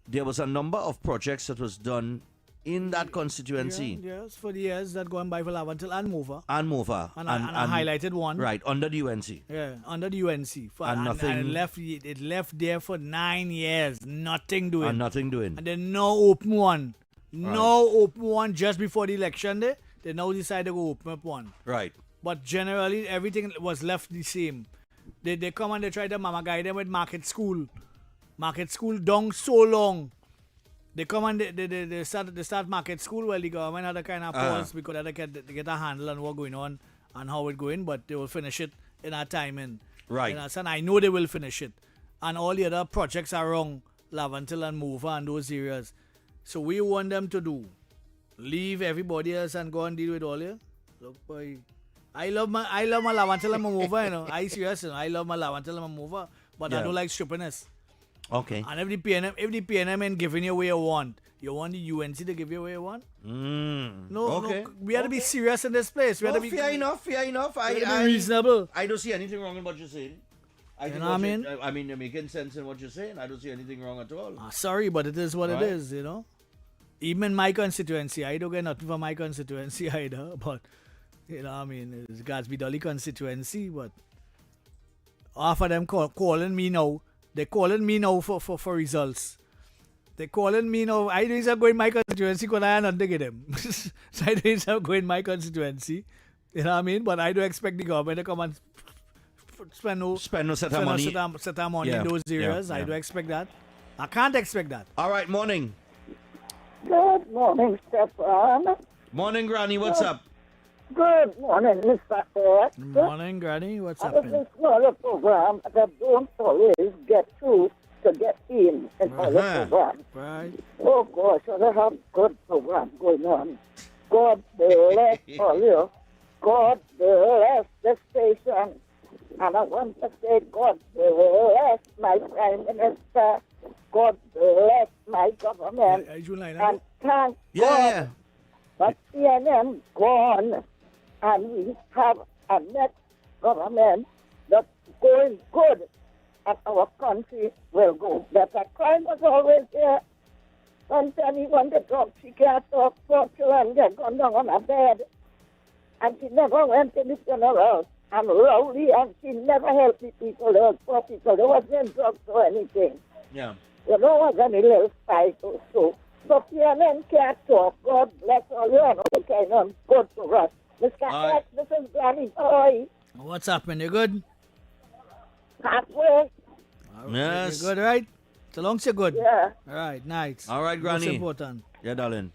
there was a number of projects that was done in that constituency. Yes, for the years that gone by for Lavantil and Mova. And Mova. And I highlighted one. Right, under the UNC. Yeah, under the UNC. And nothing. And it left there for 9 years. Nothing doing. And nothing doing. And then no open one. No open one just before the election day. They now decided to go open up one. Right. But generally, everything was left the same. They come and they try to mama guide them with market school. Market school down so long. They come and they start market school. Well, the government had a kind of pause because they get a handle on what's going on and how it's going, but they will finish it in a time. Right. And I know they will finish it. And all the other projects are wrong. Lavantil and Mova and those areas. So we want them to do. Leave everybody else and go and deal with all here. Look, boy. I love my Lavantil and my Mova, you know. I serious, you know. I love my Lavantil and my Mova, but I don't like stupidness. Okay. And if the PNM ain't giving you what you want the UNC to give you what you want? No, we have to be serious in this place. We have to be fair enough. I be reasonable. I don't see anything wrong in what you're saying. You know what I mean? I mean, you're making sense in what you're saying. I don't see anything wrong at all. Sorry, but it is what it is, you know. Even in my constituency, I don't get nothing for my constituency either, but you know what I mean? It's God's be Dolly constituency, but half of them calling me now. They're calling me now for results. They're calling me now. I don't have go in my constituency because I have nothing to give them. So I don't have go in my constituency. You know what I mean? But I don't expect the government to come and spend no set of money in those areas. I don't expect that. I can't expect that. All right, morning. Good morning, Stephan. Morning, Granny. What's up? Good morning, Mr. X. Good morning, Granny. What's up? happening? This smaller program that don't always get through to get in all the programs. Right. Oh, gosh, so they have good program going on. God bless all you. God bless the station. And I want to say, God bless my Prime Minister. God bless my government. And thank God. But CNN gone. And we have a next government that's going good, and our country will go better. Crime was always there. When anyone to talk, she can't talk and get gone down on her bed. And she never went to the funeral. And Rowley, and she never helped the people, those poor people. There wasn't drugs or anything. Yeah. There was any little fight or so. So CNN can't talk. God bless all you and all kind of good for us. Mr. X, this is Granny Boy. What's happening? You good? Halfway. Yes. You good, right? So long as you're good. Yeah. All right, nice. All right, Granny. Most important. Yeah, darling.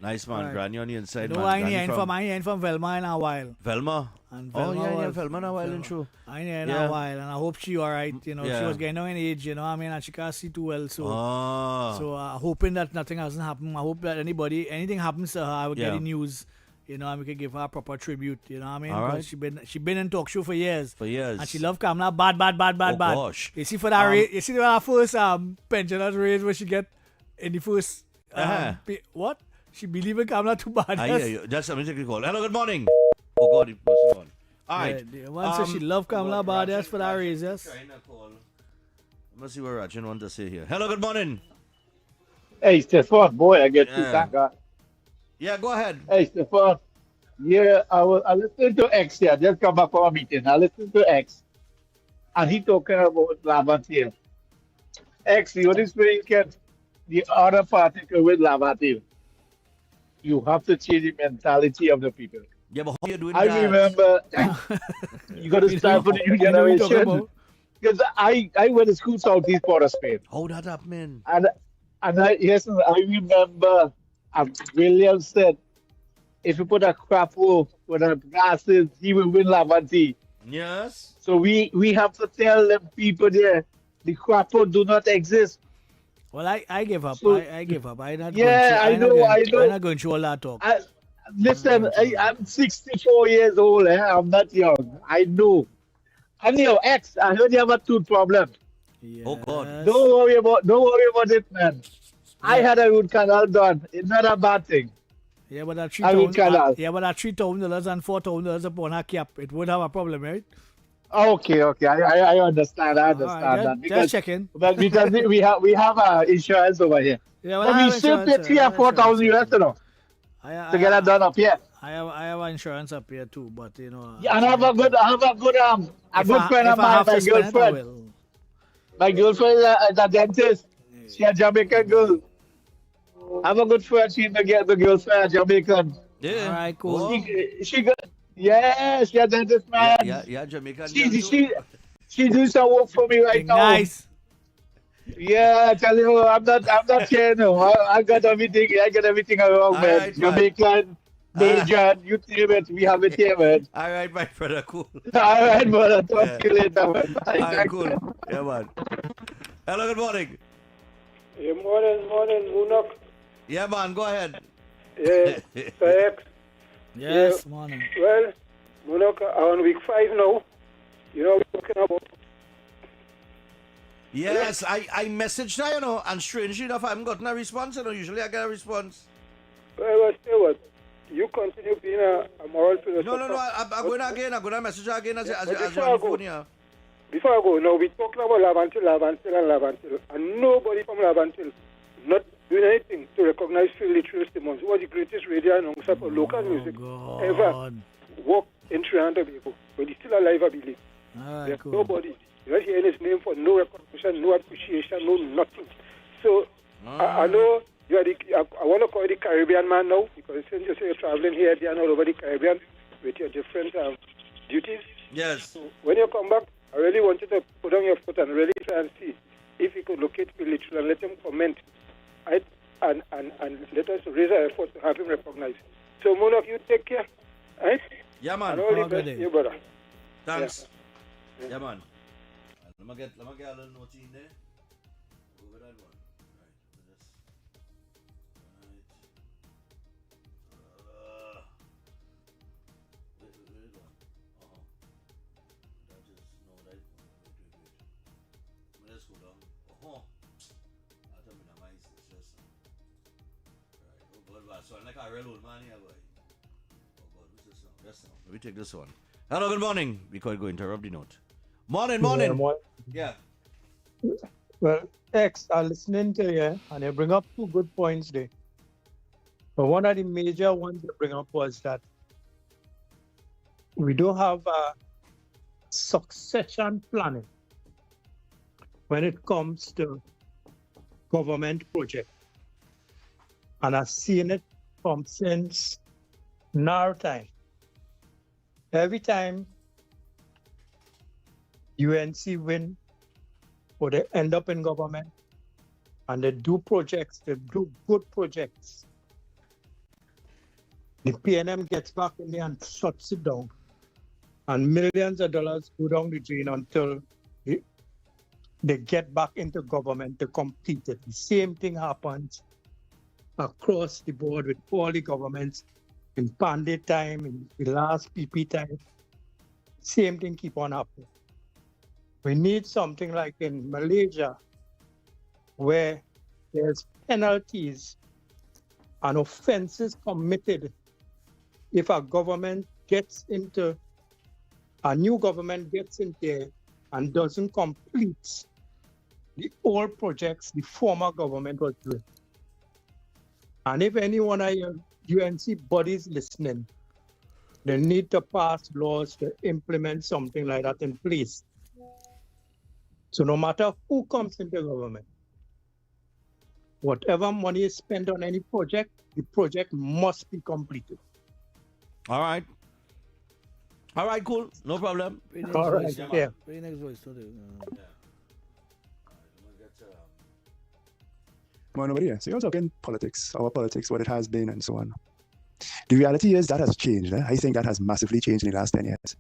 Nice man, Right. Granny on the inside. No, man. I Granny ain't from Velma in a while. Velma? And Oh, Velma yeah, was- Velma in a while, Velma. true. I ain't in Yeah. a while, and I hope she all right. You know, she Yeah. was getting on in age, you know what I mean, and she can't see too well. So, Ah. so hoping that nothing hasn't happened. I hope that anything happens to her, I will get Yeah. the news. You know, and we can give her a proper tribute. You know what I mean? All Because right. she been in talk show for years. For years. And she love Kamala bad. Oh, gosh. You see for that rate, you see that first pensioners raise where she get in the first what? She believe in Kamala too bad. I hear you. That's a music call. Hello, good morning. Oh God, it was on. All right. The one says she love Kamala Badias for that reason. Yes. Let's see what Rajan want to say here. Hello, good morning. Hey, Stephan, boy, I get you. Thank God. Yeah, go ahead. Hey, Stephan. Yeah, I listened to X here. Just come back from a meeting. I listened to X, and he talking about Lavatil. X, the only way you can the other particle with Lavatil. You have to change the mentality of the people. Yeah, but how you doing I that? remember you got to start for the new generation. Because I went to school southeast part of Spain. Hold that up, man. And I remember William said, if you put a crapo with a glasses, he will win Lavanti. Yes. So we have to tell them people there, the crapo do not exist. Well, I give up. So, I give up. I not. I know. I'm not going through all that talk. Listen, I'm 64 years old. I'm not young. I know. And your ex, I heard you have a tooth problem. Yes. Oh God. Don't worry about it, man. I had a root canal done. It's not a bad thing. Yeah, but that $3,000 and $4,000 upon her cap, it would have a problem, right? Okay. I understand. That. Just checking. But because we have insurance over here. Yeah, but we still pay $3,000 or $4,000 to get that done up here. I have insurance up here too, but you know. Yeah, and I have a good friend of mine, my girlfriend. My girlfriend is a dentist. She's a Jamaican girl. I have a good friend. She's the girlfriend, Jamaican. Yeah. All right, cool. She good. Yeah, she's a dentist, man. Yeah, Jamaican. She do some work for me right now. Nice. Yeah, I tell you, I'm not saying no. I got everything around, man. Right, Jamaican, Belgian, you name it, we have it here, man. All right, my brother, cool. All right, brother, talk to you later, man. All right, cool. Yeah, man. Hello, good morning. Yeah, morning, Munok. Yeah, man, go ahead. Yeah, Sir X. Yes, morning. Well, Munok, on week 5 now. You know what we're talking about. Yes, I messaged her, and strangely enough, I haven't gotten a response. Usually I get a response. Well, say what? You continue being a moral philosopher. No, I'm going again. I'm going to message her again as you're I on the go, phone here. Before I go, now we're talking about Lavantil, and nobody from Lavantil not doing anything to recognize Phil Littrell's Simmons, who was the greatest radio announcer for local music ever walked in Trinidad and Tobago. But he's still alive, I believe. There's nobody. You're not hearing his name for no recognition, no appreciation, no nothing. So I know you are I want to call you the Caribbean man now, because since you say you're traveling here, there, and all over the Caribbean with your different duties. Yes. So when you come back, I really want you to put on your foot and really try and see if you could locate Phil Littrell and let him comment, right? And let us raise our efforts to have him recognized. So, Monok, you take care, right? Yeah, man. And all the best to you, brother. Thanks. Yeah, man. Let me get a little note in there. Over that one. Where is one? That is, no, that, wait. Let's go down. I thought we might just, right. Oh, God, so I'm like a real old man here, boy. Oh, God, what's this one? This one. Let me take this one. Hello, good morning. We could go interrupt the note. Morning. Yeah. Well, X, I'm listening to you, and you bring up 2 good points there. But one of the major ones you bring up was that we don't have a succession planning when it comes to government projects. And I've seen it from since NAR time. Every time UNC win or they end up in government and they do projects, they do good projects, the PNM gets back in there and shuts it down. And millions of dollars go down the drain until they get back into government to complete it. The same thing happens across the board with all the governments in Pandey time, in the last PP time. Same thing keep on happening. We need something like in Malaysia, where there's penalties and offenses committed if a new government gets in there and doesn't complete the old projects the former government was doing. And if any one of your UNC bodies listening, they need to pass laws to implement something like that in place. So no matter who comes into government, whatever money is spent on any project, the project must be completed. All right. All right, cool. No problem. All right, yeah. Very next voice. Nobody here. So you're talking politics, our politics, what it has been, and so on. The reality is that has changed. I think that has massively changed in the last 10 years.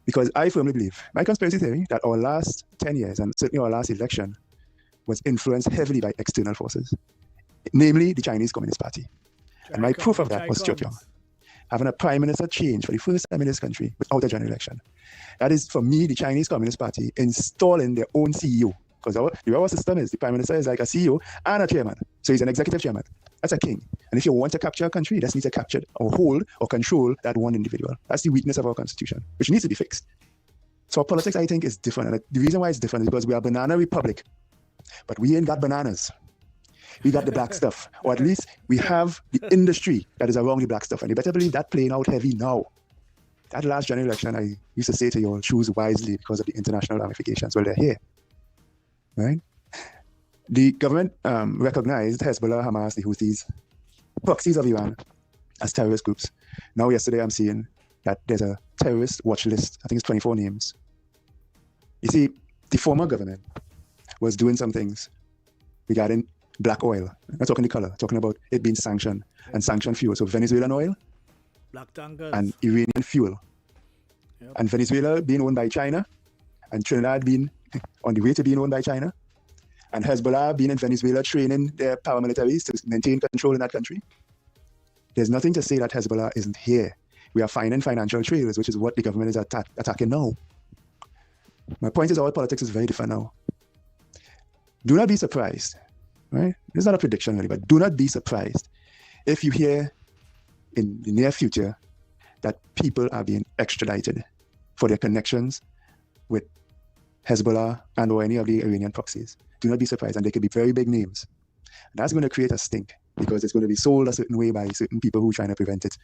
Because I firmly believe, my conspiracy theory, that our last 10 years, and certainly our last election, was influenced heavily by external forces, namely the Chinese Communist Party. And my proof of that was Chok Yong. Having a prime minister change for the first time in this country without a general election. That is, for me, the Chinese Communist Party installing their own CEO. Because our system is the prime minister is like a CEO and a chairman. So he's an executive chairman. That's a king. And if you want to capture a country, you just need to capture or hold or control that one individual. That's the weakness of our constitution, which needs to be fixed. So our politics, I think, is different. And the reason why it's different is because we are a banana republic. But we ain't got bananas. We got the black stuff. Or at least we have the industry that is around the black stuff. And you better believe that playing out heavy now. That last general election, I used to say to you all, choose wisely because of the international ramifications. Well, they're here. Right? The government recognized Hezbollah, Hamas, the Houthis, proxies of Iran as terrorist groups. Now, yesterday, I'm seeing that there's a terrorist watch list. I think it's 24 names. You see, the former government was doing some things regarding black oil. I'm not talking the color, talking about it being sanctioned and sanctioned fuel. So Venezuelan oil black tankers and Iranian fuel. Yep. And Venezuela being owned by China and Trinidad being on the way to being owned by China, and Hezbollah being in Venezuela training their paramilitaries to maintain control in that country. There's nothing to say that Hezbollah isn't here. We are finding financial trails, which is what the government is attacking now. My point is our politics is very different now. Do not be surprised, right? It's not a prediction really, but do not be surprised if you hear in the near future that people are being extradited for their connections with Hezbollah and or any of the Iranian proxies. Do not be surprised, and they could be very big names. And that's going to create a stink because it's going to be sold a certain way by certain people who are trying to prevent it.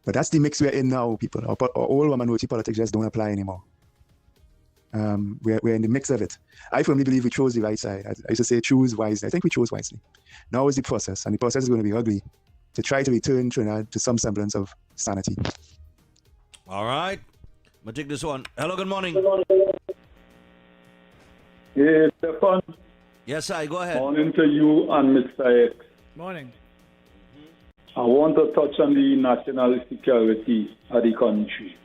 But that's the mix we're in now, people. Our old minority politics just don't apply anymore. We're in the mix of it. I firmly believe we chose the right side. I used to say choose wisely. I think we chose wisely. Now is the process, and the process is going to be ugly to try to return Trinidad to some semblance of sanity. All right. I'm going to take this one. Hello, good morning. Hey, Stephan. Yes, I go ahead. Morning to you and Mr. X. Morning. I want to touch on the national security of the country.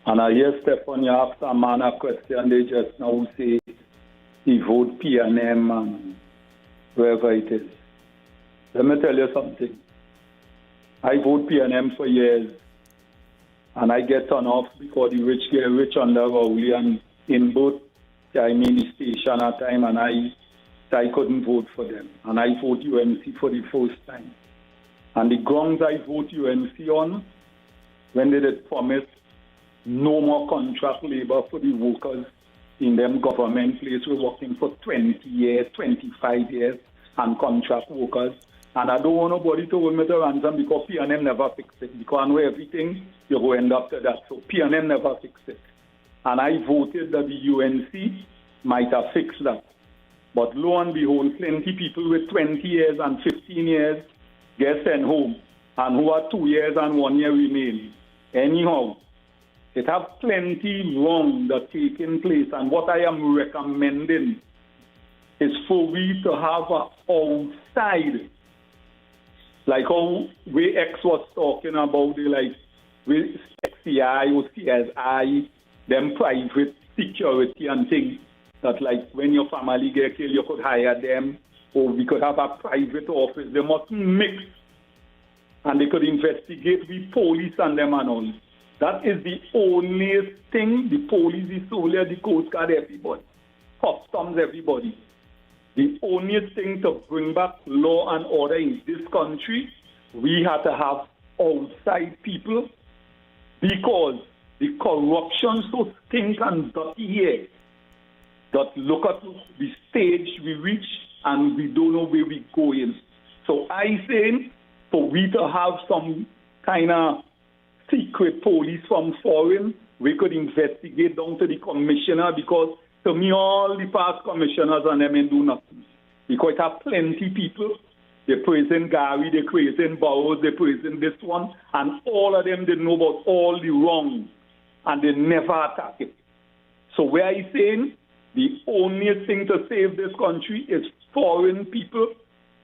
And I hear Stephan, you ask a man a question, they just now say he vote P&M and wherever it is. Let me tell you something. I vote P&M for years, and I get turned off because the rich get rich under Al-Rawi, and in both time in the station at time, and I couldn't vote for them. And I vote UNC for the first time. And the grounds I vote UNC on, when they did promise no more contract labor for the workers in them government place, we're working for 20 years, 25 years, and contract workers. And I don't want nobody to hold me to ransom because P&M never fix it. Because I know everything, you go end up to that. So P&M never fix it. And I voted that the UNC might have fixed that. But lo and behold, plenty people with 20 years and 15 years get sent home, and who are 2 years and 1 year remain. Anyhow, it has plenty wrong that taking place, and what I am recommending is for we to have a outside, like how X was talking about, like with XCI or CSI, them private security and things, that like when your family get killed, you could hire them, or we could have a private office. They must mix, and they could investigate with police and them and all. That is the only thing. The police is solely the Coast Guard, everybody. Customs, everybody. the only thing to bring back law and order in this country, we have to have outside people, because the corruption so stink and dirty here that look at the stage we reach and we don't know where we going. So I saying for we to have some kind of secret police from foreign, we could investigate down to the commissioner, because to me all the past commissioners and them ain't do nothing. Because it have plenty people. They praising Gary, they praising Burrows, they praising this one, and all of them they know about all the wrong, and they never attack it. So where I saying the only thing to save this country is foreign people,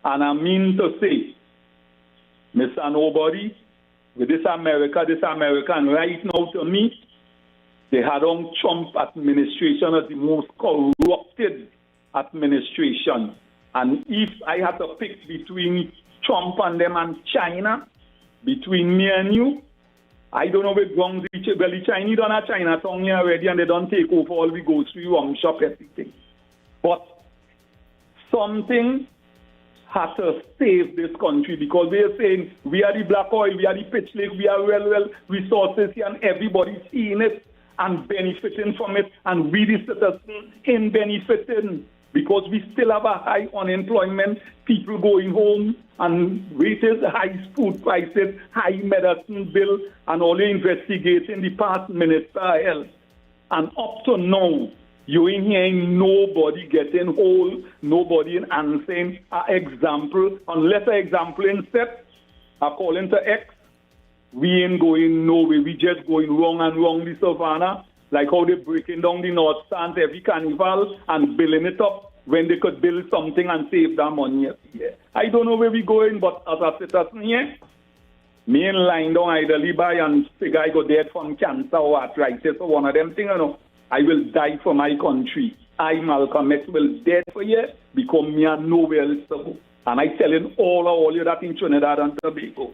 and I mean to say, Mr. Nobody, with this America, and right now to me, they had on Trump administration as the most corrupted administration. And if I had to pick between Trump and them and China, between me and you, I don't know where wrong the Chinese don't have Chinatown here already, and they don't take over all we go through rum shop, everything. But something has to save this country, because they're saying we are the black oil, we are the pitch lake, we are well resources here, and everybody's seeing it and benefiting from it, and we the citizens ain't benefiting, because we still have a high unemployment, people going home, and wages, high food prices, high medicine bill, and all the investigating the past Minister of Health. And up to now, you ain't hearing nobody getting whole, nobody answering an example, unless an example in set, according to X, we ain't going nowhere. We just going wrong and wrong, the Savannah, like how they breaking down the North Stands every carnival and building it up when they could build something and save that money. Yeah. I don't know where we going, but as a citizen here, me in line down idly by and figure I go dead from cancer or arthritis or one of them things, you know, I will die for my country. I, Malcolm X, will dead for you because me are nowhere else to go. And I telling all you that in Trinidad and Tobago.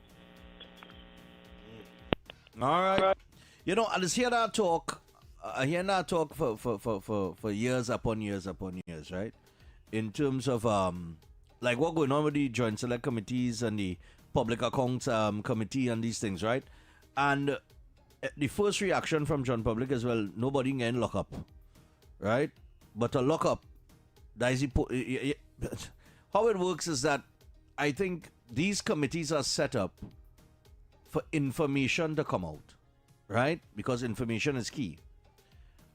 All right. You know, I just hear that talk. I hear that talk for years upon years, right? In terms of like what going on with the Joint Select Committees and the Public Accounts Committee and these things, right? And the first reaction from John Public as well, nobody can lock up, right? But a lock up, that is how it works is that I think these committees are set up for information to come out, right? Because information is key.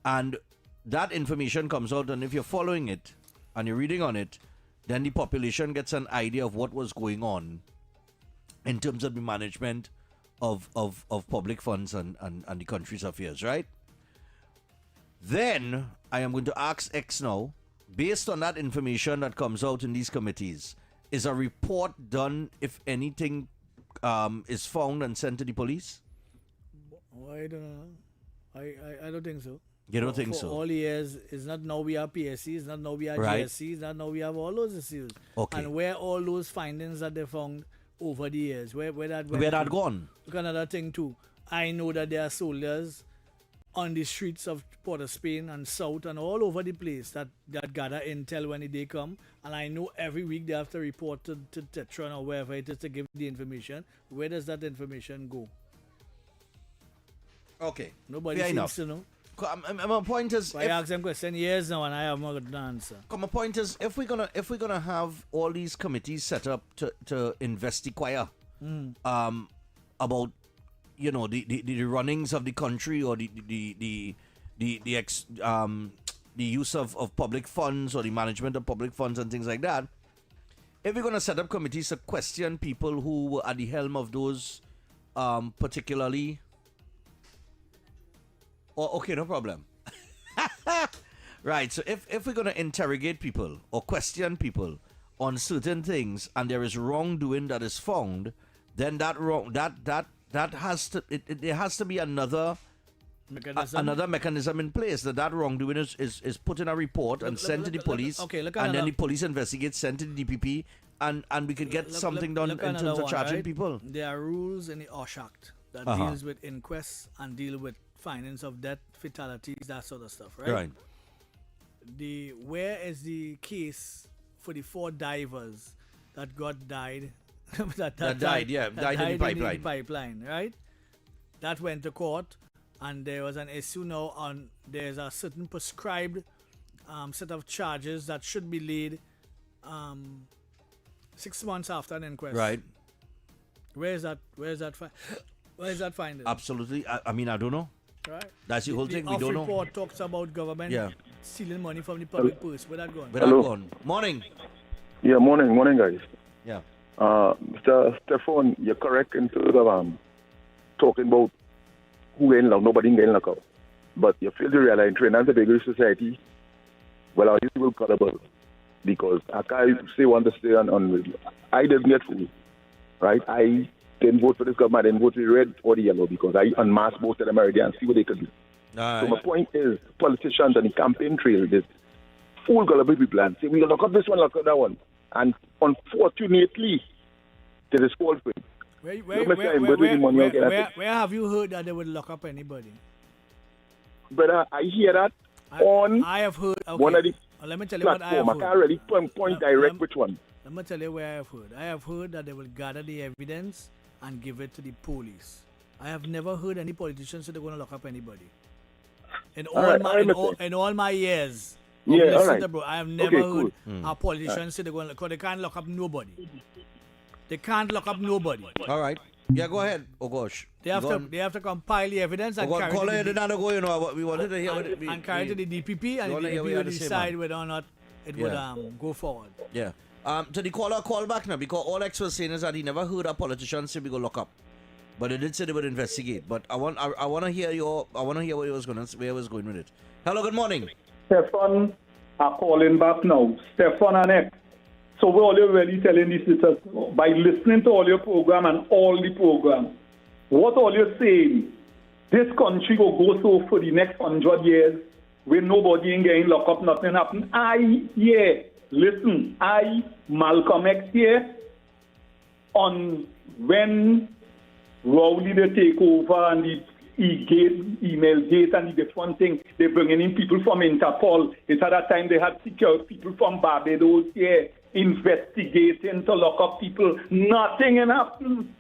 And that information comes out, and if you're following it and you're reading on it, then the population gets an idea of what was going on in terms of the management of public funds and the country's affairs, right? Then I am going to ask X now, based on that information that comes out in these committees, is a report done if anything is found and sent to the police? Oh, I don't know. I don't think so. You don't think for so? All years, it's not now we have PSC, it's not now we have Right. GSC, it's not now we have all those issues. Okay. And where all those findings that they found over the years, where that went Where that to. gone? Look, another thing too. I know that there are soldiers on the streets of Port of Spain and South and all over the place that gather intel when the day come. And I know every week they have to report to Tetron or wherever it is to give the information. Where does that information go? Okay. Nobody Fair seems enough. to know. My point is, I ask them question years now and I have not got an answer. My point is, if we're gonna have all these committees set up to investigate about the runnings of the country or the use of public funds or the management of public funds and things like that, if we're gonna set up committees to question people who were at the helm of those particularly. Oh, okay, no problem. Right, so if we're going to interrogate people or question people on certain things and there is wrongdoing that is found, then that has to there has to be another mechanism in place that wrongdoing is put in a report and sent to the police, and then the police investigate, sent to the DPP, and we could get something done in terms of charging people. There are rules in the OSH Act that deals with inquests and deal with findings of death, fatalities, that sort of stuff, right? Right. Where is the case for the 4 divers that died. That died in the pipeline, right? That went to court, and there was an issue now on there's a certain prescribed set of charges that should be laid 6 months after an inquest. Right. Where is that finding? Absolutely. I mean, I don't know. Right. That's the whole thing. We don't know. The report talks about government stealing money from the public purse. Where that going? Hello. Morning. Yeah, morning, guys. Yeah. Mr. Stephan, you're correct in terms of talking about who getting locked, nobody getting locked up. But you fail to realize in Trinidad and Tobago society, well, our people gullible. Because I can't say one to stay on I didn't get food, right? I didn't vote for this government, I didn't vote for the red or the yellow because I unmasked both of them already and see what they could do. So my point is, politicians and the campaign trail did fool gullible people and say, we'll lock up this one, lock up that one. And unfortunately, they just fall for it. Where have you heard that they would lock up anybody? But I hear that I have heard. Okay. One of the let me tell you what I have heard. I can't really point direct which one. Let me tell you where I have heard. I have heard that they will gather the evidence and give it to the police. I have never heard any politician say they're going to lock up anybody. In all my years, I have never heard a politician say they're going to, because they can't lock up nobody. They can't lock up nobody. All right. Yeah, go ahead. Oh gosh. They have to compile the evidence and carry it to the DPP, and the DPP will decide whether or not it would go forward. Yeah. To the caller, call back now, because all X was saying is that he never heard a politician say we go lock up, but they did say they would investigate. But I want to hear where he was going with it. Hello, good morning. Stephan, I'm calling back now. Stephan and X. So we're all really telling these listeners, by listening to all your program and all the program, what all you're saying, this country will go so for the next 100 years, where nobody ain't getting locked up, nothing happen. Malcolm X here, on when Rowley they take over and the email gate and the different thing, they're bringing in people from Interpol. It's at that time they had secure people from Barbados here investigating to lock up people. Nothing happened.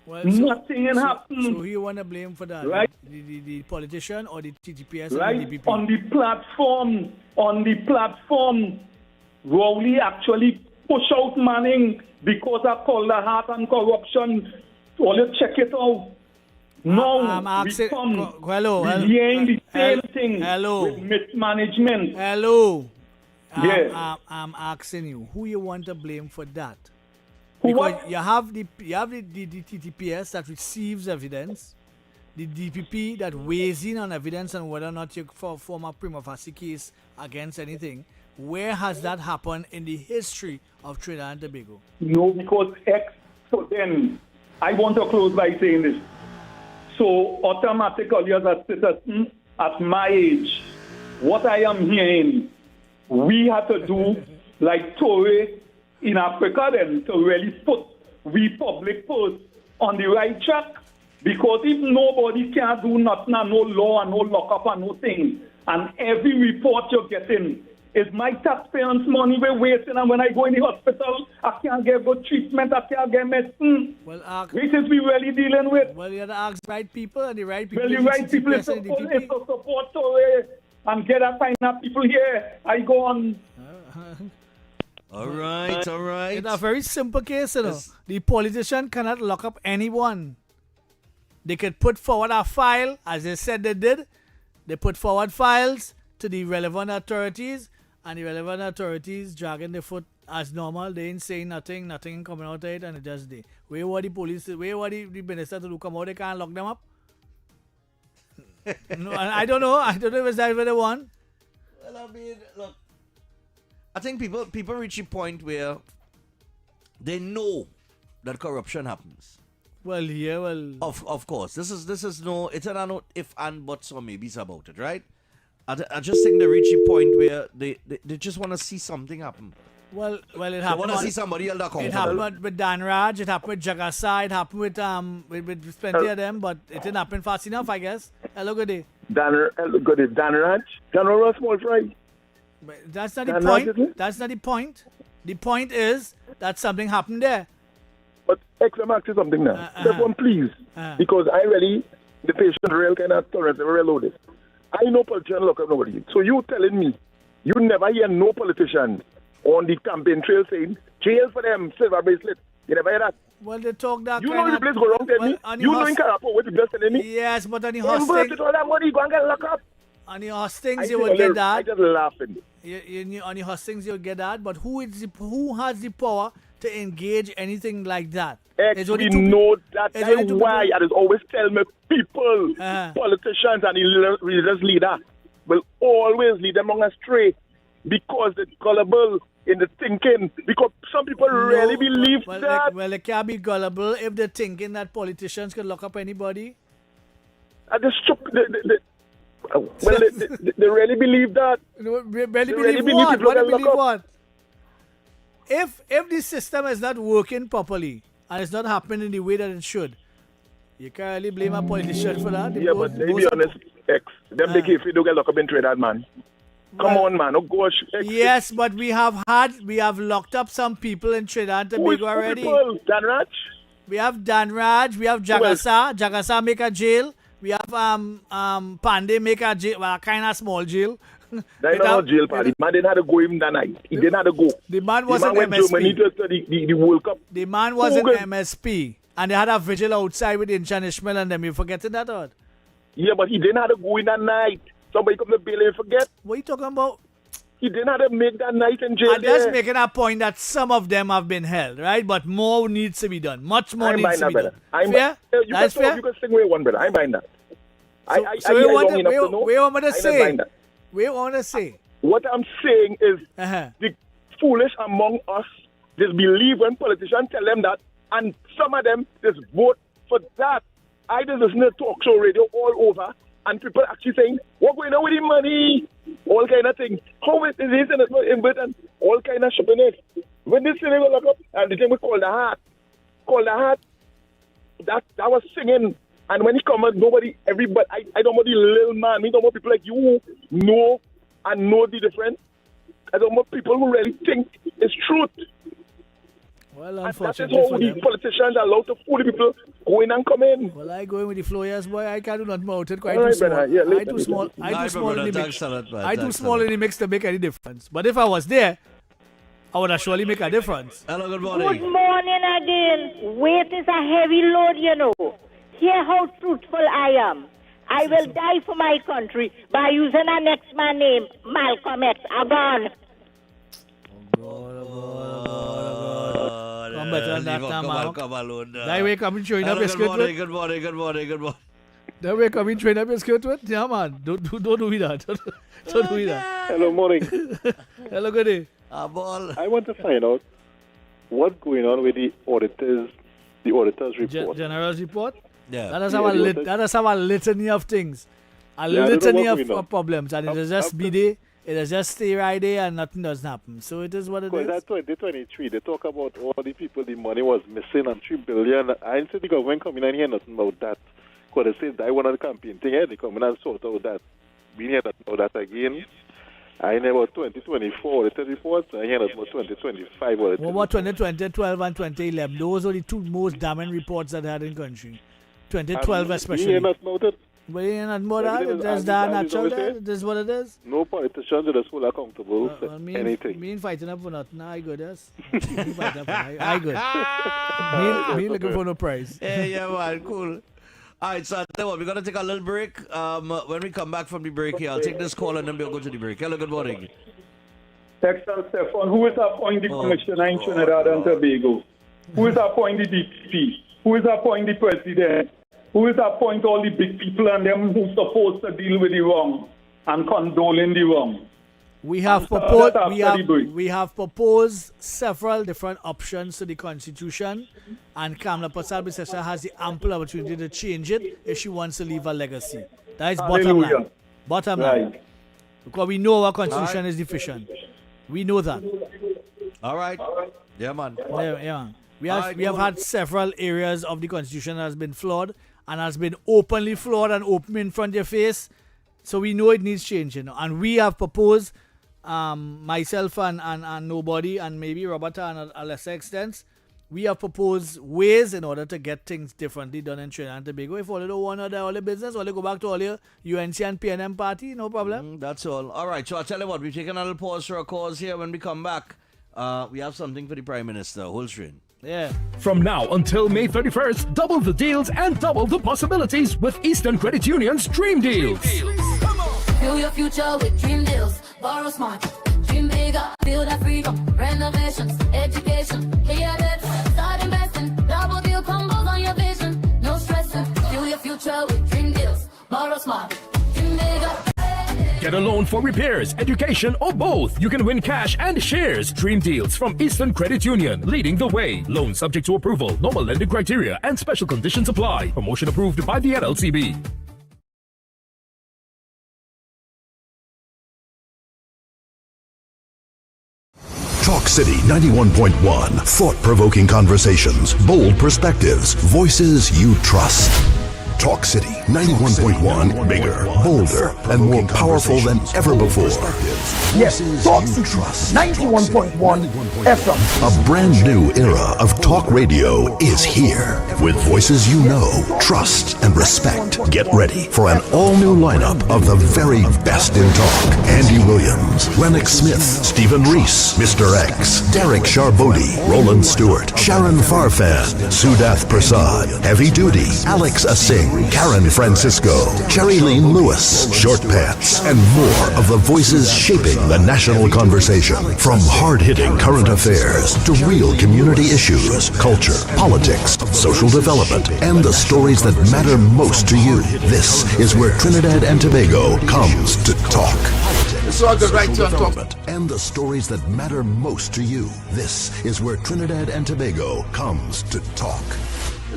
Nothing happened. So who you want to blame for that? Right? The politician or the TTPS right? or the DPP? On the platform, Rowley actually push out Manning because of Calder and corruption. So you check it out. No, we come the same thing with mismanagement. Hello. Yeah. I'm asking you, who you want to blame for that? Who because what? you have the TTPS that receives evidence, the DPP that weighs in on evidence and whether or not you form a prima facie case against anything. Where has that happened in the history of Trinidad and Tobago? No, because so then I want to close by saying this. So automatically as a citizen at my age, what I am hearing, we have to do like Tory in Africa then to really put we public purse on the right track. Because if nobody can do nothing and no law and no lockup and no thing, and every report you're getting is my taxpayers' money we're wasting, and when I go in the hospital, I can't get good treatment, I can't get medicine. Which is we really dealing with. Well, you have to ask the right people, and the right people. Well, the right people is to support Tory and get that kind of people here. I go on. All right. It's a very simple case, you know. Yes. The politician cannot lock up anyone. They could put forward a file, as they said they did. They put forward files to the relevant authorities, and the relevant authorities dragging their foot as normal. They ain't saying nothing coming out of it, and it just they. Where were the police? Where were the minister to do come out? They can't lock them up. No, I don't know. I don't know if that's what they want. Well, I mean, look. I think people reach a point where they know that corruption happens. Of course. This is no. It's an if and buts or maybes about it, right? I just think they reach a point where they just want to see something happen. Well, it happened. They want to see somebody else accountable. It happened with Dan Raj. It happened with Jagasa. It happened with plenty of them, but it didn't happen fast enough, I guess. Hello, good day. Dan Raj. Dan Raj small fry. But that's not the point. That's not the point. The point is that something happened there. But X, I'm asking something now. Stefan, please. Because I really, the patient real kind of tolerance, real low this. I know politicians look up nobody. So you telling me you never hear no politician on the campaign trail saying jail for them, silver bracelet. You never hear that? Well, they talk that you know the place go wrong, tell me. You know in Karapo, what you just telling me? Yes, but on the hostings... all that money, go and get locked up. On the hostings, you will get that. I just laughing. On the hostings, you'll get that. But who has the power to engage anything like that? X, we know that. That's why I just always tell me people, politicians and religious leaders will always lead them on astray because they're gullible in the thinking. Because some people really believe that. Well, they can't be gullible if they're thinking that politicians can lock up anybody. I just they really believe that. Really believe what? What do you believe what? If the system is not working properly and it's not happening in the way that it should, you can't really blame a politician for that. But to be honest, X, them big if you don't get locked up in Trinidad, man. Come on, man. Oh, gosh. Yes, but we have locked up some people in Trinidad and Tobago already. Dan Raj? We have Dan Raj, we have Jagasa. Jagasa make a jail. We have Pandey make a jail, well, kind of small jail. That's not jail party. Man didn't have to go even that night. He didn't have to go. The man was an went MSP. Germany to study the World Cup. The man was an MSP. And they had a vigil outside with Inchan Ishmael and them. You forgetting that or? Yeah, but he didn't have to go in that night. Somebody come to bail and forget. What are you talking about? He didn't have to make that night in jail. I'm just making a point that some of them have been held, right? But more needs to be done. Much more needs to be done. Fair? That's fair? You can sing away one, brother. I'm buying that. So we want to say. We want to say. What I'm saying is the foolish among us just believe when politicians tell them that, and some of them just vote for that. I just listen to talk show radio all over, and people actually saying, what going on with the money? All kind of things. How is this in Britain? All kind of shopping. When this thing will look up, and the thing we call the heart, that was singing. And when he come out, everybody, I don't know the little man, I don't know people like you know the difference. I don't know people who really think it's truth. Well, and unfortunately that is how the politicians are allowed to fool the people go in and come in. Well, I go in with the flow, yes, boy. I can't do nothing about it. All right, I too small. I too small in the mix to make any difference. But if I was there, I would surely make a difference. Hello, good morning. Good morning again. Weight is a heavy load, you know. Hear how truthful I am. I will die for my country by using a next man name, Malcolm X. I'm gone. Come better than that now, man. That way come and join up your skirt with. Good morning. That way come and join up your skirt with. Yeah, man. Don't do that. Don't do that. Hello, morning. Hello, good day. I want to find out what's going on with the auditor's report. General's report? Yeah. That is our litany of things. A litany of problems. And it is just be there. It is just stay right there and nothing does happen. So it is what it is. That's 2023. They talk about all the people the money was missing and 3 billion. I didn't see the government coming in here nothing about that. Because they said I want a campaign thing here. They come in and sort out that. We hear nothing about that again. I know about 2024 auditor reports. I hear about 2025 auditor. What about 2020, 12 and 2011? Those are the two most damning reports that I had in the country. 2012 especially. We hear nothing about it. But you ain't nothing about that. That's that natural. This is what it is. No politicians are just full accountable for anything. Me ain't fighting up for nothing. I good, yes. I good. Me looking for no prize. Yeah, man, cool. All right, so we're going to take a little break. When we come back from the break here, I'll take this call and then we'll go to the break. Hello, good morning. Texan Stefan, who is appointing the commissioner in Trinidad and Tobago? Who is appointing the DP? Who is appointing the president? Who is appointing all the big people and them who's supposed to deal with the wrong and condoling the wrong? We have proposed several different options to the Constitution, and Kamala Prasad has the ample opportunity to change it if she wants to leave a legacy. That is bottom line. Bottom line. Because we know our Constitution is deficient. We know that. All right. Yeah, man. Yeah. We have had several areas of the Constitution that has been flawed and has been openly flawed and open in front of your face. So we know it needs changing. And we have proposed myself and Nobody, and maybe Roberta and a lesser extent, we have proposed ways in order to get things differently done in Trinidad and Tobago. If all you don't want all the business, all you go back to all your UNC and PNM party, no problem. That's all. All right, so I'll tell you what, we've taken a little pause for a cause here. When we come back, we have something for the Prime Minister. Hold straight. Yeah. From now until May 31st, double the deals and double the possibilities with Eastern Credit Union's Dream Deals. Build your future with Dream Deals. Borrow smart. Dream bigger. Build a freedom. Renovations. Education. Clear debt. Start investing. Double deal combos on your vision. No stressing. Build your future with Dream Deals. Borrow smart. Dream bigger. Get a loan for repairs, education, or both. You can win cash and shares. Dream Deals from Eastern Credit Union, leading the way. Loan subject to approval. Normal lending criteria and special conditions apply. Promotion approved by the NLCB. Talk City 91.1. Thought-provoking conversations, bold perspectives, voices you trust. Talk City 91.1. Bigger, bolder, and more powerful than ever before. Yes, Talk City 91.1 FM. A brand new era of talk radio is here. With voices you know, trust, and respect. Get ready for an all-new lineup of the very best in talk. Andy Williams, Lennox Smith, Stephen Reese, Mr. X, Derek Charbodi, Roland Stewart, Sharon Farfan, Sudath Prasad, Heavy Duty, Alex Asing, Karen Francisco, Cherry Lane Lewis, Short Pants, and more of the voices shaping the national conversation. From hard-hitting current affairs to real community issues, culture, politics, social development, and the stories that matter most to you. This is where Trinidad and Tobago comes to talk. So I got right to talk. And the stories that matter most to you. This is where Trinidad and Tobago comes to talk.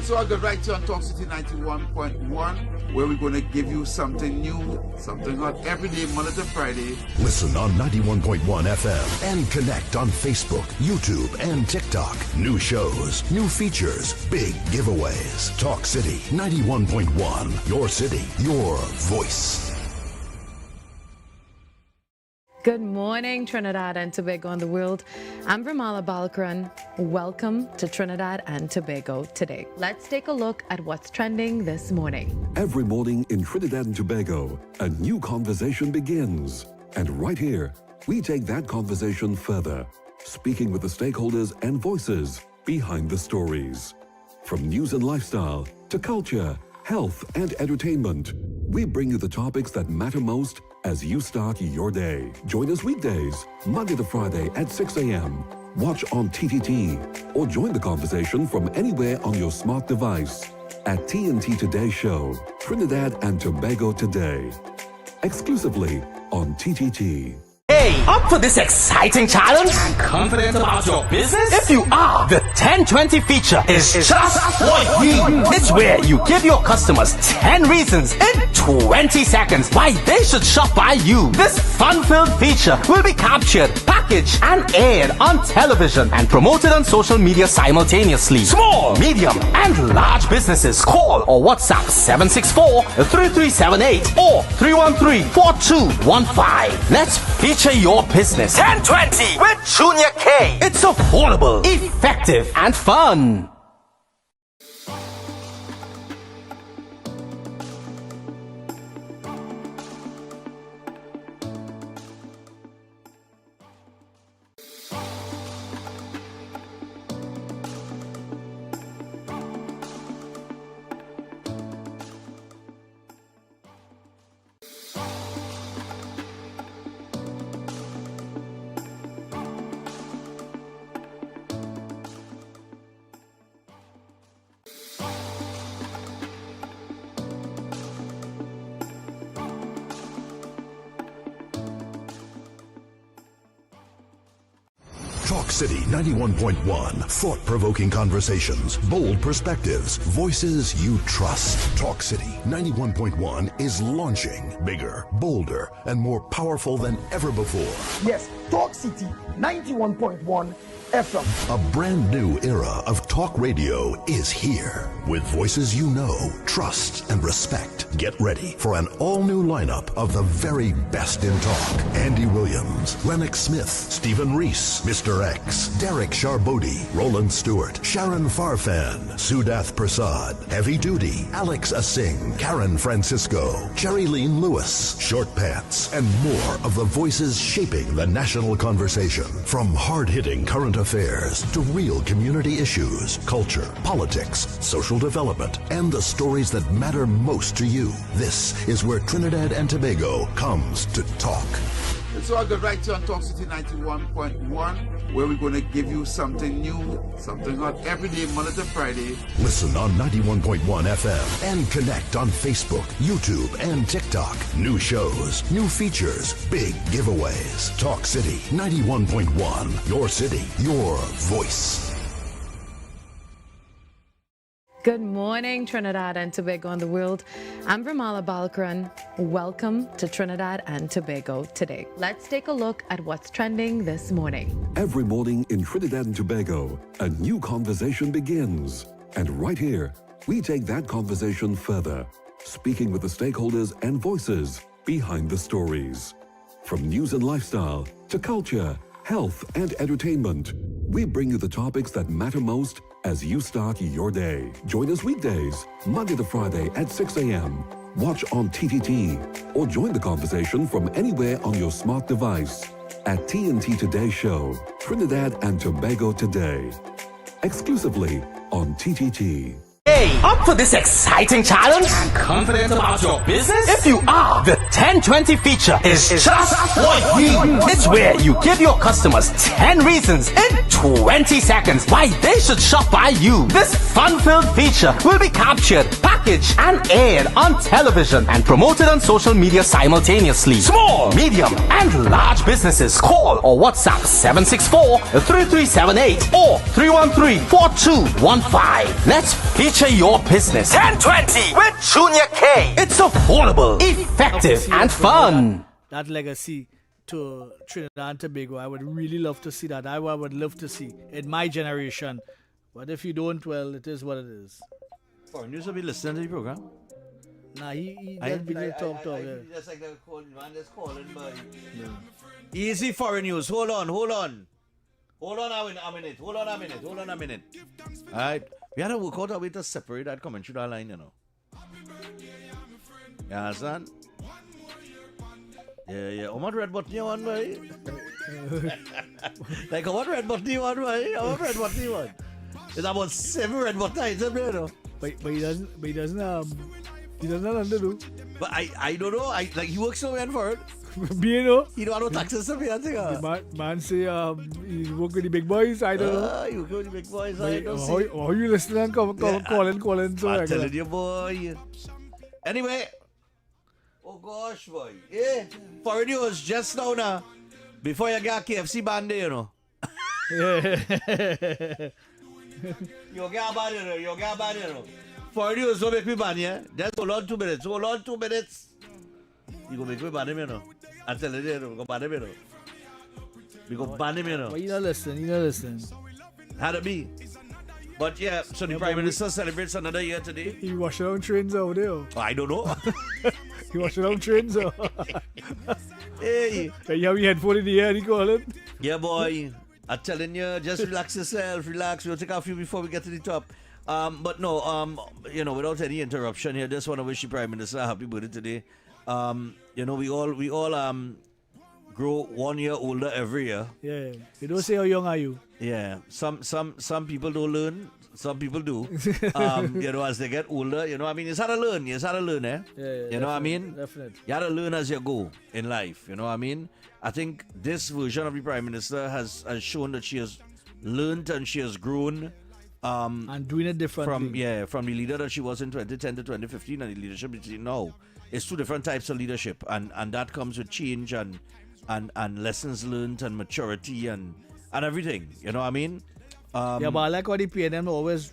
So I got right to on Talk City 91.1, where we're going to give you something new, something hot every day, Monday to Friday. Listen on 91.1 FM and connect on Facebook, YouTube, and TikTok. New shows, new features, big giveaways. Talk City 91.1. Your city, your voice. Good morning, Trinidad and Tobago and the world. I'm Ramala Balkaran. Welcome to Trinidad and Tobago today. Let's take a look at what's trending this morning. Every morning in Trinidad and Tobago, a new conversation begins. And right here, we take that conversation further, speaking with the stakeholders and voices behind the stories. From news and lifestyle to culture, health, and entertainment, we bring you the topics that matter most as you start your day. Join us weekdays, Monday to Friday at 6 a.m. Watch on TTT or join the conversation from anywhere on your smart device at TNT Today Show, Trinidad and Tobago Today. Exclusively on TTT. Hey, up for this exciting challenge? And confident about your business? If you are, the 1020 feature is just what you need. It's where you give your customers 10 reasons in 20 seconds why they should shop by you. This fun-filled feature will be captured, packaged, and aired on television and promoted on social media simultaneously. Small, medium, and large businesses call or WhatsApp 764-3378 or 313-4215. Let's feature your business. 1020 with Junior K. It's affordable, effective, and fun. Talk City 91.1. Thought-provoking conversations, bold perspectives, voices you trust. Talk City 91.1 is launching bigger, bolder, and more powerful than ever before. Yes, Talk City 91.1 FM. A brand new era of talk radio is here. With voices you know, trust, and respect. Get ready for an all-new lineup of the very best in talk. Andy Williams, Lennox Smith, Stephen Reese, Mr. X, Derek Charbodi, Roland Stewart, Sharon Farfan, Sudath Prasad, Heavy Duty, Alex Asing, Karen Francisco, Jerry Lean Lewis, Short Pants, and more of the voices shaping the national conversation. From hard-hitting current affairs to real community issues, culture, politics, social development, and the stories that matter most to you. This is where Trinidad and Tobago comes to talk. So I got right here on Talk City 91.1, where we're going to give you something new, something hot every day, Monday to Friday. Listen on 91.1 FM and connect on Facebook, YouTube, and TikTok. New shows, new features, big giveaways. Talk City 91.1. Your city, your voice. Good morning, Trinidad and Tobago and the world. I'm Ramala Balkaran. Welcome to Trinidad and Tobago today. Let's take a look at what's trending this morning. Every morning in Trinidad and Tobago, a new conversation begins. And right here, we take that conversation further, speaking with the stakeholders and voices behind the stories. From news and lifestyle to culture, health, and entertainment, we bring you the topics that matter most as you start your day. Join us weekdays, Monday to Friday at 6 a.m. Watch on TTT or join the conversation from anywhere on your smart device at TNT Today Show, Trinidad and Tobago Today. Exclusively on TTT. Hey, up for this exciting challenge? And confident about your business? If you are, the 1020 feature is just for you. It's where you give your customers 10 reasons in 20 seconds why they should shop by you. This fun-filled feature will be captured, packaged, and aired on television and promoted on social media simultaneously. Small, medium, and large businesses call or WhatsApp 764-3378 or 313-4215. Let's feature your business. 1020 with Junior K. It's affordable, effective, and fun. That legacy to Trinidad and Tobago, I would really love to see that. I would love to see in my generation. But if you don't, well, it is what it is. Foreigners will be listening to the program. Nah, he just be talk. Just like the man that's calling by. Easy foreign news. Hold on. Hold on a minute. All right. We had to work out a way to separate that commentary that line, you know. You understand? Yeah. How much red button you want, boy? Like, how much red button you want, boy? How much red button you want? It's about 7 red buttons, you know. But he doesn't undo. But I don't know. Like, he works so well for it. You know? He don't have no taxes to pay, I think. Man say he work with the big boys, I don't know. You work with the big boys, I don't see. How you listening and calling so I'm telling you, boy. Anyway. Oh gosh, boy. Yeah. For news, just now, before you get KFC band, you know. Yeah. You get band, you know. For news, don't make me ban, yeah? Just hold on 2 minutes. You go make me ban him, you know. I tell you, you go ban him, you know. We go ban him, you know. Why you not listening? Had to be. But yeah, so the Prime Minister celebrates another year today. He washed down trains out there. Oh, I don't know. He washed down trains out. Hey. You have your headphone in the air, he call it. Yeah, boy. I'm telling you, just relax yourself. Relax. We'll take a few before we get to the top. But no, without any interruption here, just want to wish the Prime Minister a happy birthday today. We all grow 1 year older every year. Yeah. You don't say how young are you. Yeah. Some people don't learn. Some people do. As they get older, it's hard to learn. It's hard to learn, eh? Yeah, you know what I mean? Definitely. You have to learn as you go in life. You know what I mean? I think this version of the Prime Minister has shown that she has learned and she has grown. And doing it differently. From the leader that she was in 2010 to 2015 and the leadership between now. It's 2 different types of leadership, and that comes with change and lessons learned and maturity and everything. You know what I mean? But I like how the PNM always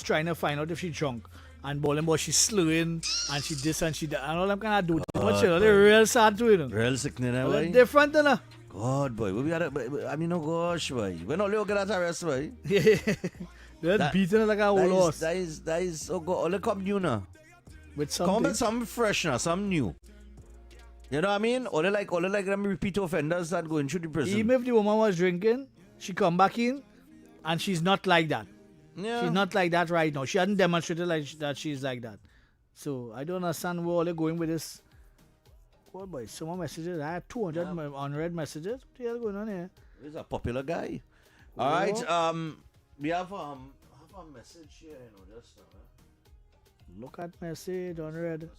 trying to find out if she drunk and bowling, but she's slurring and she this and she that and all them kind of do too much. They're real sad too, you know. Real sickening, different, you know. God, boy. We had I mean, oh gosh, boy. When all you get that arrest, boy. They're beating it like a whole horse. That is, oh God, only come new now. With something. Come with something fresh now, something new. You know what I mean? Only like them repeat offenders that go into the prison. Even if the woman was drinking, she come back in, and she's not like that. Yeah. She's not like that right now. She hasn't demonstrated like that she's like that. So I don't understand where all they're going with this. God, boy, so many messages. I had 200 unread messages. What the hell going on here? He's a popular guy. All right. We have a message here, you know, just Look at message unread.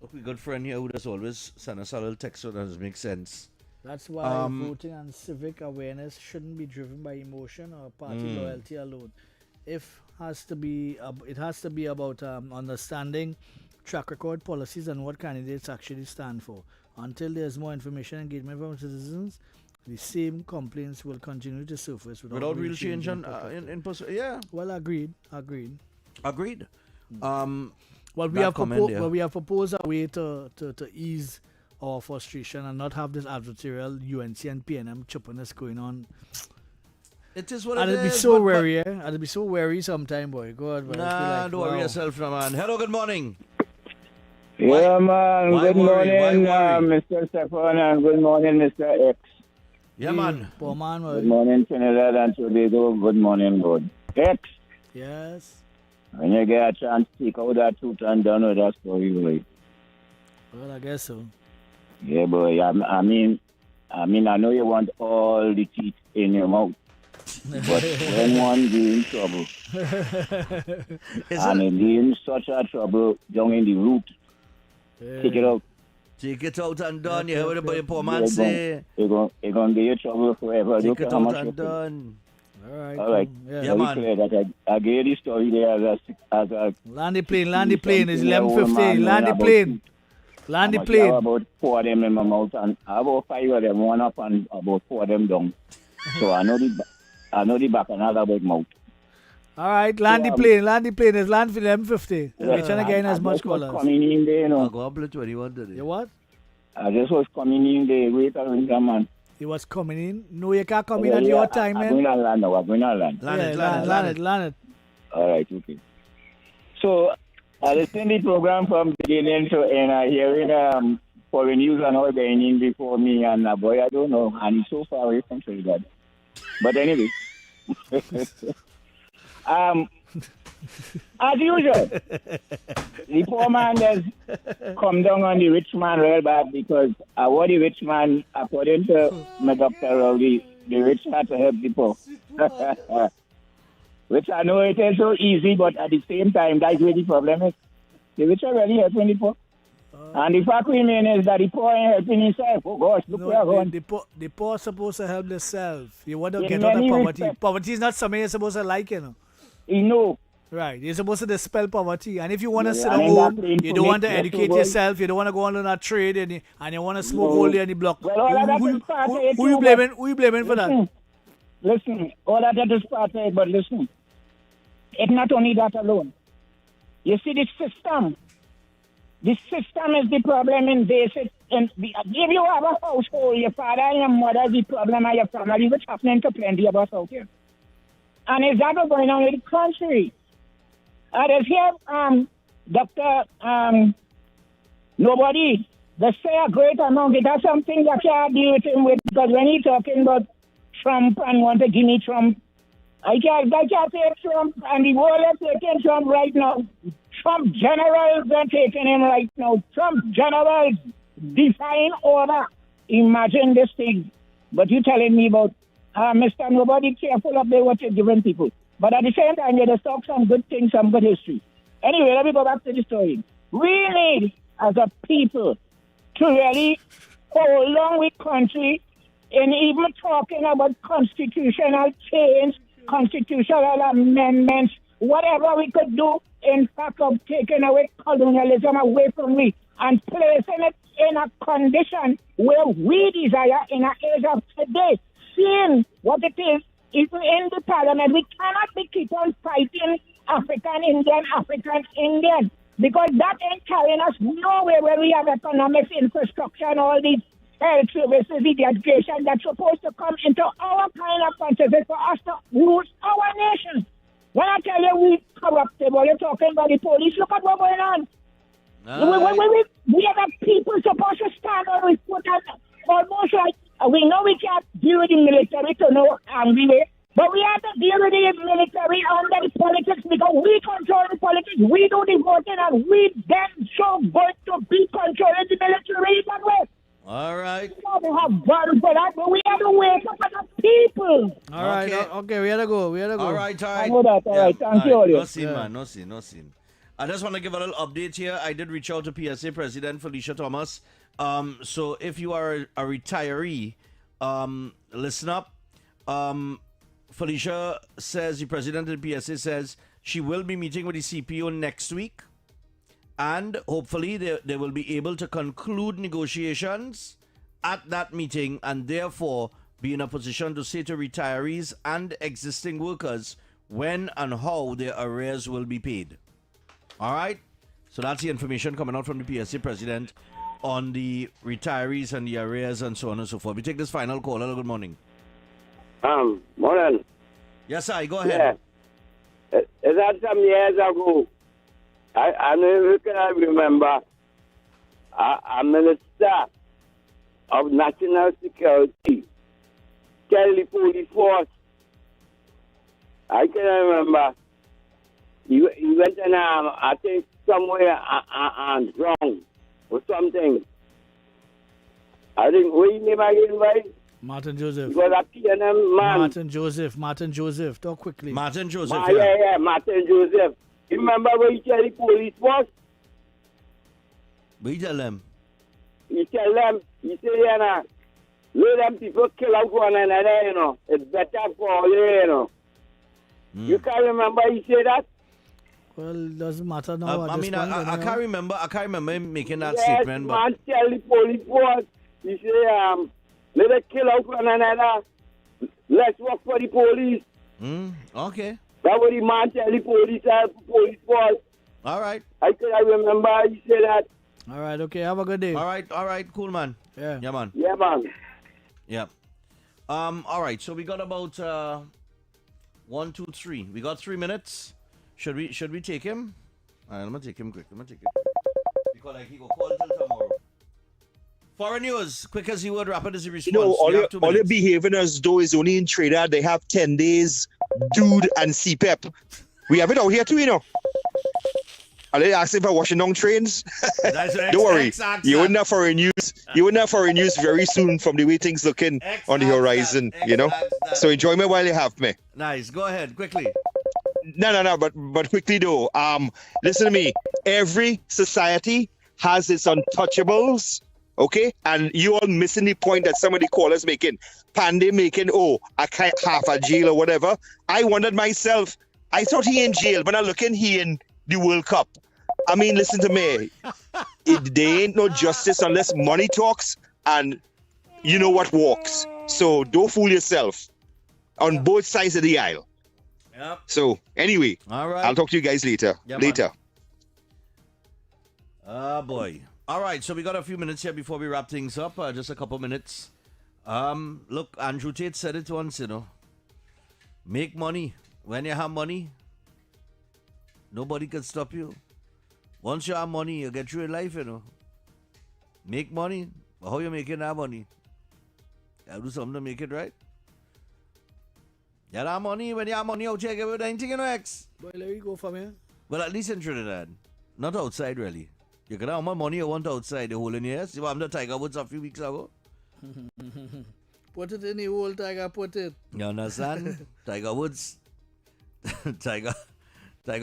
Look, we good friend here who does always send us a little text so that does make sense. That's why voting and civic awareness shouldn't be driven by emotion or party loyalty alone. It has to be about understanding track record, policies, and what candidates actually stand for. Until there's more information and engagement from citizens, the same complaints will continue to surface without real change in yeah. Well, agreed. Well, we have proposed a way to ease our frustration and not have this adversarial UNC and PNM chippiness going on. It is what and it it'll is. Be so wary, And it'll be so wary sometime, boy. God, don't worry yourself, man. Hello, good morning. Yeah, man. Why good worry? morning, Mr. Stephan, and good morning, Mr. X. Yeah, man. Poor man, Good morning, Trinidad and Tobago. Good morning, God. X. Yes. When you get a chance, take out that truth and done with that story, boy. Well, I guess so. Yeah, boy. I mean, I know you want all the teeth in your mouth. But when one get in trouble, and it in such a trouble down in the root, take it out. Take it out and done. You heard what the poor man say. It's going to be a trouble forever. Take it out and done. All right. Yeah, man. Clear that I gave the story there as a land the plane. It's 11:50. Land the plane. Land the plane. I have about 4 of them in my mouth, and I have about 5 of them, one up and about 4 of them down. So I know the back and I have about mouth. All right, land the plane. It's land for 11:50. We're trying to gain as much callers. Coming in there, you know. I'll go up to 21 today. You what? I just was coming in there. Wait a minute, man. He was coming in. No, you can't come in at your time, man. I'm going to land now. Land it. All right, okay. So, I listened to the program from beginning to end. I hearing foreign news and all going in before me, and boy, I don't know. And he's so far away from Trinidad. But anyway. As usual, the poor man has come down on the rich man real bad because what the rich man, according to my Dr. Al-Rawi, the rich had to help the poor. Which I know it is so easy, but at the same time, that's where the problem is. The rich are really helping the poor. And the fact remains is that the poor ain't helping himself. Oh gosh, look where I'm going. The poor are supposed to help themselves. You want to get out of poverty. Poverty is not something you're supposed to like, you know. You know. Right, you're supposed to dispel poverty, and if you want to sit at home, you don't want to educate yourself, you don't want to go on a trade, and you want to smoke all day on the block. Well, who you blaming? Who you blaming for that? Listen, all of that is part of it, but listen, it's not only that alone. You see, the system is the problem in basic. And if you have a household, your father and your mother is the problem, and your family, which happening to plenty of us out here. And is that what's going on in the country? There's here, Dr. Nobody, they say a great amount. That's something that you are dealing with him with, because when he's talking about Trump and want to give me Trump, I can't say Trump, and the world is taking Trump right now. Trump generals are taking him right now. Trump generals defying order. Imagine this thing. But you telling me about Mr. Nobody careful up there what you're giving people. But at the same time, you just talk some good things, some good history. Anyway, let me go back to the story. We need, as a people, to really hold along with country in even talking about constitutional change, constitutional amendments, whatever we could do in fact of taking away colonialism away from we and placing it in a condition where we desire in an age of today, seeing what it is, even in the parliament, we cannot be keep on fighting African Indian, because that ain't carrying us nowhere where we have economics, infrastructure, and all these health services, the education that's supposed to come into our kind of country for us to rule our nation. When I tell you we corruptible, you're talking about the police. Look at what's going on. We are the people supposed to stand on with foot and almost like we know we can't deal with the military to no angry way, but we have to deal with the military under the politics because we control the politics, we do the voting, and we then so going to be controlling the military that way. All right. We have to have guns for that, but we have to wake up as a people. All right, okay, we had to go. All right. I know that, all right. Thank you, No scene, man. No scene. I just want to give a little update here. I did reach out to PSA President Felicia Thomas. So if you are a retiree, listen up. Felicia says, the president of the PSA says, she will be meeting with the CPO next week. And hopefully they will be able to conclude negotiations at that meeting and therefore be in a position to say to retirees and existing workers when and how their arrears will be paid. All right? So that's the information coming out from the PSA president on the retirees and the arrears and so on and so forth. We take this final call. Hello, good morning. Morning. Yes, I go ahead. Yeah. Is that some years ago? I never can remember a minister of national security tell the police force. I can remember he went in I think somewhere and drowned or something. I think what his name again, right? Martin Joseph. Because a PNM man. Martin Joseph. Talk quickly. Martin Joseph. Yeah, Martin Joseph. You remember what he tell the police force? What you tell them? He tell them, he say, let them people kill out one another, you know. It's better for you, you know. You can't remember he say that? Well, it doesn't matter now. I can't remember him making that yes, statement. But man tell the police force, he say, let them kill out one another. Let's work for the police. Okay. That's what the man tell the police force. All right. I remember he said that. All right, okay. Have a good day. All right. Cool, man. Yeah, man. Yeah, man. Yeah. All right. So we got about 1, 2, 3. We got 3 minutes. Should we take him? All right, I'm gonna take him quick. Because like he go call till tomorrow. Foreign news, quick as he would, rapid as he responds. You know, all your behaving as though is only in Trinidad. They have 10 days, dude, and CPEP. We have it out here too, you know. Are they asking for washing down trains? Don't worry. You wouldn't have foreign news. You wouldn't have foreign news very soon from the way things looking on the horizon, you know. So enjoy me while you have me. Nice. Go ahead, quickly. No. But quickly though. Listen to me. Every society has its untouchables. Okay, and you all missing the point that some of the callers making. Pandey making, I can't half a jail or whatever. I wondered myself. I thought he in jail, but I looking he in the World Cup. I mean, listen to me. There ain't no justice unless money talks, and you know what walks. So don't fool yourself on both sides of the aisle. Yep. So anyway, all right. I'll talk to you guys later. Later. Boy. All right, so we got a few minutes here before we wrap things up. Just a couple minutes. Look, Andrew Tate said it once, you know. Make money. When you have money, nobody can stop you. Once you have money, you get through in life, you know. Make money. But how you making that money? You have to do something to make it right. You have money. When you have money out here, you get anything, you know, X. Boy, let me go from here. Well, at least in Trinidad. Not outside, really. You can have how much money you want outside the whole in here. See what happened to Tiger Woods a few weeks ago? Put it in the hole, Tiger, put it. You understand? Tiger Woods. Tiger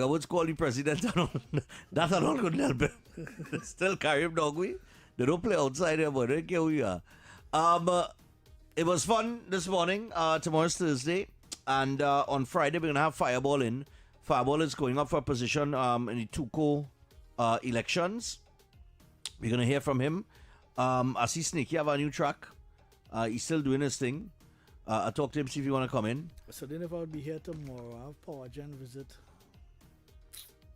Woods called the president and all. That alone couldn't help him. Still carry him doggy. They don't play outside here, but they don't care who you are. It was fun this morning. Tomorrow's Thursday. And on Friday, we're going to have Fireball in. Fireball is going up for a position in the Tuco elections. We're going to hear from him. I see Sneaky have a new track. He's still doing his thing. I talked to him, see if you want to come in. So then if I would be here tomorrow, I have Power Gen visit.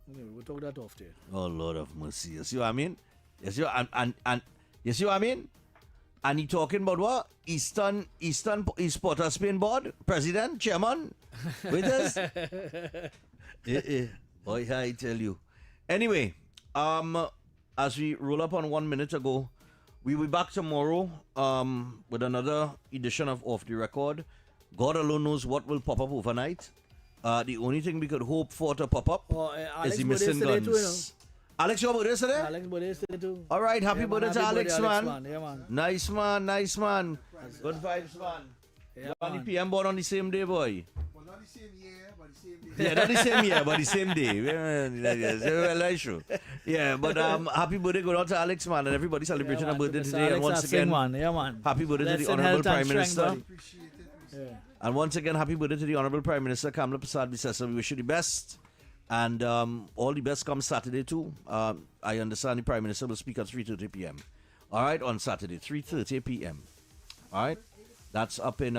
Anyway, we'll talk that off there. Oh, Lord of mercy. You see what I mean? You see what I mean? And he talking about what? East Porter Spain Board? President? Chairman? With us? Boy, I tell you. Anyway, as we roll up on 1 minute ago, we'll be back tomorrow with another edition of Off the Record. God alone knows what will pop up overnight. The only thing we could hope for to pop up is the missing guns. Too, you know? Alex, your birthday today? Alex birthday today too. All right, happy birthday to Alex, man. Yeah, man. Nice man. Good vibes, man. Yeah, man. man. PM born on the same day, boy. Well, not the same year, but the same day. Yeah, not the same year, but the same day. Well, that's true. Yeah, but happy birthday go out to Alex, man, and everybody celebrating a birthday today. Alex And once again, man. Yeah, man. happy birthday to the Blessed Honorable health and Prime Minister. strength, buddy. Yeah. And once again, happy birthday to the Honorable Prime Minister Kamala Prasad Bisesa. We wish you the best. And all the best comes Saturday too. I understand the Prime Minister will speak at 3:30 p.m. All right, on Saturday, 3:30 p.m. All right, that's up in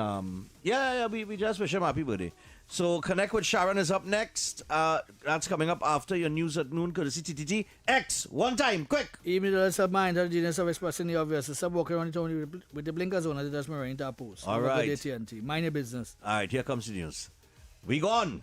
we just wish him happy birthday. So Connect with Sharon is up next. That's coming up after your news at noon, courtesy TTT X. One time, quick. Even though it's a mind, the genius of expressing the obvious. It's a walking around the town with the blinkers on as it does marine to post. All right. AT&T. Mind your business. All right, here comes the news. We gone.